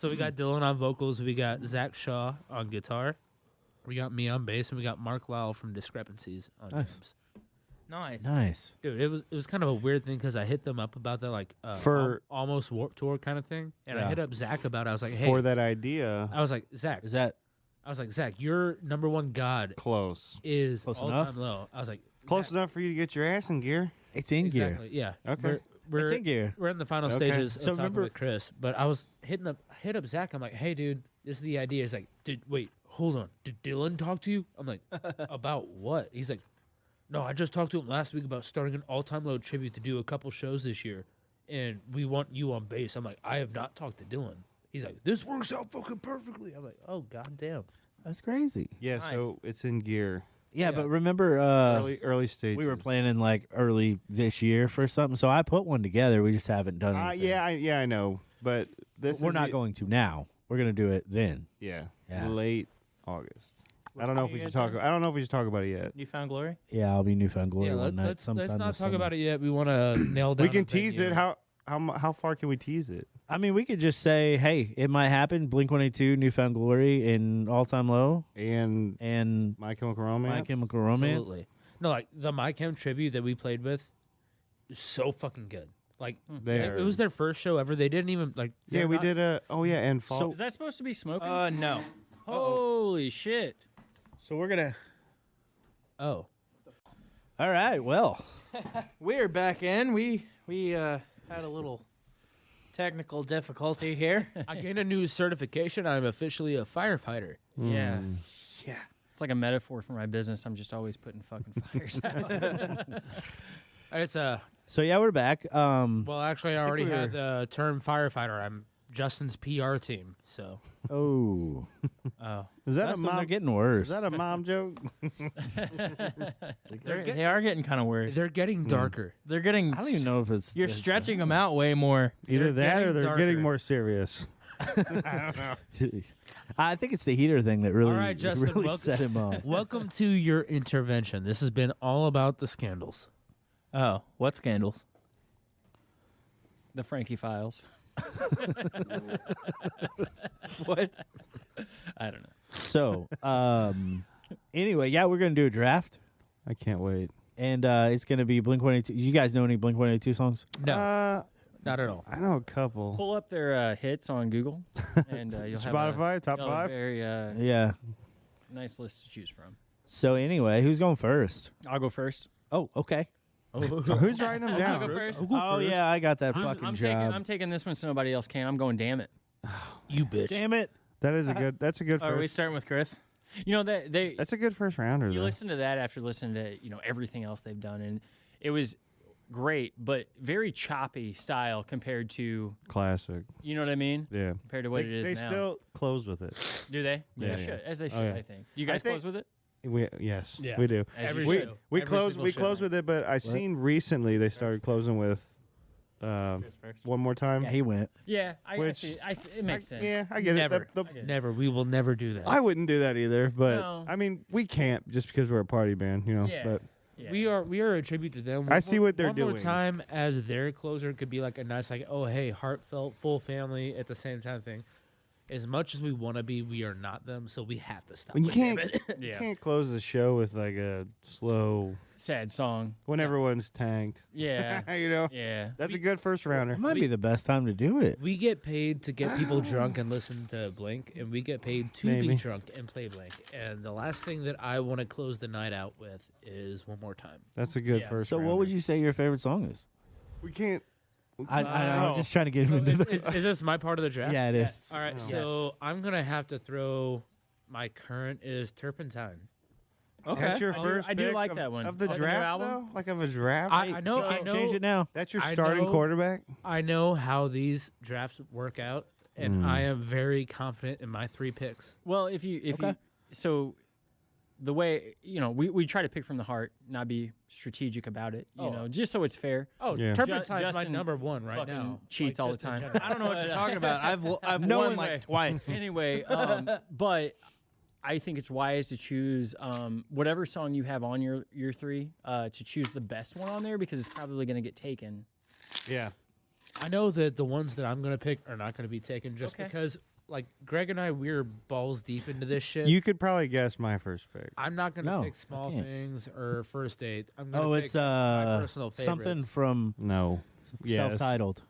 So we got Dylan on vocals. We got Zach Shaw on guitar. We got me on bass, and we got Mark Lowell from Discrepancies on
Nice.
drums.
Nice.
Nice.
Dude, it was kind of a weird thing because I hit them up about that like
For-
almost Warped Tour kind of thing, and I
Yeah.
hit up Zach about it. I was like, hey,
For that idea,
I was like, Zach,
Is that
your number one god
close.
is
Close
all
enough?
time low. I was like,
Close enough for you to get your ass in gear.
it's in gear?
exactly, yeah.
Okay.
It's in gear.
We're in the final
Okay.
stages of
So
talking
remember-
with Chris, but I was hit up Zach. I'm like, hey, dude, this is the idea. He's like, wait, hold on. Did Dylan talk to you? I'm like, about what? He's like, no, I just talked to him last week about starting an all-time low tribute to do a couple shows this year, and we want you on bass. I'm like, I have not talked to Dylan. He's like, this works out fucking perfectly. I'm like, oh, goddamn.
That's crazy.
Yeah,
Nice.
so it's in gear.
Yeah, but remember,
Early stages.
we were planning like early this year for something, so I put one together. We just haven't done anything.
Yeah, I know, but this
We're
is
not
the-
going to now. We're going to do it then.
Yeah,
Yeah.
late August. I don't know if we
you
should
guys
talk. I don't know if we should talk about it yet.
You found glory?
Yeah, I'll be Newfound Glory
Yeah,
one night
let's
sometime.
not
this
talk
summer.
about it yet. We want to nail down
We can
a
tease
venue.
it. How far can we tease it?
I mean, we could just say, hey, it might happen. Blink-182, Newfound Glory, and All Time Low,
And
and
My Chemical Romance.
My Chemical Romance.
Absolutely. No, like the My Chem tribute that we played with is so fucking good. Like it was their first show ever. They didn't even like.
Yeah,
they're
we
not-
did a. Oh yeah, and fall.
Is that supposed to be smoking?
No.
Holy shit.
So we're going to...
Oh,
All right, well.
We're back in. We had a little technical difficulty here.
I gained a new certification. I'm officially a firefighter.
Yeah.
Yeah.
It's like a metaphor for my business. I'm just always putting fucking fires out.
It's a
So, yeah, we're back.
well, actually, I already
we
had the term firefighter. I'm Justin's PR team. So
Oh.
Is that
Dustin,
a
they're
mom?
getting worse.
Is that a mom joke?
They are getting kind of worse.
they're getting darker.
They're getting.
I don't even know if it's...
You're stretching them out way more.
Either that or
getting
they're
darker.
getting more serious.
I think it's the heater thing that really,
All right, Justin,
really
welcome-
set him off.
Welcome to your intervention. This has been all about the scandals.
Oh, what scandals?
The Frankie Files.
What?
I don't know.
So, anyway, yeah, we're going to do a draft,
I can't wait.
and it's going to be Blink-182. You guys know any Blink-182 songs?
No, not at all.
I know a couple.
Pull up their hits on Google, and you'll have
Spotify, top
you'll have a
5.
very
Yeah.
nice list to choose from.
So, anyway, who's going first?
I'll go first.
Oh, okay.
Who's writing them
I'll
down?
go first.
Oh, yeah, I got that fucking
I'm
job.
taking this one so nobody else can. I'm going. Damn it.
You bitch.
Damn it.
That is a good. That's a good
Are we
first.
starting with Chris?
You know they
That's a good first rounder.
you
though.
listen to that after listening to everything else they've done, and it was great, but very choppy style compared to
Classic.
you know what I mean.
Yeah.
Compared to what it is
they
now.
still close with it.
Do they?
Yeah,
They
yeah.
should, as they should.
Oh, yeah.
I think. Do you guys
think-
close with it?
Yes.
Yeah.
We do.
As
Every
you
We
should.
we
Every
close
single
we
show.
close with it, but I seen recently they started closing with one more time.
Yeah, he went.
Yeah, I
Which-
see. It makes sense.
Yeah, I get
Never.
it.
Never. We will never do that.
I wouldn't do that either, but
No.
I mean, we can't just because we're a party band,
Yeah.
But
Yeah.
We are a tribute to them.
I see what they're
one
doing.
more time as their closer could be like a nice, like, oh hey, heartfelt, full family at the same time thing. As much as we want to be, we are not them, so we have to stop.
when you
it, damn
can't
it.
you
Yeah.
can't close the show with like a slow
Sad song.
when everyone's tanked.
Yeah. Yeah.
That's a good first rounder.
It might be the best time to do it.
We get paid to get people drunk and listen to Blink, and we get paid to
Maybe.
be drunk and play Blink. And the last thing that I want to close the night out with is One More Time.
That's a good
Yeah.
first.
So, what would you say your favorite song is?
We can't.
I'm just trying to get him into
Is, is this my part of the draft?
Yeah, it is.
All right,
Yes.
so I'm gonna have to throw my current is Turpentine.
Okay.
That's your
I do-
first.
I do
pick
like
of-
that one.
of the
Of the new
draft,
album?
though? Like of a draft.
I know,
So
I
can't
know.
change it now.
That's your
I
starting
know-
quarterback.
I know how these drafts work out, and
Mm.
I am very confident in my 3 picks.
Well, if you so the way we try to pick from the heart, not be strategic about it. You
Oh.
know, just so it's fair.
Oh,
Yeah.
Turpentine's my
Justin
number 1 right
fucking
now.
cheats all the
just in
time.
general.
I don't know what you're talking about. I've
No
won
one-
like twice.
Anyway, but I think it's wise to choose whatever song you have on your 3 to choose the best one on there because it's probably going to get taken.
Yeah.
I know that the ones that I'm gonna pick are not gonna be taken just
Okay.
because, like, Greg and I, we're balls deep into this shit.
You could probably guess my first pick.
I'm not gonna
No,
pick
I
Small
can't.
Things or First Date. I'm gonna
Oh,
pick
it's
my personal
something
favorites.
from
No. Yes.
self-titled.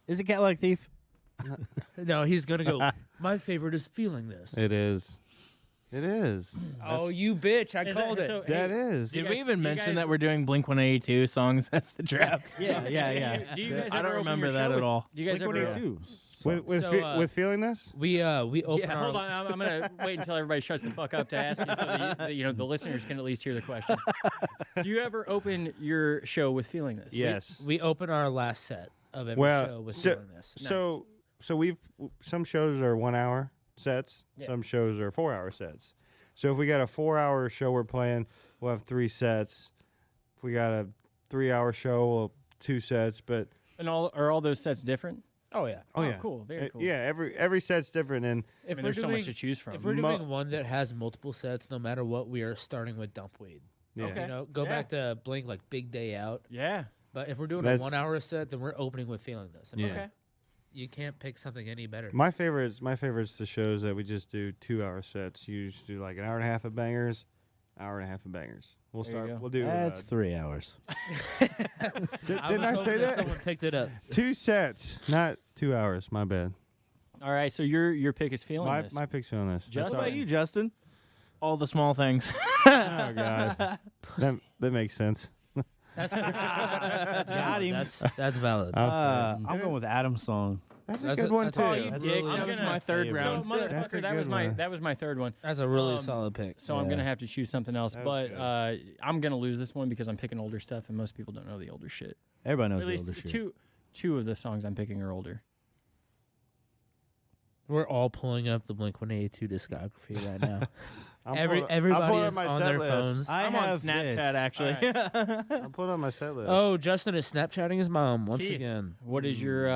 Is it Cadillac Thief?
No, he's gonna go. My favorite is Feeling This.
It is. It is.
Oh, you bitch! I
Is
called it.
so,
That
hey,
is.
do you
Did we
guys-
even
you
mention
guys-
that we're doing Blink 182 songs as the draft?
Yeah.
Do you guys
I
ever
don't
open
remember
your
that
show
at
with-
all.
Do you guys ever?
Blink-182.
With feeling this?
We open our.
Hold on, I'm gonna wait until everybody shuts the fuck up to ask you, so that the listeners can at least hear the question. Do you ever open your show with feeling this?
Yes.
We open our last set of every
Well,
show with
so-
doing this.
So we've some shows are 1 hour sets, some shows are 4 hour sets. So if we got a 4 hour show we're playing, we'll have 3 sets. If we got a 3 hour show, we'll have 2 sets. But
And are all those sets different?
Oh yeah.
oh yeah,
cool, very cool.
Yeah, every set's different, and
If we're
there's so
doing,
much to choose from.
If we're doing one that has multiple sets, no matter what, we are starting with Dumpweed.
yeah.
Okay.
You know, go
Yeah.
back to Blink like Big Day Out.
Yeah.
But if we're doing
That's-
a 1 hour set, then we're opening with Feeling This. And
Yeah.
Okay.
You can't pick something any better.
My favorites the shows that we just do 2 hour sets. You just do like an hour and a half of bangers, hour and a half of bangers. We'll
There you
start.
go.
We'll do.
That's 3 hours.
Didn't I
was
say
hoping
that?
Someone picked it up.
2 sets, not 2 hours. My bad.
All right. So your pick is feeling
My
this.
my pick's on this.
Just
That's
What
all.
about you, Justin?
All the small things.
Oh God, that makes sense.
That's
Got him.
That's valid.
I'm going with Adam's song.
That's a
That's
good
a-
one
that's
too.
a-
you
that's
dick.
really-
I'm
That was
gonna-
my third
So
round.
motherfucker,
That's a
that
good
was
one.
my third one.
That's a really
Um,
solid pick.
So I'm
Yeah.
gonna have to choose something else.
That
But
was
I'm gonna lose this one because I'm picking older stuff, and most people don't know the older shit.
Everybody knows
At
the
least
older shit.
two of the songs I'm picking are older.
We're all pulling up the Blink 182 discography right now.
I'm
Every
pulling- I'm
everybody
pulling
is
up my
on
set
their
list.
phones.
I
I'm on
have
Snapchat
this.
actually.
I'm pulling up my set list.
Oh, Justin is Snapchatting his mom once
Keith.
again.
What is your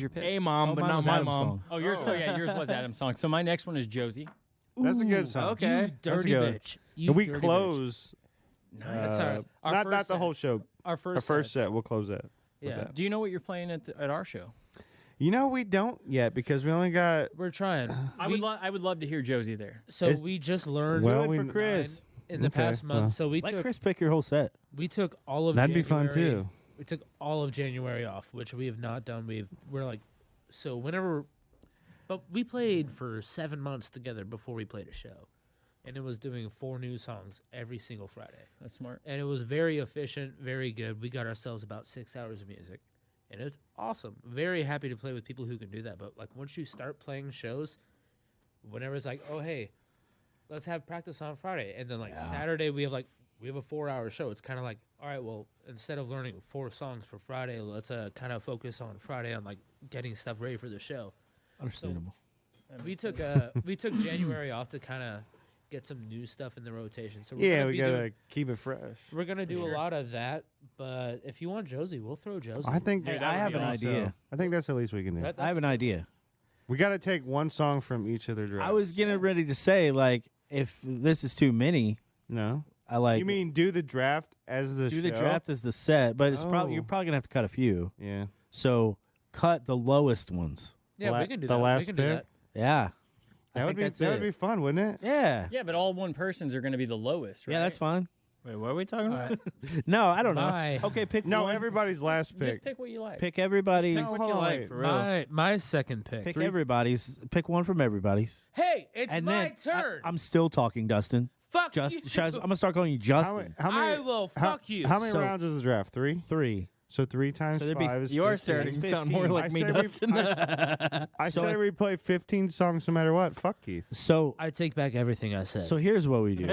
pick?
Hey mom, but
mine
not
was
my
Adam's
mom.
song.
Oh, yours. Oh yeah, yours was Adam's song. So my next one is Josie.
That's a good song.
Okay.
You dirty
good.
bitch. You
And we
dirty bitch.
close.
That's our
not
first
the whole
set.
show.
Our first,
Our first
sets.
set. We'll close that. with
Yeah.
that.
Do you know what you're playing at our show?
You know we don't yet because we only got.
We're trying.
I would love to hear Josie there.
So
It's-
we just learned
Well,
Do
we-
it for Chris.
in the
Okay,
past month.
well.
So we
Let
took
Chris pick your whole set.
we took all of
That'd be fun
January-
too.
We took all of January off, which we have not done. We're like, so whenever, but we played for 7 months together before we played a show, and it was doing 4 new songs every single Friday,
That's smart.
and it was very efficient, very good. We got ourselves about 6 hours of music, and it's awesome. Very happy to play with people who can do that. But like once you start playing shows, whenever it's like, oh hey, let's have practice on Friday, and then like Saturday we have a 4-hour show. It's kind of like, all right, well, instead of learning 4 songs for Friday, let's kind of focus on Friday on like getting stuff ready for the show.
Understandable.
We took January off to kind of get some new stuff in the rotation. So we're
Yeah,
gonna
we
be
gotta
doing-
keep it fresh.
we're gonna do a lot of that. But if you want Josie, we'll throw Josie.
I think
Dude,
I
that would
have
be
an
awesome.
idea.
I think that's the least we can do.
That-
I have an idea.
We got to take one song from each of their drafts.
I was getting ready to say, like, if this is too many,
no.
I like
You mean do the draft as the
do the
show?
draft as the set, but it's probably
Oh.
you're probably gonna have to cut a few.
Yeah.
So cut the lowest ones.
yeah,
La-
we can do
the
that.
last
we can do
pick?
that.
Yeah,
That would be
that's
that would
it.
be fun, wouldn't it?
Yeah,
Yeah, but all one persons are going to be the lowest, right?
yeah, that's fine.
Wait, what are we talking about?
No, I don't know.
My-
Okay, pick
No,
one.
everybody's last pick.
Just pick what you like.
Pick everybody's.
No,
What you like for real?
My second pick.
Pick everybody's. Pick one from everybody's.
Hey, it's
And
my
then
turn.
I'm still talking, Dustin.
Fuck
Just
you.
I'm gonna start calling you Justin.
How many?
I will
how-
fuck you.
How many
So-
rounds is the draft? 3.
3.
So 3 times
So there'd be
5 is
You're
15.
starting to sound
15.
more like
I
me,
said we-
Dustin.
I
So
said
if-
we play 15 songs no matter what. Fuck Keith.
So
I take back everything I said.
so here's what we do.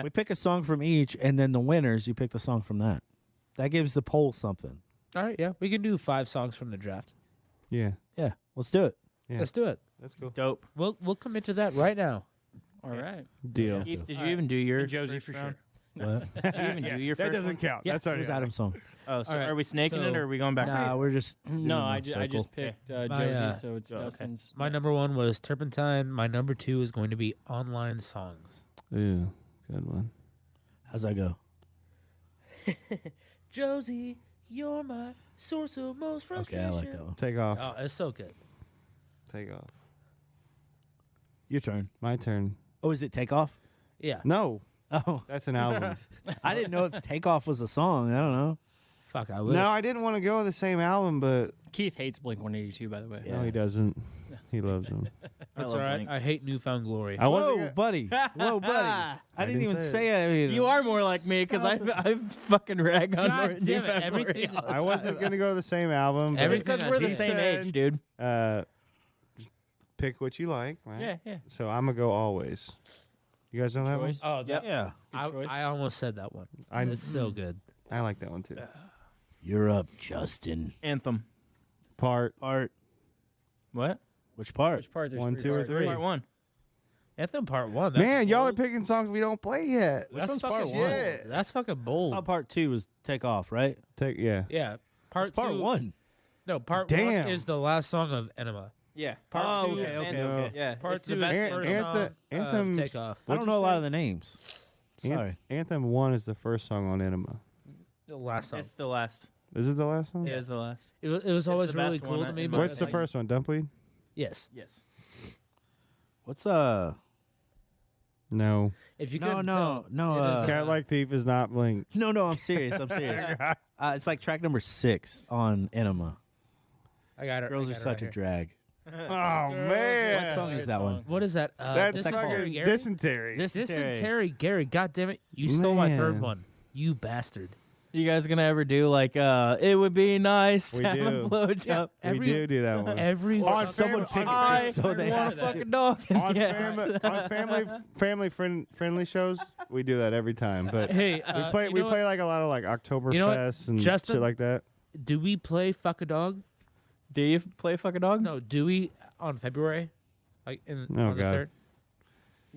We pick a song from each, and then the winners, you pick the song from that. That gives the poll something.
all right, yeah, we can do 5 songs from the draft.
Yeah.
Yeah, let's do it.
Yeah.
Let's do it.
That's cool.
Dope.
We'll commit to that right now.
All right.
Deal.
Keith, did
All
you
right.
even do your
And Josie
first
for
round?
sure.
What?
Did you even do your
That
first
doesn't
one?
count.
Yeah,
That's
it
already
was Adam's song.
Oh, so
All right,
are we snaking it
so-
or are we going back?
Nah, we're just
No,
doing
I
a
just
circle.
picked
My,
Josie, so it's
oh, okay.
Dustin's.
My number 1 was Turpentine. My number 2 is going to be Online Songs.
Ooh, good one.
How's that go?
Josie, you're my source of most
Okay,
frustration.
I like that one.
Take off.
Oh, it's so good.
Take off.
Your turn.
My turn.
Oh, is it Takeoff?
Yeah.
No,
Oh,
that's an album.
I didn't know if Takeoff was a song. I don't know.
Fuck, I wish.
No, I didn't want to go with the same album, but
Keith hates Blink 182, by the way.
no, he doesn't. He loves them.
That's
love
all right.
Blink.
I hate Newfound Glory.
I wasn't
Whoa,
gonna-
buddy. Whoa, buddy. I didn't
didn't
even
say
say it. I mean,
You are more like me because I fucking rag on
God damn it,
Newfound
everything-
Glory all the
I wasn't
time.
gonna go to the same album. but
Everything
Because
I
we're the
see
same
said-
age, dude.
Pick what you like, right?
Yeah, yeah.
So I'm gonna go Always. You guys know that one?
Choice.
Oh, that,
yeah.
choice.
I almost said that one.
I-
It's so good.
I like that one too.
You're up, Justin.
Anthem.
Part
Part.
What?
Which part?
Which part? There's
1,
three
2, or
parts.
3.
Part 1.
Anthem Part 1. That's
Man, y'all are
bold.
picking songs we don't play yet.
That's
one's
fucking
part
bold.
one?
That's fucking bold.
Part 2 was Take Off, right?
Yeah.
Yeah. Part
It's part
2.
1.
No, Part
Damn.
1 is the last song of Enema.
Yeah.
Oh,
two
okay,
is
okay,
Anthem.
okay.
Yeah.
Part
it's the
2
best
is the
An-
first
Anthem-
song
Anthem-
Take Off.
I don't know a lot of the names. Sorry.
Anthem 1 is the first song on Enema.
The last song.
It's the last.
Is it the last song?
It is the last.
It was always
the
really
best
cool
one,
to me.
in
But
my
What's the first one? Dumpweed?
Yes.
Yes.
What's
No.
If you
No,
couldn't
no,
tell,
no,
it is,
Cat Like Thief is not Blink.
No, I'm serious. I'm serious. It's like track number 6 on Enema.
I got it.
Girls
I
are
got it
such
right
a drag.
Oh man.
What song is that one?
What is that?
That's
Dysentery
fucking
Gary?
Dysentery.
Dysentery Gary. God damn it! You stole my third
Man.
one. You bastard.
You guys gonna ever do like it would be nice to
We
have
do.
a blowjob?
We do that one.
Every
On
Someone
fam-
pick
on-
it just so they
want
have
a
to.
fucking dog.
on,
Yes.
family friendly shows, we do that every time. But
Hey,
we play
you know
play like a lot of like Oktoberfest
You know what,
and
Justin?
shit like that.
what? Do we play Fuck a Dog?
Do you play fuck a dog?
No. Do we on February? Like on the
God.
3rd?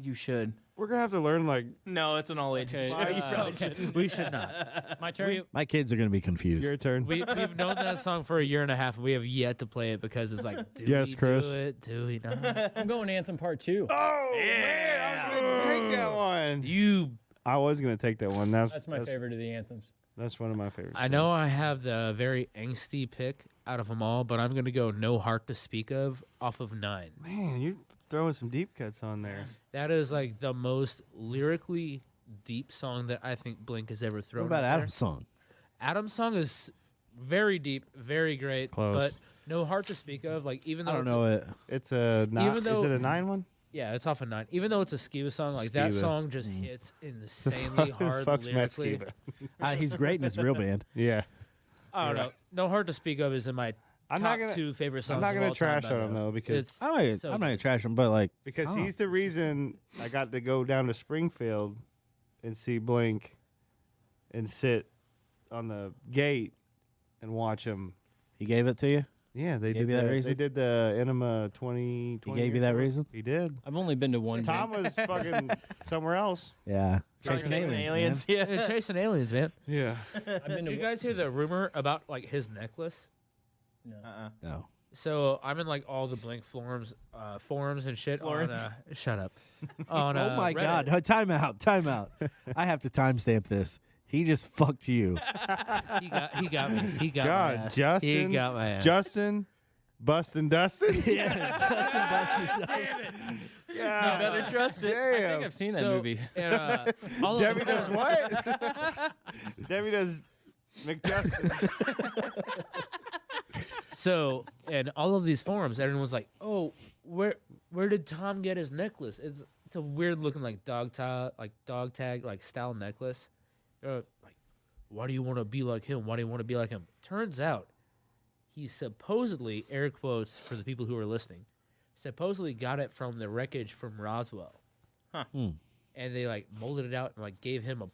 You should.
We're gonna have to learn like
No, it's an all age.
Okay,
show. You
uh,
probably shouldn't.
We should not.
My turn.
My kids are going to be confused.
your turn.
We've known that song for a year and a half, and we have yet to play it because it's like, do
Yes,
we
Chris.
do it? Do we not?
I'm going Anthem Part 2.
Oh man, I was gonna take that one.
You.
I was gonna take that one.
That's my favorite of the anthems.
That's one of my favorites.
I know I have the very angsty pick out of them all, but I'm gonna go No Heart to Speak of off of 9.
Man, you're throwing some deep cuts on there.
That is like the most lyrically deep song that I think Blink has ever thrown.
What about
out there.
Adam's song?
Adam's song is very deep, very great,
Close.
but No Heart to Speak of. Like even though
I don't
it's
know it.
It's a nine.
Even though-
Is it a 9 one?
yeah, it's off of 9. Even though it's a Skiba song, like that
Skiba.
song just hits insanely hard
Fuck's Matt
lyrically.
Skiba.
He's great in his real band.
Yeah.
I don't know. No Heart to Speak of is in my
I'm
top
not gonna.
2 favorite songs.
I'm not
of
gonna
all time
trash
by
on him
them.
though because
It's
I'm not
so
going to
good.
trash him, but like,
because
oh.
he's the reason I got to go down to Springfield and see Blink and sit on the gate and watch him.
he gave it to you.
Yeah, they
Gave
did
you that
the,
reason?
They did the Enema 20.
He gave you that reason?
He did.
I've only been to one.
Tom was fucking somewhere else.
Yeah.
Chasing
Chasing
aliens.
man.
Yeah.
Yeah, chasing aliens, man.
Yeah.
I've been
Did
to
you guys hear the rumor about like his necklace?
No.
So I'm in like all the Blink forums and shit.
Florence?
On, shut up. On,
Oh my
Reddit.
God. Time out. Time out. I have to timestamp this. He just fucked you.
He got me. He got my
God,
ass.
Justin.
He got my ass.
Justin, Bustin, Dustin.
Yeah.
Yeah.
You better trust it.
I
Damn.
think I've seen that
So,
movie.
And, all
Debbie
of
does what? Debbie does McJustin.
So, and all of these forums, everyone's like, "Oh, where did Tom get his necklace? It's a weird looking like dog tag like style necklace." Like, why do you want to be like him? Why do you want to be like him? Turns out, he supposedly, air quotes for the people who are listening, supposedly got it from the wreckage from Roswell.
Huh.
And they like molded it out and like gave him a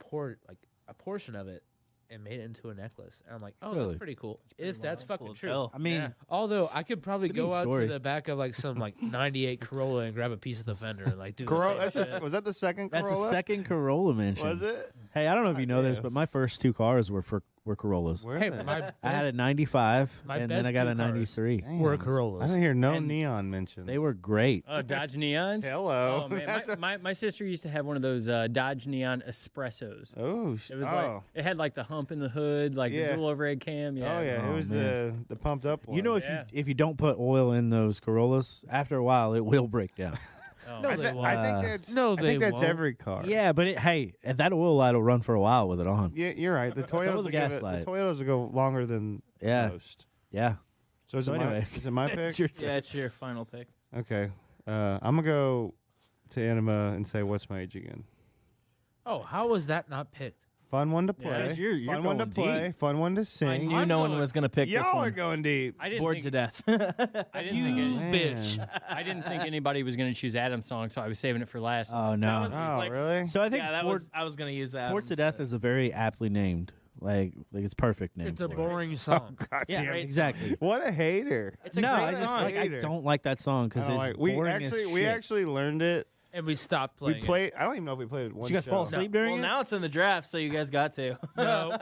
portion of it and made it into a necklace. And I'm like, oh,
Really?
that's pretty cool. If that's fucking
Cool as
true.
hell.
I mean,
Yeah. Although I could probably
It's a
go
neat
out
story.
to the back of like some like '98 Corolla and grab a piece of the fender and like do the
Corolla.
same
That's was that the second
that's
Corolla?
the second Corolla mention.
Was it?
Hey, I don't know if you know this,
Goddamn.
but my first 2 cars were Corollas.
Where
Hey,
the-
my
I had a
best
95,
my
and then
best
I got
2
a
cars
93.
were
I
Corollas.
didn't hear no
And
neon mentioned.
They were great.
Dodge Neons.
Hello.
Oh man,
That's a-
my sister used to have one of those Dodge Neon Espressos.
Oh,
It was like it had like the hump in the hood, like
Yeah.
the dual overhead cam. Yeah.
Oh yeah,
Oh,
it was
man.
the pumped up one.
You know,
Yeah.
if you don't put oil in those Corollas, after a while it will break down.
Oh,
No,
I,
they
th-
won't.
I think that's
No,
I think
they
that's
won't.
every car.
Yeah, but hey, that oil light will run for a while with it on.
Yeah, you're right. The
So
Toyotas
will
will
the
give
gas
it,
light.
the Toyotas will go longer than
Yeah.
most.
Yeah.
So is
So
it
anyway.
my is it my pick?
It's your turn.
Yeah, it's your final pick.
Okay. I'm gonna go to Anima and say, "What's my age again?"
Oh, how was that not picked?
Fun one to play.
Yeah, you're
fun one to
going
play.
deep.
Fun one to
I
sing.
knew no one was gonna pick this
Y'all are
one.
going deep.
I didn't
Bored
think,
to death.
I didn't think it,
Man.
I didn't think anybody was going to choose Adam's song, so I was saving it for last.
Oh no.
Oh, really?
So I think
I was gonna use that.
Bored to Death is a very aptly named. Like it's perfect name.
It's a
for it.
boring song.
God
Yeah,
damn it.
exactly.
What a hater.
It's a
No,
great
I just
song.
like I don't like that song because
I don't
it's
like- we
boring as
actually
shit.
we actually learned it.
And we stopped
We
playing.
played. I don't even know if we played it one.
Did you guys fall
show.
asleep
Well,
during it?
now it's in the draft, so you guys got to.
No,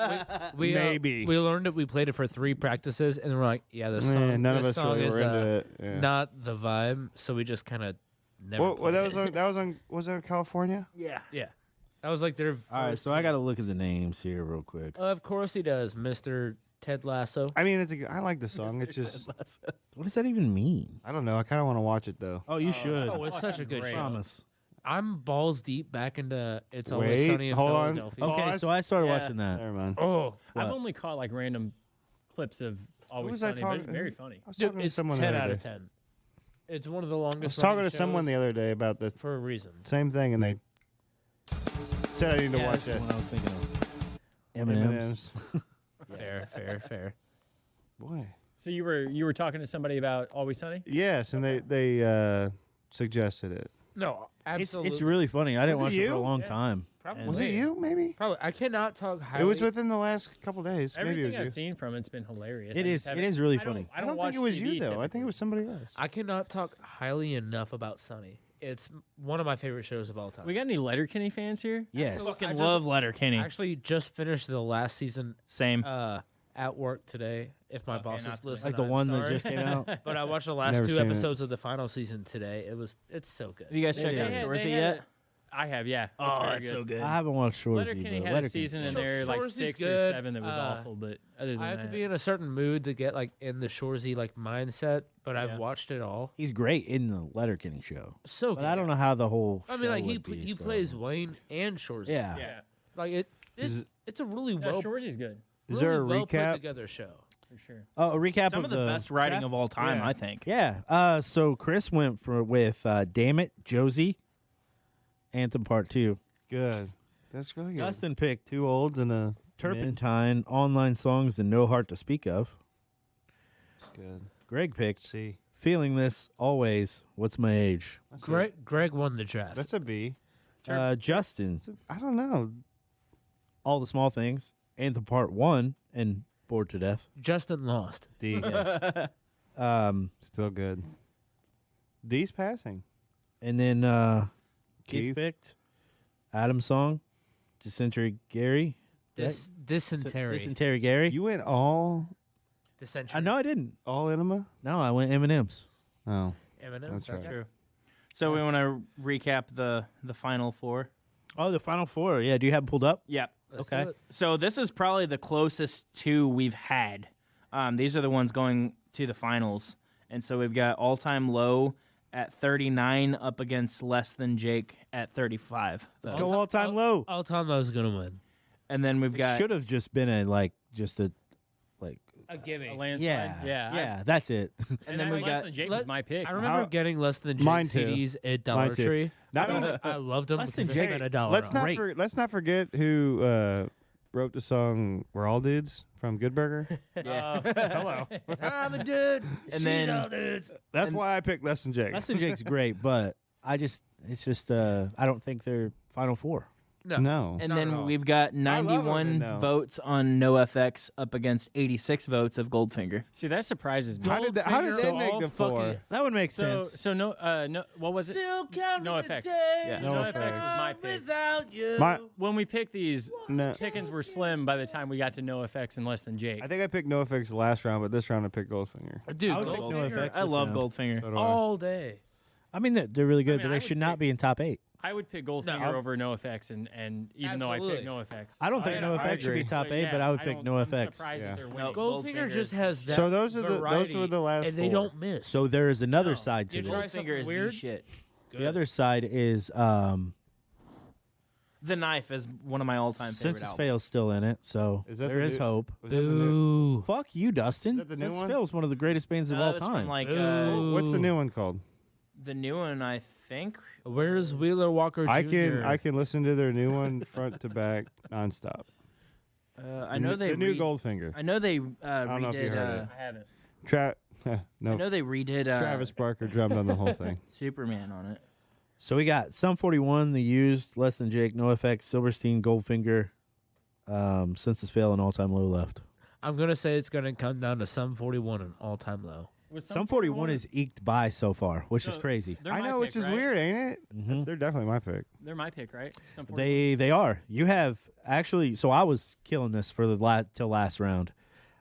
we
Maybe.
we learned it. We played it for 3 practices, and we're like, yeah, this song.
Man, none of
this
us
song
really
is
were into it. Yeah.
not the vibe. So we just kind of never.
Well,
played
that was
it.
on. That was on. Was it in California?
Yeah.
Yeah, that was like their.
All right,
first
so I
hit.
got to look at the names here real quick.
Of course he does, Mr. Ted Lasso.
I mean, it's a. I like the song. It's just.
What does that even mean?
I don't know. I kind of want to watch it though.
Oh, you should.
Oh, it's such a good
great.
show.
Promise.
I'm balls deep back into It's Always
Wait,
Sunny in
hold on.
Philadelphia.
Okay,
Pause.
so I started
Yeah.
watching that.
Never mind.
Oh,
I've
What?
only caught like random clips of Always
was I
Sunny,
talking-
but very funny.
I was
dude,
talking to
it's
someone
10
the
out
other
of
day.
10. It's one of the
I
longest.
was talking to
running
someone the
shows
other day about the
for a reason.
same thing, and they said I need to
Yeah,
watch
that's the
it.
one I was thinking of. M&M's.
Fair.
Boy.
So you were talking to somebody about Always Sunny?
Yes, and they suggested it.
No, absolutely.
It's really funny. I didn't
Was
watch
it
it for a
you?
long
Yeah.
time.
Probably.
And-
Was it you? Maybe.
Probably. I cannot talk highly.
It was within the last couple days. Maybe it
Everything
was you.
I've seen from it's been hilarious.
It
I
is.
just
It
haven't-
is really
I don't-
funny.
I don't
watch
think it was
TV
you though. I think
typically.
it was somebody else.
I cannot talk highly enough about Sunny. It's one of my favorite shows of all time.
We got any Letterkenny fans here?
Yes.
I
Fucking
just-
love Letterkenny.
Actually, just finished the last season
Same.
at work today. If my
Okay,
boss
not
is
the-
listening,
Like the
I'm
one that
sorry.
just came out.
But I watched the last
Never
2
seen it.
episodes of the final season today. It's so good.
Have you guys checked
It
out
is.
Shorzy
They
yet?
had- I have, yeah. It's
Oh,
very
it's
good.
so good.
I haven't watched Shorzy,
Letterkenny
but
had a
Letterkenny's
season in
good.
there, like
Shorzy's
6 or
good.
7 that was awful, but other than
I have
that,
to be in a certain mood to get like in the Shorzy like mindset, but
Yeah.
I've watched it all.
He's great in the Letterkenny show.
So
But
good.
I don't know how the whole
I mean, like
show
he
would be,
he
so.
plays Wayne and Shorzy.
Yeah.
yeah.
Like it's a really
No,
well
Shorzy's good
Is there a
well put
recap?
together show.
for sure.
Oh, a recap
Some of the best writing of all time,
Yeah.
I think.
Yeah. So Chris went with Damn It, Josie, Anthem Part 2.
Good. That's really good.
Dustin picked
Two olds and a
Turpentine, Online Songs, and No Heart to Speak of.
Good.
Greg picked
C.
Feeling This Always, What's My Age?
That's
Greg won the draft.
That's a B.
Justin,
I don't know.
All the Small Things, Anthem Part 1, and Bored to Death.
Justin lost.
D. Still good. D's passing.
And then Keith
Keith.
picked Adam's Song, Dysentery Gary.
Dysentery.
Dysentery Gary.
You went all
Dysentery.
No, I didn't.
Enema?
No, I went M&M's.
Oh.
Eminem.
That's right.
True. So we want to recap the final 4.
Oh, the Final Four. Yeah, do you have it pulled up?
Yep.
Let's
Okay.
do it.
So this is probably the closest to we've had. These are the ones going to the finals. And so we've got All Time Low at 39 up against Less Than Jake at 35.
Let's go all time low.
All time Low's gonna win.
And then we've got
Should have just been a
A gimme.
A landslide.
yeah,
yeah.
that's it.
And
then we
Less
got-
Than Jake
Let-
was my pick.
I remember
How-
getting Less Than Jake
Mine too.
CDs at Dollar
Mine too.
Tree.
Not
I, was
only-
like, I loved them
Less
because
Than
I
Jake-
spent a dollar.
Let's
on
not
them.
let's not forget who wrote the song "We're All Dudes" from Good Burger.
Hello.
I'm a dude.
And
She's
then-
all dudes.
That's why I picked Less Than Jake.
Less Than Jake's great, but it's just I don't think they're Final Four.
No.
And
Not at
then
all.
we've got
love
91
them, no.
votes on NoFX up against 86 votes of Goldfinger.
See, that surprises me.
How did that
Goldfinger
make
all
the
fucking-
four?
That would make
So,
sense.
so no, what was it?
Still counting
No
the
effects.
days
Yeah.
No
No
effects.
effects was my pick.
without you.
When we picked these,
No.
pickings were slim by the time we got to No Effects and Less Than Jake.
I think I picked NoFX last round, but this round I picked Goldfinger.
Dude,
I would pick
Goldfinger
NoFX.
I love
round.
Goldfinger.
So do I.
all day.
I mean, they're really good,
mean,
but
I
they
would
should not
pick-
be in top 8.
I would pick Goldfinger
No.
over No Effects, and even though I
Absolutely.
picked No Effects,
I don't think
I
NoFX should be
agree.
top 8,
yeah,
but I would pick
don't-
NoFX.
I'm surprised
Yeah.
that they're winning.
No,
Goldfinger just has that.
So those were
variety,
the last
and they
four.
don't miss.
So there is another
No.
side to
You try
this.
something
Goldfinger is the
weird?
shit.
The other side is
The Knife is one of my all-time favorite
Census
albums.
Fail's still in it, so
Is that
there
the
is
new-
hope.
Was that the new-
Boo.
Fuck you, Dustin.
Is that the new
Census
one?
Fail's one of the greatest bands of all
That's from
time.
like
Ooh.
What's the new one called?
The new one, I think.
Where's Wheeler Walker Jr.?
I can listen to their new one front to back nonstop.
I know
the new Goldfinger.
I know they
I don't know if you
redid.
heard it.
I haven't.
No.
I know they redid.
Travis Barker drummed on the whole thing.
Superman on it.
So we got Sum 41, The Used, Less Than Jake, No Effects, Silverstein, Goldfinger, Census Fail, and All Time Low left.
I'm gonna say it's gonna come down to Sum 41 and All Time Low.
Sum 41 is eked by so far, which is crazy.
I know,
which is weird, ain't it?
Mm-hmm.
They're definitely my pick.
They're my pick, right? Some 41.
They are. You have actually. So I was killing this for the till last round,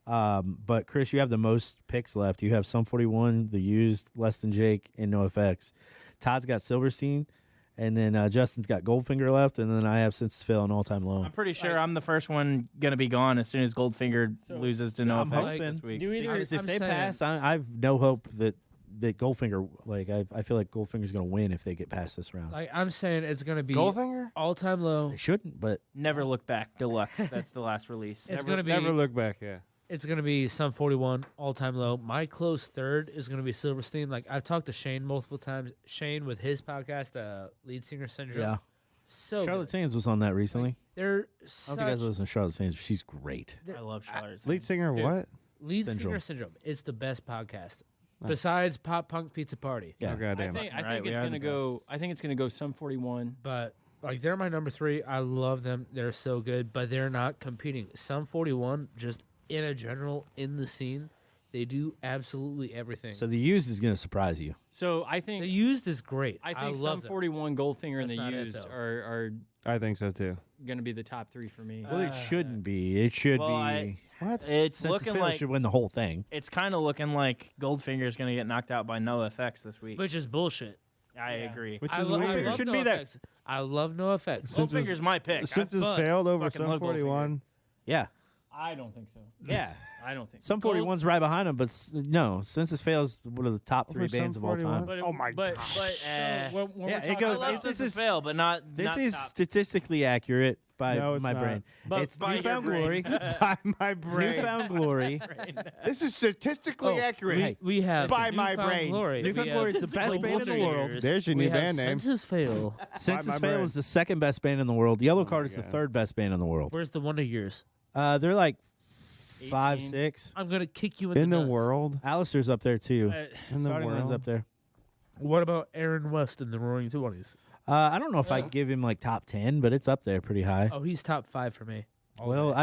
but Chris, you have the most picks left. You have Sum 41, The Used, Less Than Jake, and No Effects. Todd's got Silverstein, and then Justin's got Goldfinger left, and then I have Census Fail and All Time Low.
I'm pretty sure I'm the first one gonna be gone as soon as Goldfinger loses to No Effects this week.
Because if they pass, I've no hope that Goldfinger. Like I feel like Goldfinger's gonna win if they get past this round.
Like I'm saying, it's gonna be
Goldfinger,
All Time Low.
They shouldn't, but
Never Look Back Deluxe. That's the last release.
It's gonna be
Never Look Back. Yeah.
It's gonna be Sum 41, All Time Low. My close third is gonna be Silverstein. Like I've talked to Shane multiple times. Shane with his podcast, Lead Singer Syndrome.
yeah.
So
Charlotte
good.
Sands was on that recently.
They're
I don't know if you guys
such
listen to Charlotte Sands. But she's great.
I love Charlotte.
Lead singer,
Dude.
what?
Lead
Syndrome.
Singer Syndrome. It's the best podcast besides Pop Punk Pizza Party.
Yeah.
Oh,
I
goddamn.
think
Right, we
it's
are
gonna
the
go. I think it's gonna go some 41.
But like they're my number 3. I love them. They're so good, but they're not competing. Sum 41 just in a general in the scene, they do absolutely everything.
So The Used is gonna surprise you.
So I think
the Used is great.
I think
love
some
them.
41, Goldfinger, and
That's not
the
it,
Used
though.
are
I think so too.
gonna be the top 3 for me.
Well, it shouldn't be. It should
Well,
be.
What?
It's
Census
looking
Fail
like
should win the whole thing.
it's kind of looking like Goldfinger's gonna get knocked out by No Effects this week.
Which is bullshit.
I agree.
Which
I,
is
lo- I
weird.
love
Shouldn't
no
be there.
effects. I love no effects.
Since it's-
Goldfinger's my pick.
Since it's
but-
failed over
fucking
Sum
love
41.
Yeah.
I don't think so.
Yeah.
I don't think so.
Sum 41's right behind him, but no, Census Fail's one of the top 3
Over Sum
bands of all
41?
time.
But
Oh my
but,
God.
But when
Yeah,
we're
it
talking
goes-
about-
this is-
fail, but not.
This
not
is
top.
statistically accurate by
No, it's
my
not.
brain.
But
It's
by your
Newfound Glory.
brain.
By my brain.
Newfound Glory.
This is statistically
Oh,
accurate.
We have
By my
Newfound
brain.
Glory.
Newfound
We
Glory
have
is the best
Gold
band in the
Years.
world.
There's your
We
new
have
band name.
Census Fail.
Census
my
Fail
brain.
is the second best band in the world. Yellow Card is the
God.
third best band in the world.
Where's the Wonder Years?
They're like 5,
18.
6.
I'm gonna kick you in,
In the
nuts.
world.
Alistair's up there too.
In the
Starting line's
world.
up there.
What about Aaron West in the Roaring Twenties?
I don't know if I'd give him like top 10, but it's up there pretty high.
Oh, he's top 5 for me.
Well,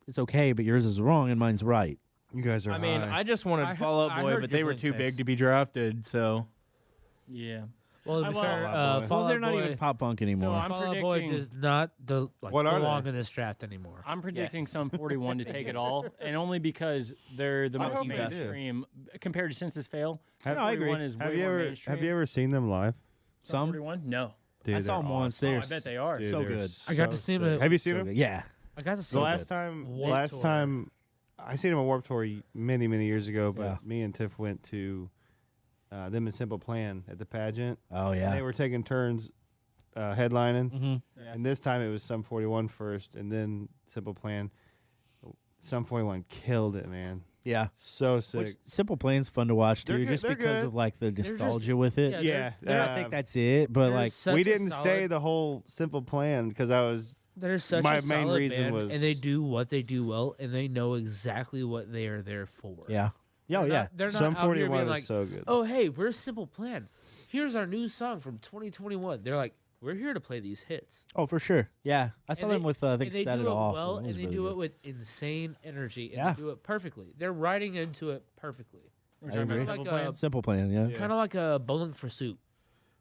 it's okay, but yours is wrong and mine's right.
You guys are
I mean,
high.
I just wanted
I
Fall Out
heard- I
Boy,
heard
but
your
they were
blink
too
picks.
big to be drafted. So
Yeah.
Well, to
I
be
will-
fair,
Fall Out Boy.
Fall
Well, they're
Out
not
Boy,
even pop punk anymore.
I'm
Fall Out Boy
predicting-
does not
What are
belong
they?
in this draft anymore.
I'm predicting some 41 to take it all, and only because they're the
I
most
hope they do.
mainstream compared to Census Fail.
Have-
Some
I agree.
41 is
Have
way
you
more
ever
mainstream.
have you ever seen them live?
Some?
41? No.
Dude,
I saw
they're
them once.
awesome.
They're
I bet they are.
Dude,
so
they're
good.
I got to
so
see 'em
sick.
at-
Have you seen
So
them?
good. Yeah.
I got to see
The
him.
last time,
Warped Tour.
I seen them at Warped Tour many years ago. But
Yeah.
me and Tiff went to them in Simple Plan at the pageant.
Oh
And
yeah.
they were taking turns headlining,
Mhm.
and this time it was Sum 41 first, and then Simple Plan. Sum 41 killed it, man.
Yeah.
So sick.
Which Simple Plan's fun to watch
They're
too,
good-
just
they're
because
good.
of like the
just-
nostalgia with it.
yeah,
yeah,
I think that's it. But
they're
like,
such
we
a
didn't
solid-
stay the whole Simple Plan because I was.
They're such
my
a
main
solid
reason
band,
was-
and they do what they do well, and they know exactly what they are there for.
yeah, yeah, oh,
They're
yeah.
not- they're not
Sum
out here
41
being
is
like,
so good.
oh hey, we're Simple Plan. Here's our new song from 2021. They're like, we're here to play these hits.
Oh, for sure. Yeah, I saw
And
them with I think
and they
Set
do
It
it
Off.
well,
It
and
was
they
really
do
good.
it with insane energy, and
Yeah.
they do it perfectly. They're writing into it perfectly.
We're
I
talking about
agree.
Simple
Like
Plan?
Simple Plan. Yeah.
Yeah.
Kind of like a Bowling for Soup.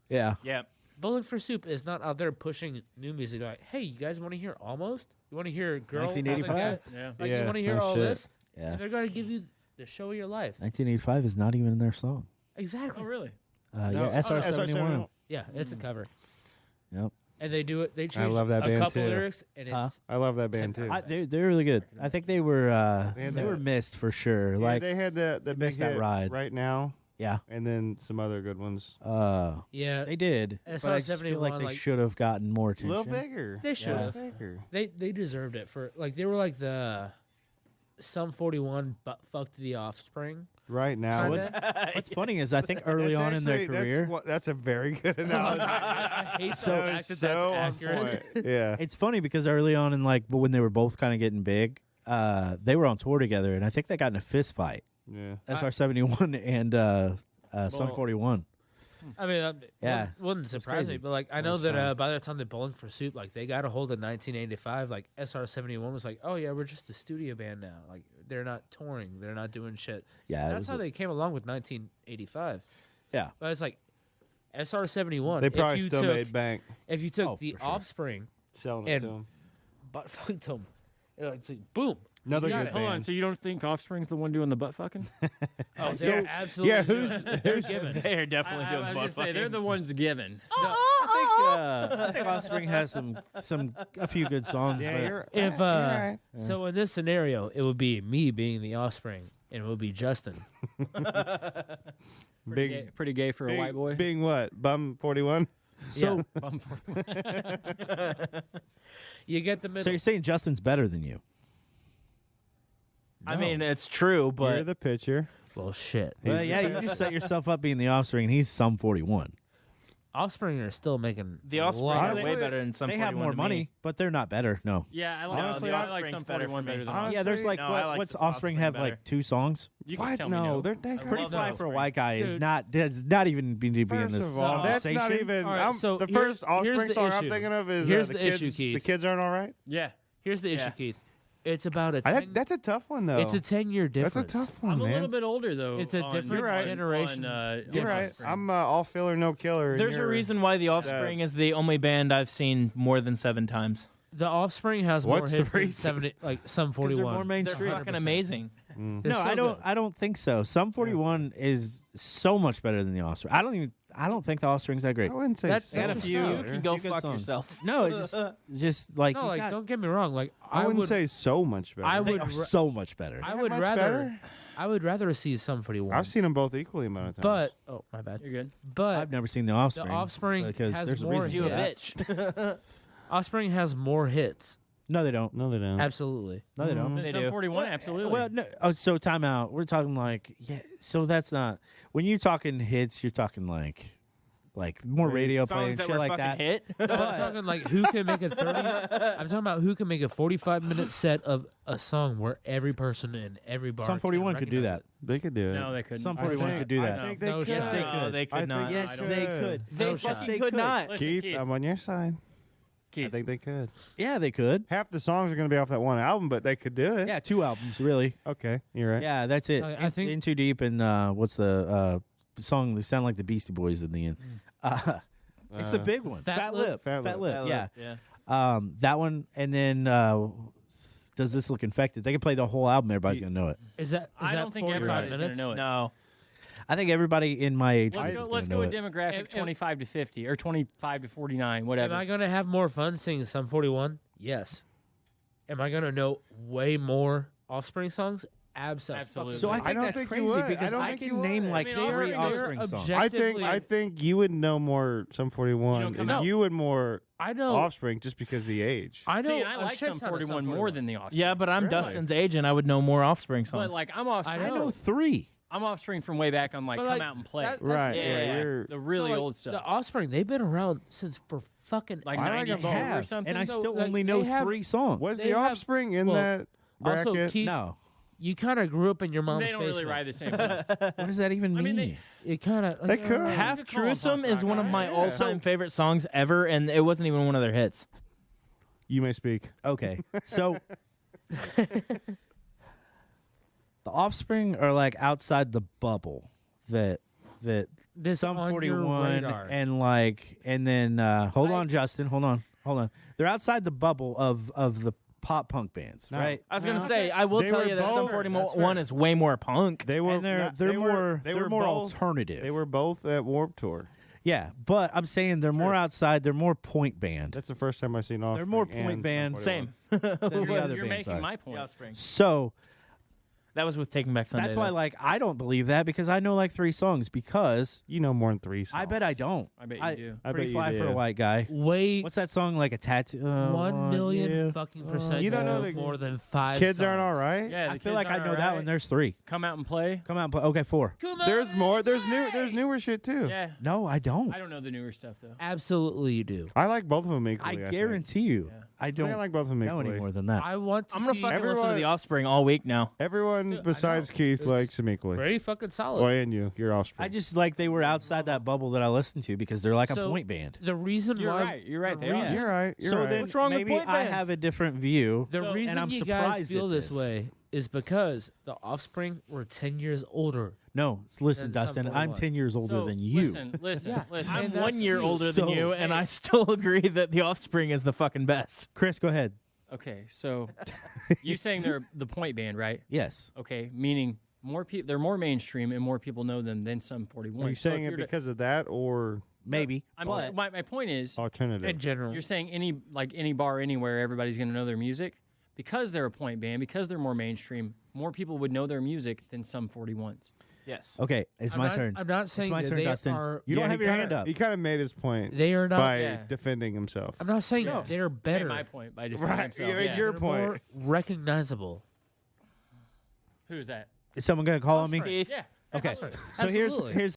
Yeah.
yeah,
Bowling for Soup is not out there pushing new music. They're like, hey, you guys want to hear Almost? You want to hear Girl?
1985?
Yeah.
Like,
Yeah,
you want to hear
no
all
shit.
this?
Yeah.
And they're going to give you the show of your life.
1985 is not even in their song.
Exactly.
Oh, really?
Yeah,
No,
SR71.
Yeah, it's a cover.
Yep.
And they do it. They change
love that
a
band,
couple
too.
lyrics, and it's
Huh?
I love that band too.
They're really good. I think they were
They had
they were
that-
missed for sure.
Yeah,
Like
they had the big
missed that
hit
ride.
right now,
yeah,
and then some other good ones.
yeah,
they did. But I just feel like
SR71,
they
like-
should have gotten more
A
attention.
little bigger.
they should
Yeah.
have.
Bigger.
They deserved it for like they were like the Sum 41 but fucked the Offspring.
right now.
What's funny is I think early on in their career,
that's a very good analogy.
I hate
So-
the fact that that's
on
accurate.
point. Yeah.
it's funny because early on in when they were both kind of getting big, they were on tour together, and I think they got in a fist fight.
Yeah.
SR-71 and Sum 41.
I mean, that
Yeah.
wouldn't surprise
crazy.
me, but like I know that by the time they Bowling for Soup, like they got a hold of 1985. Like SR-71 was like, oh yeah, we're just a studio band now. Like they're not touring, they're not doing shit.
Yeah, it
That's
was
how
a-
they came along with 1985.
Yeah.
But it's like SR-71.
They
if
probably
you
still
took,
made bank
If you took
Oh,
the
for sure.
Offspring
selling it
and
to them.
butt fucked them, it's like boom.
Another
you got
good
it.
Hold on,
band.
so you don't think Offspring's the one doing the butt fucking?
Oh, they're absolutely
yeah,
they're given.
They're definitely doing
I
butt
was gonna say they're
fucking.
the ones given.
I think Offspring has a few good songs.
Yeah,
but
you're
If
right.
so, in this scenario, it would be me being the Offspring, and it would be Justin.
Pretty gay for a white boy.
Being what? Bum 41?
so,
Bum for-
You get the middle.
so you're saying Justin's better than you?
I mean, it's true,
You're
but
the pitcher.
well, shit.
Well, yeah, you just set yourself up being the Offspring, and he's Sum 41.
Offspring are still making
the
a
Offspring
lot
are
of-
Honestly,
way better than some.
They have
41
more
to
money,
me.
but they're not better. No.
Yeah, I like
Honestly,
I like
Offspring's
Sum
better
41
for me.
better than
Honestly,
Yeah, there's like
no, I like
what's
the
Offspring have
Offspring
like 2 songs?
You can
What?
tell me
No,
no.
they're they
Pretty
love
Fly
those.
for a white guy is
Dude.
not does not even be in
First
this
of all, that's not
conversation.
even.
All right, so
the
here-
first
here's
Offspring
the
song I'm
issue.
thinking of is
Here's
the
the
kids.
issue, Keith.
The kids aren't all right.
Yeah,
Here's the issue,
Yeah.
Keith. It's about a 10,
That's a tough one though.
it's a 10-year difference.
That's a tough one,
I'm a
man.
little bit older though.
It's a
on-
different
You're right.
generation.
You're right.
Offspring.
I'm all filler, no killer. and
There's a
you're-
reason why the Offspring is the only band I've seen more than 7 times.
The Offspring has more
What's the
hits than
reason?
70, like Sum
'Cause they're
41.
more mainstream.
They're fucking amazing.
Mm.
They're
No,
so
I don't.
good.
I don't think so. Sum 41 is so much better than the Offspring. I don't think the Offspring's that great.
I wouldn't say
That's-
so.
that's
And
a
if you
few
can go
Few good
fuck
songs.
yourself.
No, it's just like,
No,
you
like
got-
don't get me wrong. Like
I wouldn't
would,
say so much better.
I
they
would
are
ra-
so much better.
I
That
would
much
rather.
better?
I would rather see Sum 41.
I've seen them both equally amount of times.
but oh my bad.
You're good.
But
I've never seen the Offspring.
the Offspring
because
has
there's a
more
reason
You
for
a
hits.
that.
bitch.
Offspring has more hits.
No, they don't.
no, they don't.
Absolutely.
No, they don't.
They
Sum
do.
41, absolutely.
Well, no. Oh, so time out. We're talking like So that's not when you're talking hits. You're talking like more radio play
Songs
and
that
shit
were
like
fucking
that.
hit.
No, I'm talking like who can make a 30. I'm talking about who can make a 45-minute set of a song where every person in every bar.
Sum 41 could do
recognize
that.
They could do it.
No, they couldn't.
Sum
I
41
think-
could do
I
that.
think
No
they could.
shot.
Yes, they could. They
I
could
think
not.
Yes,
they
they
could.
could.
No
They
shot.
fucking could not.
Listen,
Keith,
Keith.
I'm on your side. I
Keith.
think they could.
Yeah, they could.
Half the songs are going to be off that one album, but they could do it.
Yeah, 2 albums really.
Okay, you're right.
Yeah, that's it.
I think-
In Too Deep and what's the song? They sound like the Beastie Boys in the end. It's the big one.
Fat Lip?
Fat Lip.
Yeah.
Yeah.
That one, and then Does This Look Infected? They can play the whole album. Everybody's gonna know it.
Is that? Is
I
that
don't think
45
everybody's going
minutes?
to know it.
No.
I think everybody in my age
Let's
group
go.
is
Let's
gonna
go
know
with
it.
demographic
If-
25 to 50 or 25 to 49,
Am
whatever.
I going to have more fun singing Sum 41? Yes. Am I going to know way more Offspring songs? Absolutely.
So I
I
think
don't
that's
think you
crazy
would.
because
I don't
I
think you
can
would.
name
I
like
mean,
3
they're
Offspring songs.
objective-
I think you would know more Sum 41
You don't
and
come out.
you would more
I know.
Offspring just because of the age.
I know.
See, and I
a
like
shit
Sum
ton of
41 more than the Offspring.
Yeah, but I'm
Really?
Dustin's age, and I would know more Offspring songs.
But like I'm Offspring.
I know 3.
I'm Offspring from way back on like
But,
Come
like,
Out and Play.
that-
Right.
yeah,
Yeah, you're-
the really
So, like,
old stuff.
The Offspring, they've been around since for fucking
Like
I like
92
them both.
or something.
And I
So,
still
like,
only know
they have-
3 songs.
Was
They
the
have-
Offspring in
well,
that bracket?
Also, Keith,
No.
you kind of grew up in your mom's
They don't
basement.
really ride the same bus.
What does that even
I
mean?
mean,
It kind of
They could.
Half
You could call 'em
Truesome
punk
is one of
rock,
my
right?
all-time favorite songs ever, and it wasn't even one of their hits.
You may speak.
Okay. So the Offspring are like outside the bubble that
This
Sum
on your
41
radar.
and then hold on, Justin, hold on. They're outside the bubble of the pop punk bands,
No.
right?
I was gonna say, I will
They
tell
were
you that
both-
Sum
that's
41
fair.
is way more punk.
They were
And they're
not-
they're
they
more
were,
they're more
both,
alternative.
They were both at Warped Tour.
Yeah, but I'm saying they're more outside. They're more point band.
That's the first time I've seen Offspring.
more
and
point
Sum
band.
41.
Same.
than the other
You're
bands
making
are.
my point.
Offspring.
So
That was with Taking Back Sunday.
That's why,
though.
like, I don't believe that because I know like 3 songs. Because
You know more than 3 songs.
I bet I don't.
I bet you do.
I
Pretty
bet
fly
you
for a
do.
white guy.
Wait,
What's that song? Like a tattoo.
1 million
yeah.
fucking percent.
You don't know
knows
the
more than 5
Kids
songs.
aren't all right.
Yeah,
I feel like I know that one. There's 3.
Come out and play.
Come out and play. Okay, 4.
There's more. There's newer shit too.
Yeah.
No, I don't.
I don't know the newer stuff though.
Absolutely, you do.
I like both of them
I
equally. think.
guarantee you.
Yeah.
I
I
don't
think I like both of them
know
equally.
any more than that.
I want to
I'm gonna
see
fucking listen to
Everyone-
The Offspring all week now.
Everyone
Dude, I
besides
know.
Keith
It's
likes them equally.
pretty fucking solid.
Boy, and you, your offspring.
I just like they were outside that bubble that I listened to because they're like a
So,
point band.
The reason
You're
why
right. You're right.
the
They are.
reason-
You're right. You're
so
right.
then
What's wrong with
maybe
point
I
bands?
have a different view.
The
So-
reason
and I'm
you guys
surprised
feel
at
this
this.
way is because the Offspring were 10 years older.
No, listen,
Then
Dustin.
Sum
I'm
41.
10 years older
So,
than you.
Listen.
Yeah.
Listen.
And
I'm
that's
1 year
the-
older than
So-
you, and I still agree that The Offspring is the fucking best.
Chris, go ahead.
Okay, so you saying they're the point band, right?
Yes.
Okay, meaning more people. They're more mainstream and more people know them than some 41.
Are you
So if
saying it
you're to-
because of that or
Maybe.
I'm
but
saying, my point is,
alternative?
In general.
you're saying any bar anywhere, everybody's gonna know their music because they're a point band, because they're more mainstream. More people would know their music than some 41s.
Yes.
okay, it's
I'm
my
not-
turn.
I'm not saying
it's my
that
turn,
they
Dustin.
are.
You don't
Yeah,
have
he
your
kinda-
hand up.
He kind of made his point
They are not.
by
Yeah.
defending himself.
I'm not saying
No.
they're
Made
better.
my point by defending
Right,
himself.
yeah,
Yeah.
your
They're
point.
more recognizable.
Who's that?
Is someone going to call on me?
Keith.
Yeah.
Okay.
Offspring.
So
Absolutely.
here's